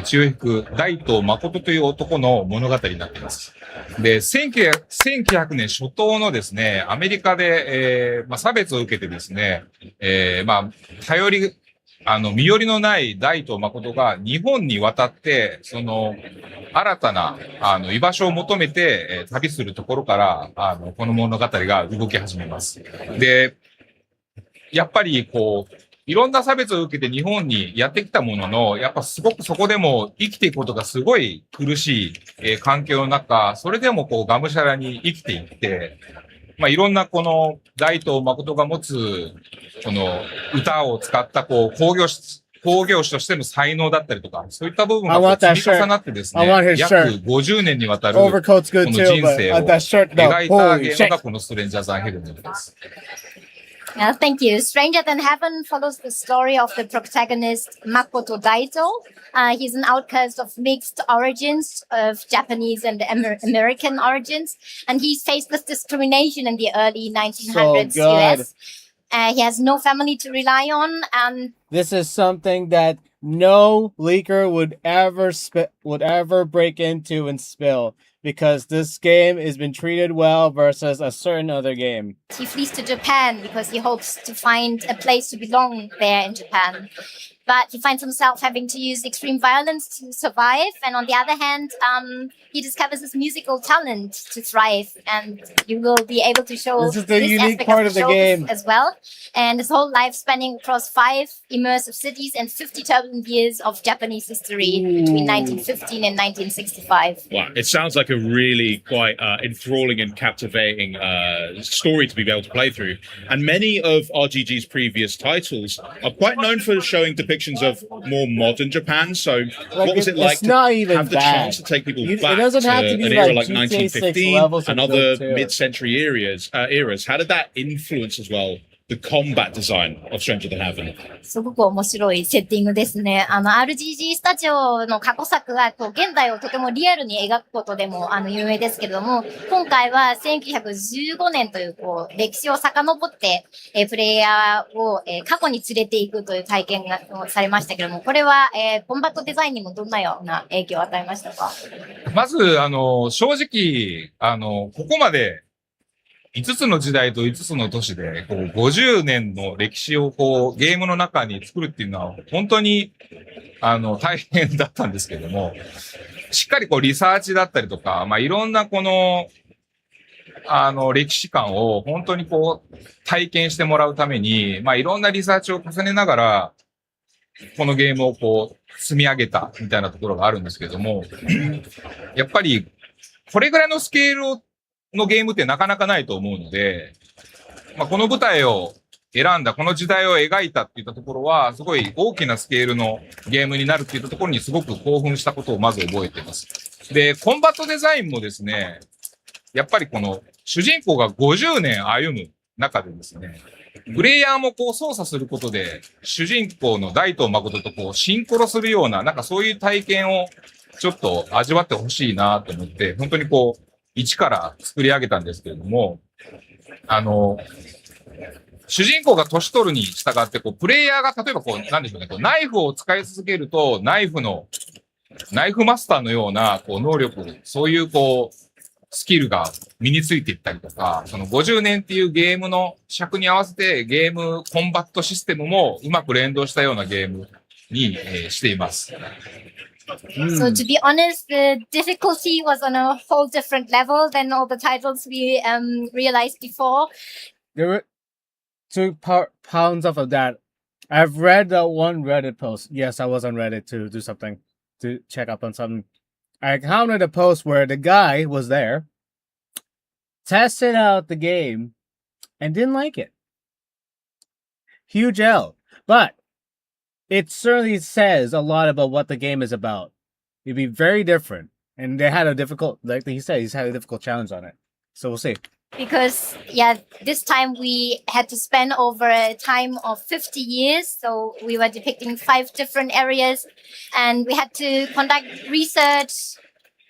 中腹大東誠という男の物語になっています。で、1900年初頭のですね、アメリカで、差別を受けてですね、身寄りのない大東誠が日本に渡って、新たな、居場所を求めて、旅するところから、この物語が動き始めます。で、やっぱり、いろんな差別を受けて日本にやってきたものの、やっぱすごくそこでも生きていくことがすごい苦しい、環境の中、それでもがむしゃらに生きていって、いろんなこの大東誠が持つ、この歌を使った工業師としての才能だったりとか、そういった部分が積み重なってですね、約50年にわたるこの人生を描いたゲームがこのストレンジャーザンヘブンです。Thank you. Stranger Than Heaven follows the story of the protagonist Makoto Daito. He's an outcast of mixed origins, of Japanese and American origins, and he's faced with discrimination in the early 1900s US. He has no family to rely on, and this is something that no leaker would ever break into and spill, because this game has been treated well versus a certain other game. He flees to Japan because he hopes to find a place to belong there in Japan. but he finds himself having to use extreme violence to survive. And on the other hand, he discovers his musical talent to thrive, and you will be able to show This is the this unique aspect part of of the the show game. as well. And his whole life spanning across 5 immersive cities and 50,000 years of Japanese history between 1915 and 1965. Wow, it sounds like a really quite enthralling and captivating story to be able to play through. And many of RGG's previous titles are quite known for showing depictions of more modern Japan. So, what was it like to have the chance to take people back it doesn't to have to be an era like like GTA 6 1915 levels and of other good too. mid-century eras? How did that influence as well the combat design of Stranger Than Heaven? すごく面白いセッティングですね。RGG スタジオの過去作が現代をとてもリアルに描くことでも有名ですけれども、今回は1915年という歴史を遡って、プレイヤーを、過去に連れていくという体験がされましたけれども、これは、コンバットデザインにもどんなような影響を与えましたか？まず、正直、ここまで5つの時代と5つの都市で、50年の歴史をゲームの中に作るっていうのは、本当に、大変だったんですけども、しっかりリサーチだったりとか、いろんな歴史観を本当に体験してもらうために、いろんなリサーチを重ねながら、このゲームを積み上げたみたいなところがあるんですけども、やっぱり、これぐらいのスケールのゲームってなかなかないと思うので、この舞台を選んだ、この時代を描いたっていったところは、すごい大きなスケールのゲームになるっていったところにすごく興奮したことをまず覚えています。で、コンバットデザインもですね、やっぱり主人公が50年歩む中でですね、プレイヤーも操作することで、主人公の大東誠とシンクロするような、そういう体験をちょっと味わってほしいなと思って、本当に一から作り上げたんですけれども、主人公が年取るに従って、プレイヤーが例えばなんでしょうね、ナイフを使い続けると、ナイフマスターのような、能力、そういうスキルが身についていったりとか、その50年っていうゲームの尺に合わせてゲームコンバットシステムもうまく連動したようなゲームに、しています。So to be honest, the difficulty was on a whole different level than all the titles we realized before. There were 2 pounds off of that. I've read one Reddit post. Yes, I was on Reddit to do something, to check up on something. I encountered a post where the guy was there, tested out the game, and didn't like it. Huge L. But it certainly says a lot about what the game is about. It'd be very different. And they had a difficult, like he said, he's had a difficult challenge on it. So we'll see. Because, this time we had to spend over a time of 50 years. So we were depicting 5 different areas. And we had to conduct research,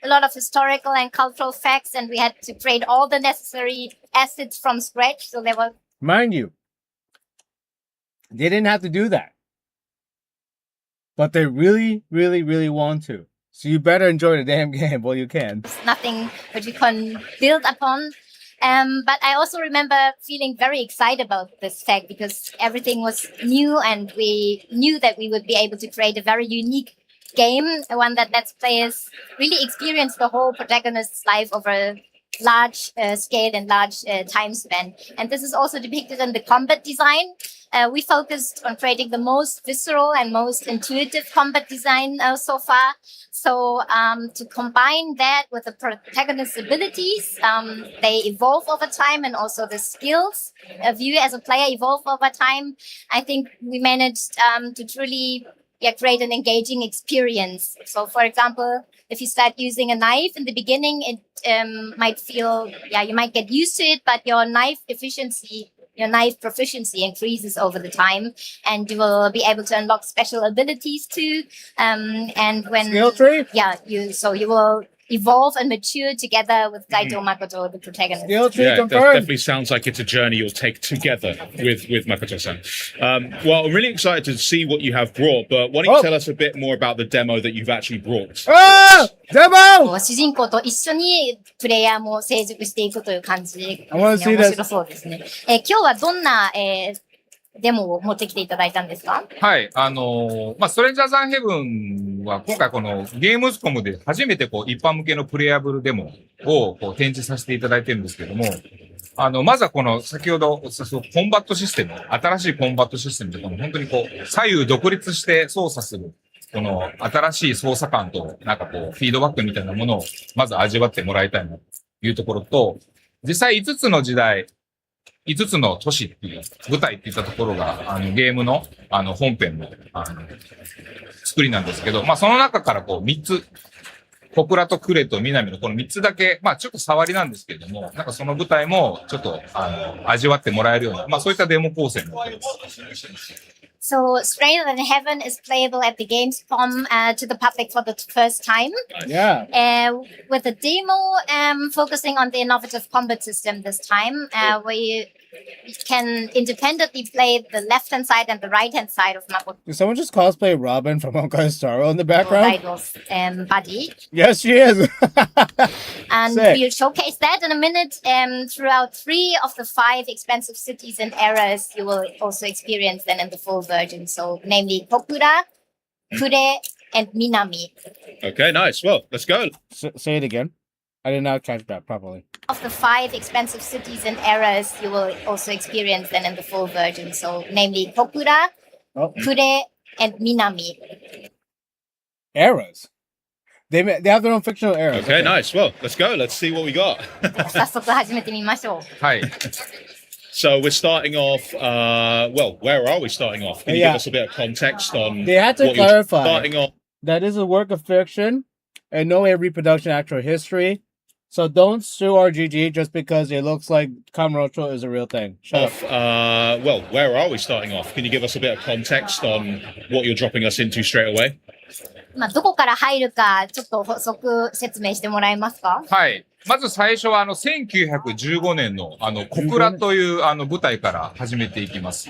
a lot of historical and cultural facts. And we had to create all the necessary assets from scratch. So there were... Mind you, they didn't have to do that. But they really, really, really want to. So you better enjoy the damn game while you can. Nothing which we can build upon. But I also remember feeling very excited about this fact because everything was new and we knew that we would be able to create a very unique game, one that lets players really experience the whole protagonist's life over a large scale and large time span. And this is also depicted in the combat design. We focused on creating the most visceral and most intuitive combat design so far. So to combine that with the protagonist's abilities, they evolve over time, and also the skills of you as a player evolve over time. I think we managed to truly create an engaging experience. So, for example, if you start using a knife in the beginning, it might feel, you might get used to it, but your knife proficiency increases over the time, and you will be able to unlock special abilities too. And when skill tree, you will evolve and mature together with Gaito Makoto, the protagonist. Skill tree That confirmed. definitely sounds like it's a journey you'll take together with Makoto-san. Well, I'm really excited to see what you have brought, but why don't you tell us a bit more about the demo that you've actually brought? Demo! 主人公と一緒にプレイヤーも成熟していくという感じで、I wanna see 面白そうですね。今日はどんな、デモを持ってきていただいたんですか？はい。ストレンジャーザンヘブンは今回このゲームズコムで初めてこう一般向けのプレイアブルデモをこう展示させていただいてるんですけども、まずはこの先ほどコンバットシステム、新しいコンバットシステムでこの本当にこう左右独立して操作するこの新しい操作感となんかこうフィードバックみたいなものをまず味わってもらいたいなというところと、実際5つの時代、5つの都市っていう舞台っていったところがゲームの本編の作りなんですけど、その中からこう3つ、小倉と呉と南のこの3つだけ、ちょっと触りなんですけれども、なんかその舞台もちょっと味わってもらえるような、そういったデモ構成になってます。So, Stranger Than Heaven is playable at the Gamescom to the public for the first time. Yeah. With a demo focusing on the innovative combat system this time, where you can independently play the left-hand side and the right-hand side of Makoto Did someone just cosplay Robin from Honkai Star Rail in the background? Daido's buddy. Yes, she is. And Sick. we'll showcase that in a minute. Throughout 3 of the 5 expensive cities and eras, you will also experience them in the full version. So, namely Kokura, Kure, and Minami. Okay, nice. Well, let's go. Say it again. I did not catch that properly. Of the 5 expensive cities and eras, you will also experience them in the full version. So, namely Kokura, Kure, and Minami. Eras. They have their own fictional eras. Okay, nice. Well, let's go. Let's see what we got. 早速始めてみましょう。はい。So we're starting off, where are we starting off? Can you give us a bit of context on They had to what you're clarify starting off? that is a work of fiction and no a reproduction of actual history. So don't sue RGG just because it looks like Kamurocho is a real thing. Shut up. Where are we starting off? Can you give us a bit of context on what you're dropping us into straight away? どこから入るか、ちょっと補足説明してもらえますか？はい。まず最初は1915年の小倉という舞台から始めていきます。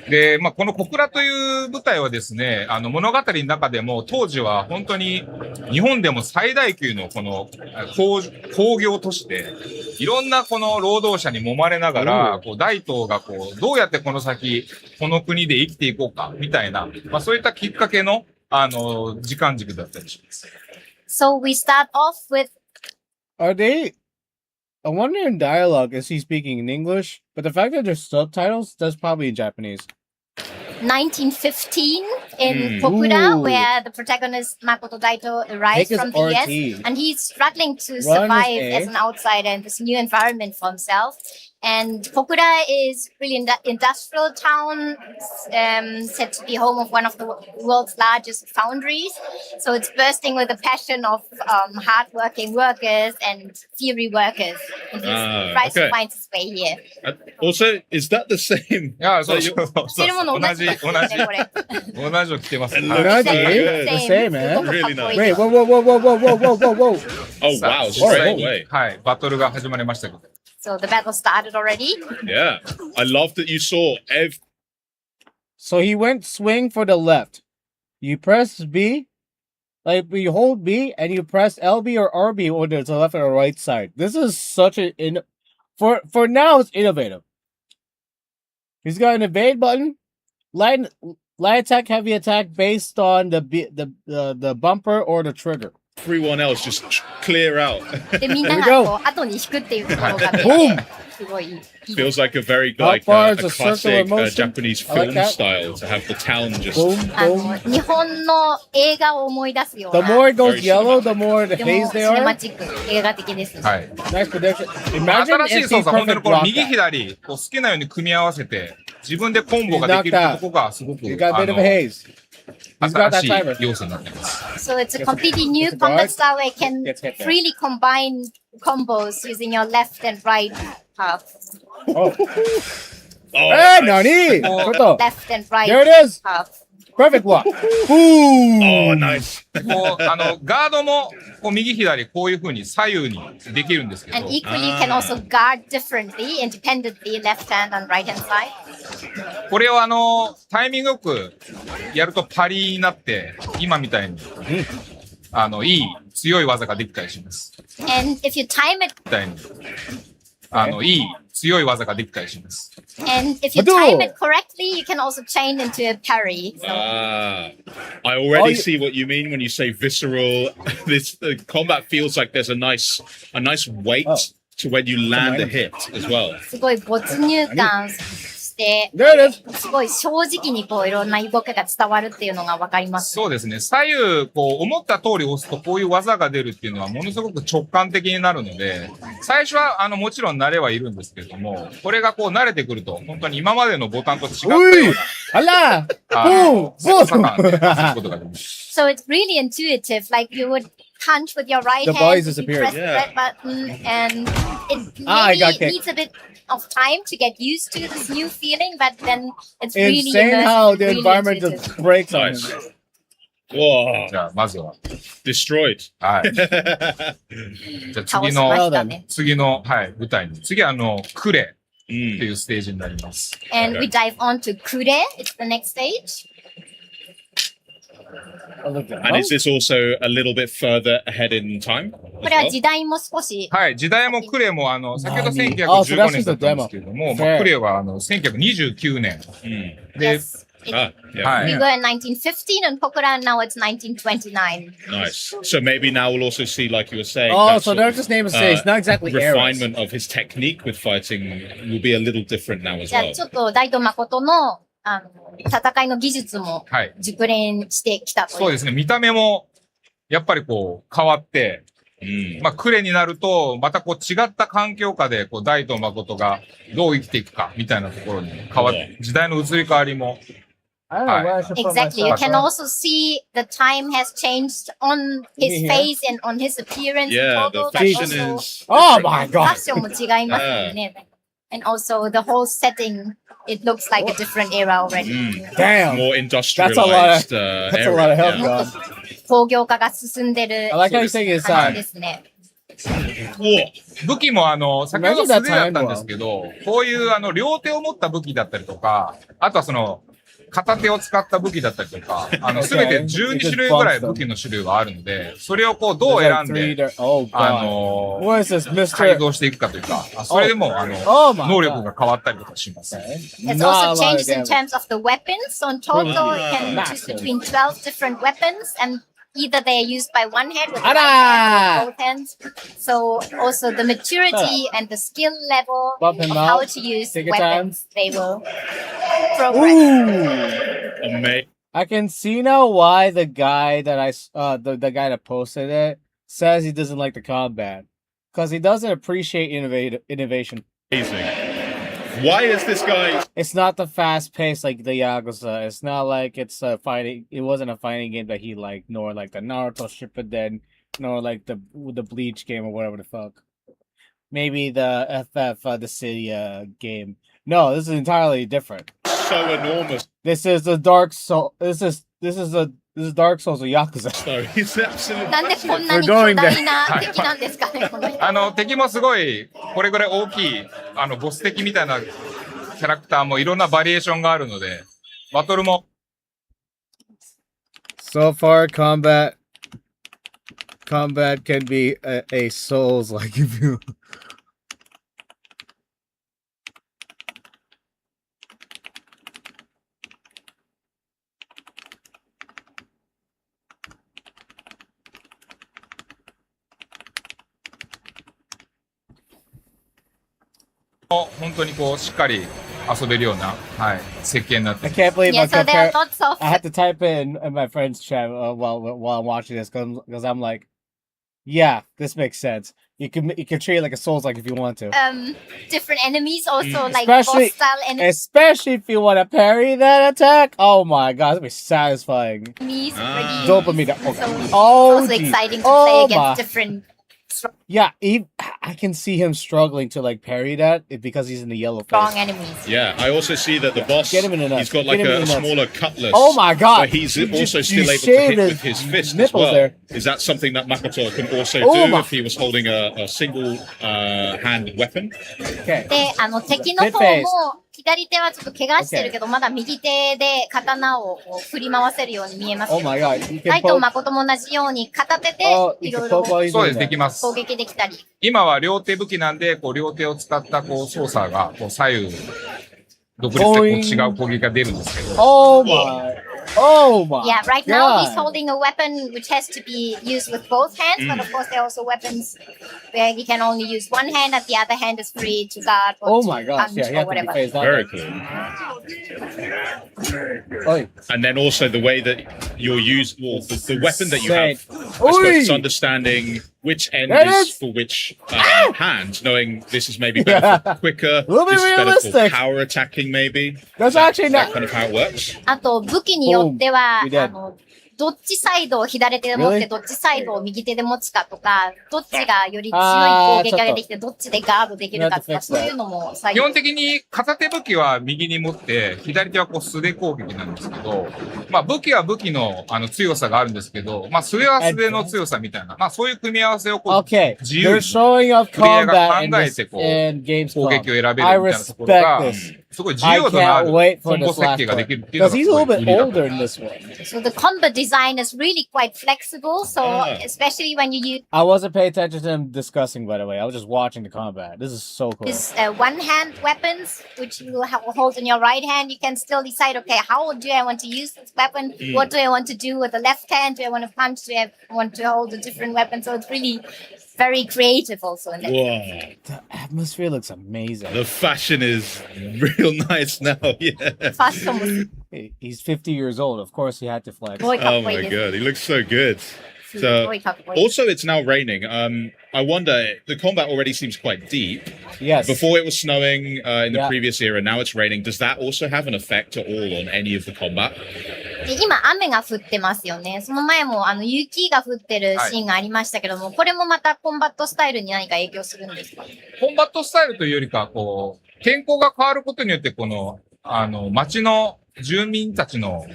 で、この小倉という舞台はですね、物語の中でも当時は本当に日本でも最大級のこの工業都市で、いろんなこの労働者に揉まれながら、大東がどうやってこの先、この国で生きていこうか、みたいな、そういったきっかけの時間軸だったりします。So we start off with Are they? I wonder in dialogue, is he speaking in English? But the fact that there's subtitles, that's probably in Japanese. 1915 in Kokura, Ooh. where the protagonist Makoto Daito arrives Take his from the US, RT. and he's struggling to Run survive his A. as an outsider in this new environment for himself. And Kokura is really an industrial town, said to be home of one of the world's largest foundries. So it's bursting with the passion of hardworking workers and theory workers. And he tries to find his way here. Also, is that the same? そう着てるもの同じですね、これ。同じの着てます。 Unaji? good. The same, man. Really nice. Wait, whoa. Oh, wow. 実際 Straight に away. はい、バトルが始まりましたけど。So the battle started already. Yeah. I love that you saw So he went swing for the left. You press B, like you hold B and you press LB or RB or to the left or right side. This is such for now it's innovative. He's got an evade button, light attack, heavy attack based on the bumper or the trigger. everyone else just clear out. で、みんながこう後に引くっていうところがね、すごい。Feels like a very How like far a is the circular classic motion? Japanese I like film that. style to have the town just 日本の映画を思い出すよう The な。 more it goes yellow, the more the でも haze シ they ネマ are. チック、映画的ですね。はい。 Nice prediction. Imagine 新しい if 操 he 作、本当に perfect この blocked 右 that. 左、好きなように組み合わせて、自分でコンボができるとこがすごく、 He's got a bit of a haze. He's got that 新し timer. い要素になっています。 So it's a completely new combat style where you can freely combine combos using your left and right path. Oh. Hey, Nani! Left and right There it is! path. Perfect block. Boom! Oh, nice. もう、ガードも、こう、右左、こういう風に左右にできるんですけど。 And equally, you can also guard differently, independently, left hand and right hand side. これをタイミングよくやるとパリになって、今みたいに、いい強い技ができたりします。 And if you time it みたいに。いい強い技ができたりします。And if you time it correctly, you can also chain into a parry. So. I already see what you mean when you say visceral. The combat feels like there's a nice weight to when you land a hit as well. すごい没入感して、すごい正直にこういろんな動きが伝わるっていうのがわかります。そうですね。左右、こう、思った通り押すとこういう技が出るっていうのはものすごく直感的になるので、最初はもちろん慣れはいるんですけれども、これがこう慣れてくると、本当に今までのボタンと違ったような、操作感ですることができます。So it's really intuitive, like you would punch with your right hand, you press the red button, and it maybe needs a bit of time to get used to this new feeling, but then it's really insane how the really environment intuitive. just breaks on Nice. him. Whoa. じゃあ、まずは。Destroyed. はい。じゃあ次の、はい、舞台に。次はクレっていうステージになります。And we dive on to Kure, it's the next stage. And is this also a little bit further ahead in time? これは時代も少し。はい、時代もクレも先ほど1915年だったんですけれども、クレは1929年。で、We were in 1915 and Pokora now it's 1929. Nice. So maybe now we'll also see, like you were saying, so they're just naming it's not exactly refinement of his technique with fighting will be a little different now as じゃ well. あちょっと大東誠の戦いの技術も熟練してきたという。そうですね。見た目もやっぱりこう変わって、まあクレになるとまたこう違った環境下でこう大東誠がどう生きていくかみたいなところに変わって、時代の移り変わりも。Exactly. You can also see the time has changed on his face and on his appearance. Yeah, the fashion is. Oh my god. ファッションも違いますよね。And also the whole setting, it looks like a different era already. Damn. More industrialized. That's a lot of help, God. 工業化が進んでる感じですね。武器も先ほど素手だったんですけど、こういう両手を持った武器だったりとか、あとはその、片手を使った武器だったりとか、すべて12種類ぐらい武器の種類があるので、それをこうどう選んで、改造していくかというか、それでも、能力が変わったりとかします。It also changes in terms of the weapons. So in total, you can choose between 12 different weapons and either they are used by one hand with the right hand or both hands. So also the maturity and the skill level of how to use weapons, they will progress. I can see now why the guy that the guy that posted it says he doesn't like the combat. Because he doesn't appreciate innovation. Amazing. Why is this guy? It's not the fast pace like the Yakuza. It's not like it's a fighting. It wasn't a fighting game that he liked, nor like the Naruto Shippuden, nor like the Bleach game or whatever the fuck. Maybe the FF the City game. No, this is entirely different. So enormous. This is the Dark Soul. This is Dark Souls of Yakuza. So he's absolutely. なんでこんなに巨大な敵なんですかね、この人。敵もすごい、これぐらい大きい、ボス敵みたいなキャラクターもいろんなバリエーションがあるので、バトルも。So far, combat can be a Souls-like if you. 本当にこうしっかり遊べるような、はい、設計になってます。I can't believe so there are lots of. I had to type in my friend's chat while I'm watching this because I'm like, yeah, this makes sense. You can treat it like a Souls like if you want to. Different enemies also like Especially- boss style enemies. Especially if you want to parry that attack. Oh my god, that'd be satisfying. Already. Dopamine. So it's Oh, also gee. exciting to Oh play my. against different. Yeah, I can see him struggling to like parry that because he's in the yellow Strong phase. enemies. Yeah, I also see that the boss, Get him in the nuts. he's got like Get him in a the nuts. smaller cutlass. Oh my god! Where he's You also just- still you able to shaved hit with his fist as nipples well. there. Is that something that Makoto can also Oh do my- if he was holding a single-handed weapon? Okay. で、敵の方も左手はちょっと怪我してるけど、まだ右手で刀をこう振り回せるように見えますけど。Oh my god. You can ライト poke. 誠も同じように片手で Oh, い you ろ can いろ poke while he's そうで doing す、でき that. ます。攻撃できたり。今は両手武器なんで、こう両手を使ったこう操作がこう左右独立でこう違う攻撃が出るんですけど。Oh my. Oh my. Yeah, right now he's God. holding a weapon which has to be used with both hands, but of course there are also weapons where he can only use one hand and the other hand is free to guard or Oh to my gosh. punch Yeah, he or had to whatever. phase that. Very cool. Oi. And then also the way that you're using, well, the weapon that you have, I Oi. suppose it's understanding which end There it is is. for which hand, knowing this is maybe better for quicker, A little bit this is better for realistic. power attacking maybe. That's actually Is that not. kind of how it works? あと武器によっては Boom. We did. どっちサイドを左手で持って Really? どっちサイドを右手で持つかとか、どっちがより強い攻撃ができてどっちでガードできるかとか、そういうのも最基本的に片手武器は右に持って、左手はこう素手攻撃なんですけど、まあ武器は武器の強さがあるんですけど、まあ素手は素手の強さみたいな、まあそういう組み合わせをこう、 Okay. 自由 They're に showing off プレイヤーが combat in 考え this てこう、 in 攻 Gamescom. 撃を選べるみた I いなところが、 respect this. すごい自 I 由度のあ can't る wait コ for ンボ this 設 last 計がで one. きるっていうの Because が he's す a ごい little 売 bit りだと older in this one. So the combat design is really quite flexible, so especially when you use I wasn't paying attention to him discussing, by the way. I was just watching the combat. This is so cool. These one-hand weapons, which you hold in your right hand, you can still decide, okay, how do I want to use this weapon? What do I want to do with the left hand? Do I want to punch? Do I want to hold a different weapon? So it's really very creative also in that. Whoa. The atmosphere looks amazing. The fashion is real nice now, yeah. He's 50 years old. Of course, he had to flex. Oh my god, he looks so good. So, also, it's now raining. I wonder, the combat already seems quite deep. Yes. Before it was snowing in the previous era, now it's raining. Does that also have an effect at all on any of the combat? で今雨が降ってますよね。その前も雪が降ってるシーンがありましたけども、これもまたコンバットスタイルに何か影響するんですか？コンバットスタイルというよりか、こう、天候が変わることによって、この、街の住民たちの、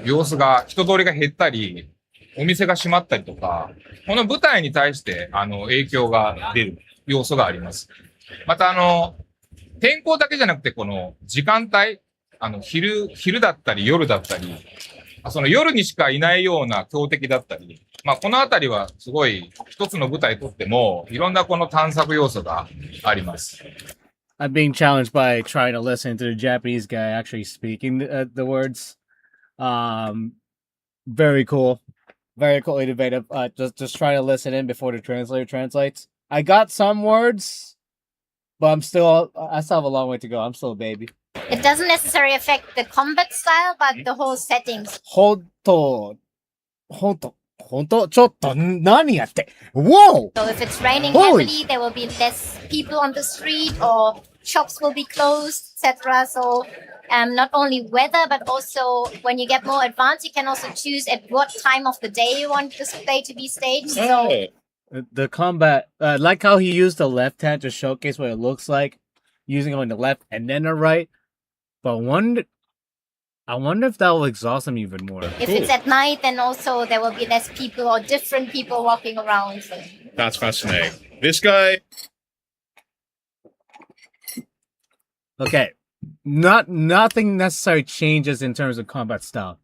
様子が、人通りが減ったり、お店が閉まったりとか、この舞台に対して、影響が出る要素があります。また、天候だけじゃなくて、この時間帯、昼だったり夜だったり、その夜にしかいないような強敵だったり、まあ、このあたりはすごい一つの舞台にとっても、いろんなこの探索要素があります。I'm being challenged by trying to listen to the Japanese guy actually speaking the words. Very cool. Very cool, innovative. Just try to listen in before the translator translates. I got some words, but I still have a long way to go. I'm still a baby. It doesn't necessarily affect the combat style, but the whole settings. ほんと、ちょっと、何やって。Whoa! So if it's raining Holy. heavily, there will be less people on the street or shops will be closed, etc. So not only weather, but also when you get more advanced, you can also choose at what time of the day you want this play to be staged. So The combat, like how he used the left hand to showcase what it looks like, using it on the left and then the right. But I wonder if that will exhaust him even more. if it's at night, then also there will be less people or different people walking around. So. That's fascinating. This guy... Okay. Nothing necessarily changes in terms of combat style.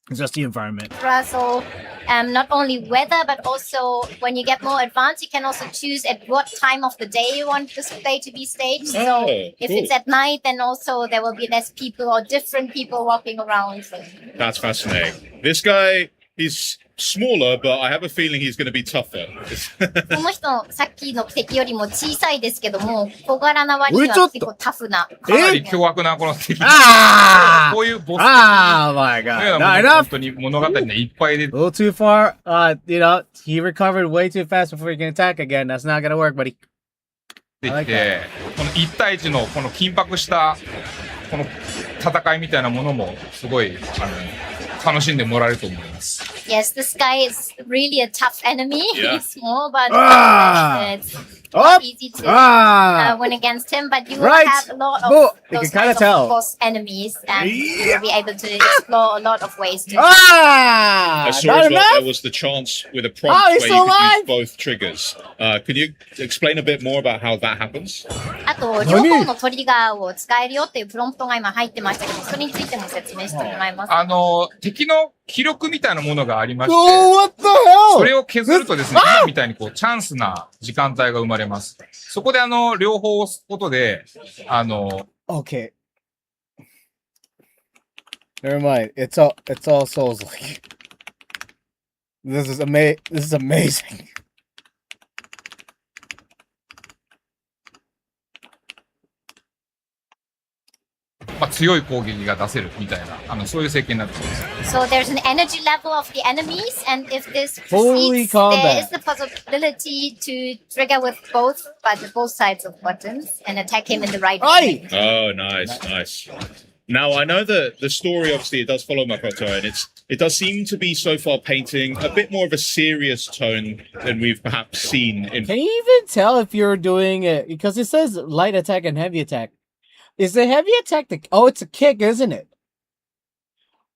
It's just the environment. So not only weather, but also when you get more advanced, you can also choose at what time of the day you want this play to be staged. So if it's at night, then also there will be less people or different people walking around. So. That's fascinating. This guy, he's smaller, but I have a feeling he's going to be tougher. この人、さっきの敵よりも小さいですけども、小柄な割には結構タフな。かなり凶悪なこの敵。こういうボス敵。Oh my god. Not enough. 本当に物語にいっぱい出て。A little too far. He recovered way too fast before he can attack again. That's not gonna work, buddy. できて、この1対1のこの緊迫したこの戦いみたいなものもすごい楽しんでもらえると思います。Yes, this guy is really a tough enemy. Yeah. He's small, but it's Oh! easy to win against him. But you will have a lot of You those can kinda kinds tell. of boss enemies, and you will be able to explore a lot of ways to. I saw Not as well enough? there was the chance with a prompt Oh, where he's you still could use alive? both triggers. Could you explain a bit more about how that happens? あと、両方のトリガーを使えるよっていうプロンプトが今入ってましたけど、それについても説明してもらえますか？敵の記録みたいなものがありまして、what the hell? それを削るとですね、今みたいにこう、チャンスな時間帯が生まれます。そこで両方押すことで、Okay. Never mind. It's all Souls-like. This is amazing. まあ、強い攻撃が出せるみたいな、そういう設計になっています。So there's an energy level of the enemies, and if this Holy proceeds, combat. there is the possibility to trigger with both sides of buttons and attack him in the right way. Oh, nice. Now, I know that the story, obviously, it does follow Makoto, and it does seem to be so far painting a bit more of a serious tone than we've perhaps seen in... Can you even tell if you're doing it? Because it says light attack and heavy attack. Is the heavy attack oh, it's a kick, isn't it?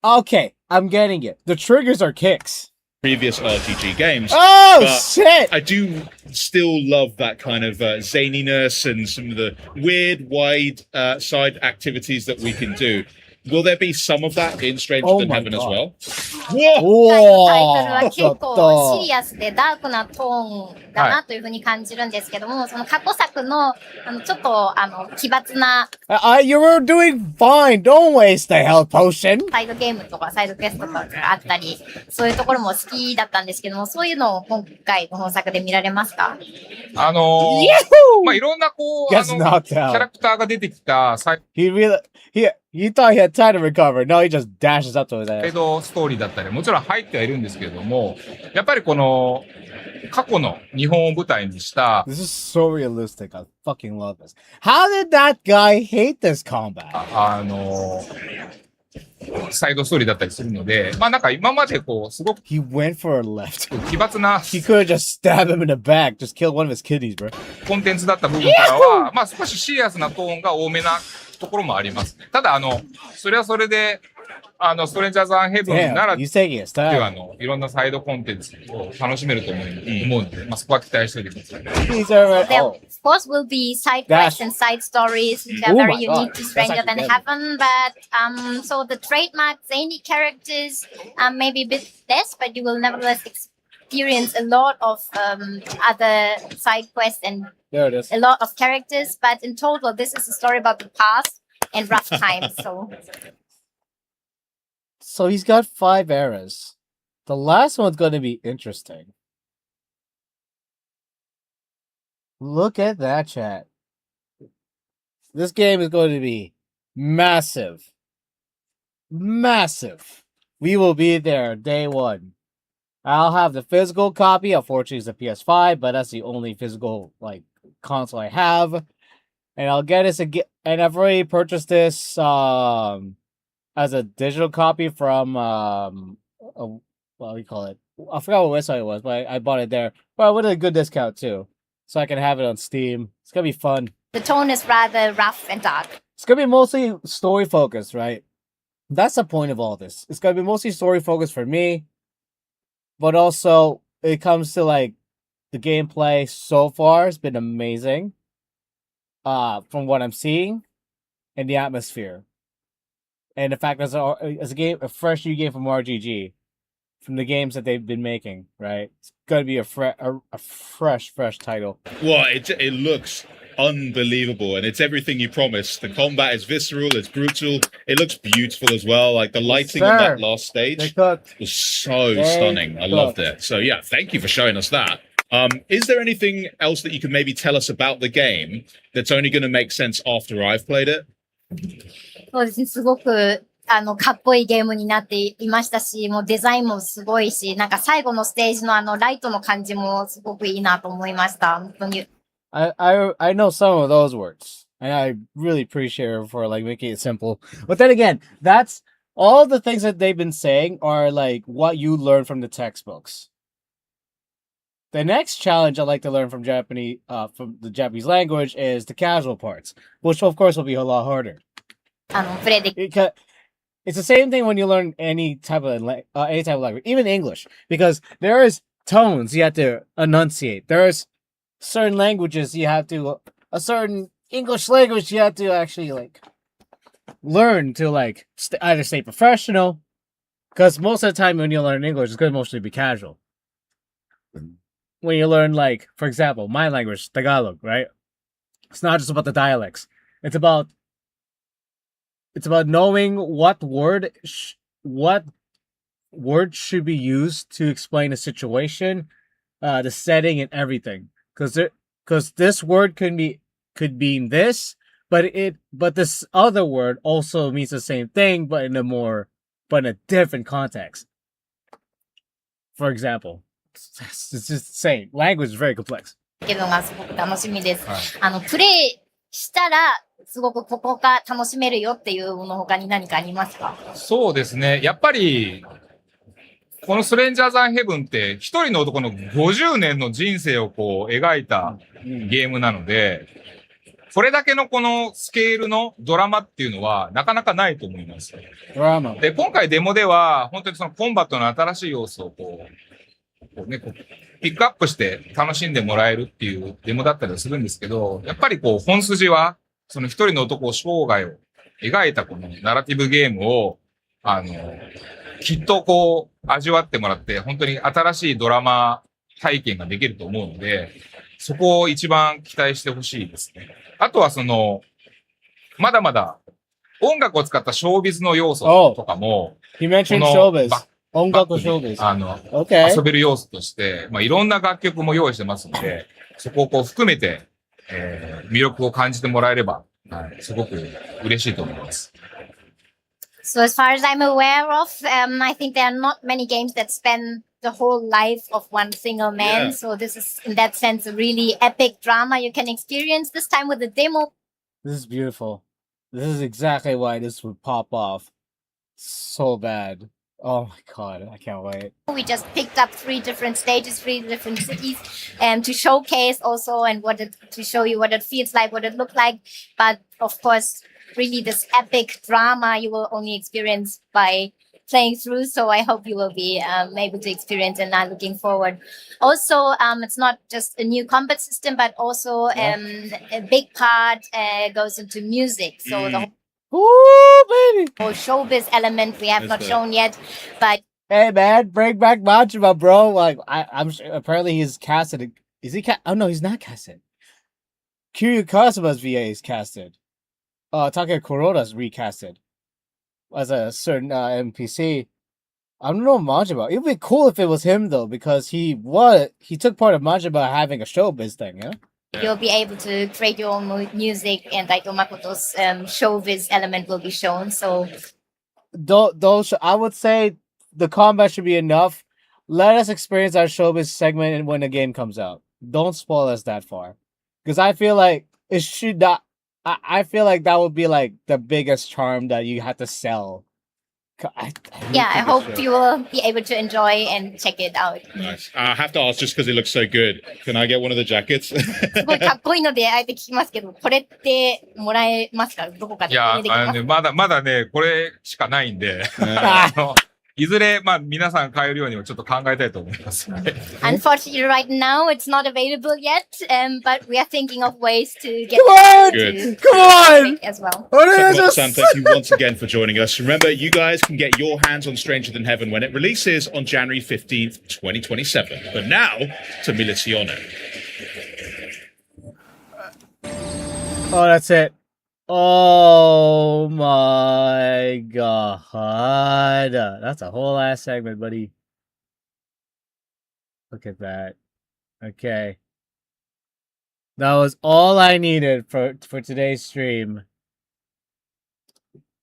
Okay, I'm getting it. The triggers are kicks. Previous RPG games. Oh, but shit! I do still love that kind of zaniness and some of the weird, wide side activities that we can do. Will there be some of that in Stranger Than Heaven as well? タイトルは結構シリアスでダークなトーンだなというふうに感じるんですけども、その過去作のちょっと奇抜な You were doing fine. Don't waste the health potion. サイドゲームとかサイドクエストとかがあったり、そういうところも好きだったんですけども、そういうのを今回の本作で見られますか？まあ、いろんなこう、キ Gets knocked ャ out. ラクターが出てきたHe thought he had time to recover. No, he just dashes up to his サイ ass. ドストーリーだったり、もちろん入ってはいるんですけれども、やっぱりこの、過去の日本を舞台にした、This is so realistic. I fucking love this. How did that guy hate this combat? サイドストーリーだったりするので、まあなんか今までこう、すごく He went for a left. 奇抜な He could have just stabbed him in the back. Just killed one of his kidneys, bro. コンテンツだった部分からは、まあ少しシリアスなトーンが多めなところもあります。ただそれはそれで、ストレンジャーズ・アンヘブンなら、 You taking his time. いろんなサイドコンテンツを楽しめると思うので、まあそこは期待しておいてください。He's already. There, Oh. of course, will be side quests and side stories which are Oh very my unique God. to Stranger That's Than actually Heaven. But so the trademark zany characters may be a bit less, but you will nevertheless experience a lot of other side quests and There it is. a lot of characters. But in total, this is a story about the past and rough times. So he's got 5 eras. The last one's going to be interesting. Look at that, chat. This game is going to be massive. Massive. We will be there day one. I'll have the physical copy. Unfortunately, it's a PS5, but that's the only physical console I have. And I'll get this again. And I've already purchased this as a digital copy from what do you call it? I forgot what website it was, but I bought it there. But with a good discount too, so I can have it on Steam. It's gonna be fun. The tone is rather rough and dark. It's gonna be mostly story focused, right? That's the point of all this. It's gonna be mostly story focused for me, but also it comes to the gameplay so far. It's been amazing. From what I'm seeing, and the atmosphere. And the fact that it's a fresh new game from RGG, from the games that they've been making, right? It's gonna be a fresh title. Well, it looks unbelievable, and it's everything you promised. The combat is visceral, it's brutal, it looks beautiful as well. Like the lighting on that last stage was so stunning. I loved it. So yeah, thank you for showing us that. Is there anything else that you can maybe tell us about the game that's only going to make sense after I've played it? そうですね、すごくかっこいいゲームになっていましたし、もうデザインもすごいし、なんか最後のステージのライトの感じもすごくいいなと思いました。本当に。I know some of those words, and I really appreciate her for making it simple. But then again, that's all the things that they've been saying are like what you learn from the textbooks. The next challenge I'd like to learn from the Japanese language is the casual parts, which of course will be a lot harder. Because it's the same thing when you learn any type of language, even English, because there is tones you have to enunciate. There's certain languages you have to, a certain English language you have to actually like learn to like either stay professional, because most of the time when you learn English, it's going to mostly be casual. When you learn, like, for example, my language, Tagalog, right? It's not just about the dialects. It's about knowing what word should be used to explain a situation, the setting, and everything. Because this word could mean this, but this other word also means the same thing, but in a different context. For example. It's just the same. Language is very complex. けどがすごく楽しみです。プレイしたら、すごくここが楽しめるよっていうもの他に何かありますか？そうですね。やっぱり、このストレンジャーズ・アン・ヘブンって一人の男の50年の人生をこう描いたゲームなので、これだけのこのスケールのドラマっていうのはなかなかないと思います。で、今回デモでは本当にそのコンバットの新しい要素をこうピックアップして楽しんでもらえるっていうデモだったりするんですけど、やっぱりこう本筋は、その一人の男生涯を描いたこのナラティブゲームを、きっとこう味わってもらって、本当に新しいドラマ体験ができると思うので、そこを一番期待してほしいですね。あとはまだまだ音楽を使ったショービズの要素とかも、You mentioned showbiz. 音楽ショービズ。遊べる要素として、いろんな楽曲も用意してますので、そこをこう含めて、魅力を感じてもらえれば、すごく嬉しいと思います。So as far as I'm aware of, I think there are not many games that span the whole life of one single man. Yeah. So this is, in that sense, a really epic drama you can experience this time with the demo. This is beautiful. This is exactly why this would pop off so bad. Oh my god, I can't wait. We just picked up 3 different stages, 3 different cities, to showcase also and to show you what it feels like, what it looks like. But of course, really this epic drama you will only experience by playing through. So I hope you will be able to experience and I'm looking forward. Also, it's not just a new combat system, but also a big part goes into music. So the baby! whole showbiz element we have not shown yet, but hey man, bring back Majima, bro. Like I'm sure, apparently he's casted. Is he oh no, he's not casted. Kiryu Kasuma's VA is casted. Taka Kuroda's recasted as a certain NPC. I don't know Majima. It would be cool if it was him though, because he took part of Majima having a showbiz thing, yeah? You'll be able to create your own music, and Daito Makoto's showbiz element will be shown. So, I would say the combat should be enough. Let us experience our showbiz segment when the game comes out. Don't spoil us that far, because I feel like it should not. I feel like that would be like the biggest charm that you have to sell. I hope you will be able to enjoy and check it out. Nice. I have to ask just because it looks so good. Can I get one of the jackets? すごいかっこいいのであえて聞きますけど、これってもらえますか？どこかで。いや、まだね、これしかないんで、いずれ、皆さん買えるようにもちょっと考えたいと思います。Unfortunately, right now it's not available yet, but we are thinking of ways to get it as well. Sam, thank you once again for joining us. Remember, you guys can get your hands on Stranger Than Heaven when it releases on January 15th, 2027. But now, to Milizione. Oh, that's it. Oh my god. That's a whole ass segment, buddy. Look at that. Okay. That was all I needed for today's stream.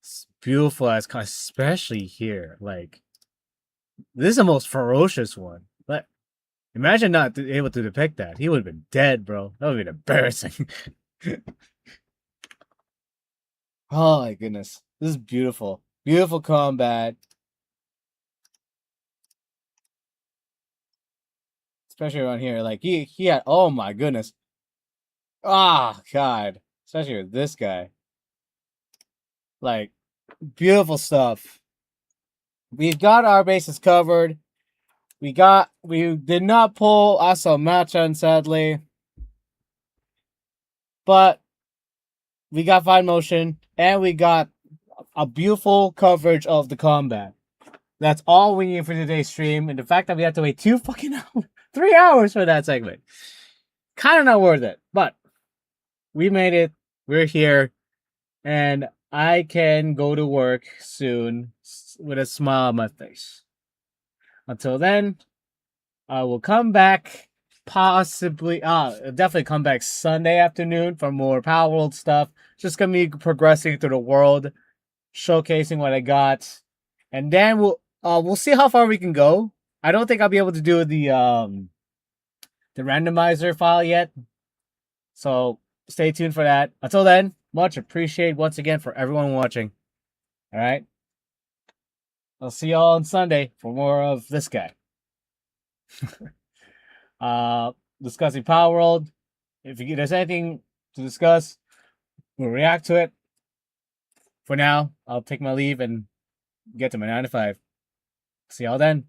It's beautiful as especially here. Like, this is the most ferocious one. But imagine not able to depict that. He would have been dead, bro. That would have been embarrassing. Oh my goodness. This is beautiful. Beautiful combat. Especially around here. Like, he had, oh my goodness. Ah, God. Especially with this guy. Like, beautiful stuff. We've got our bases covered. We did not pull Aston Machan, sadly. But we got fine motion, and we got a beautiful coverage of the combat. That's all we need for today's stream, and the fact that we had to wait 2 fucking hours, 3 hours for that segment. Kind of not worth it, but we made it. We're here, and I can go to work soon with a smile on my face. Until then, I will come back possibly, definitely come back Sunday afternoon for more Power World stuff. Just gonna be progressing through the world, showcasing what I got, and then we'll see how far we can go. I don't think I'll be able to do the randomizer file yet, so stay tuned for that. Until then, much appreciated once again for everyone watching. All right, I'll see y'all on Sunday for more of this guy. Discussing Power World. If there's anything to discuss, we'll react to it. For now, I'll take my leave and get to my 9 to 5. See y'all then.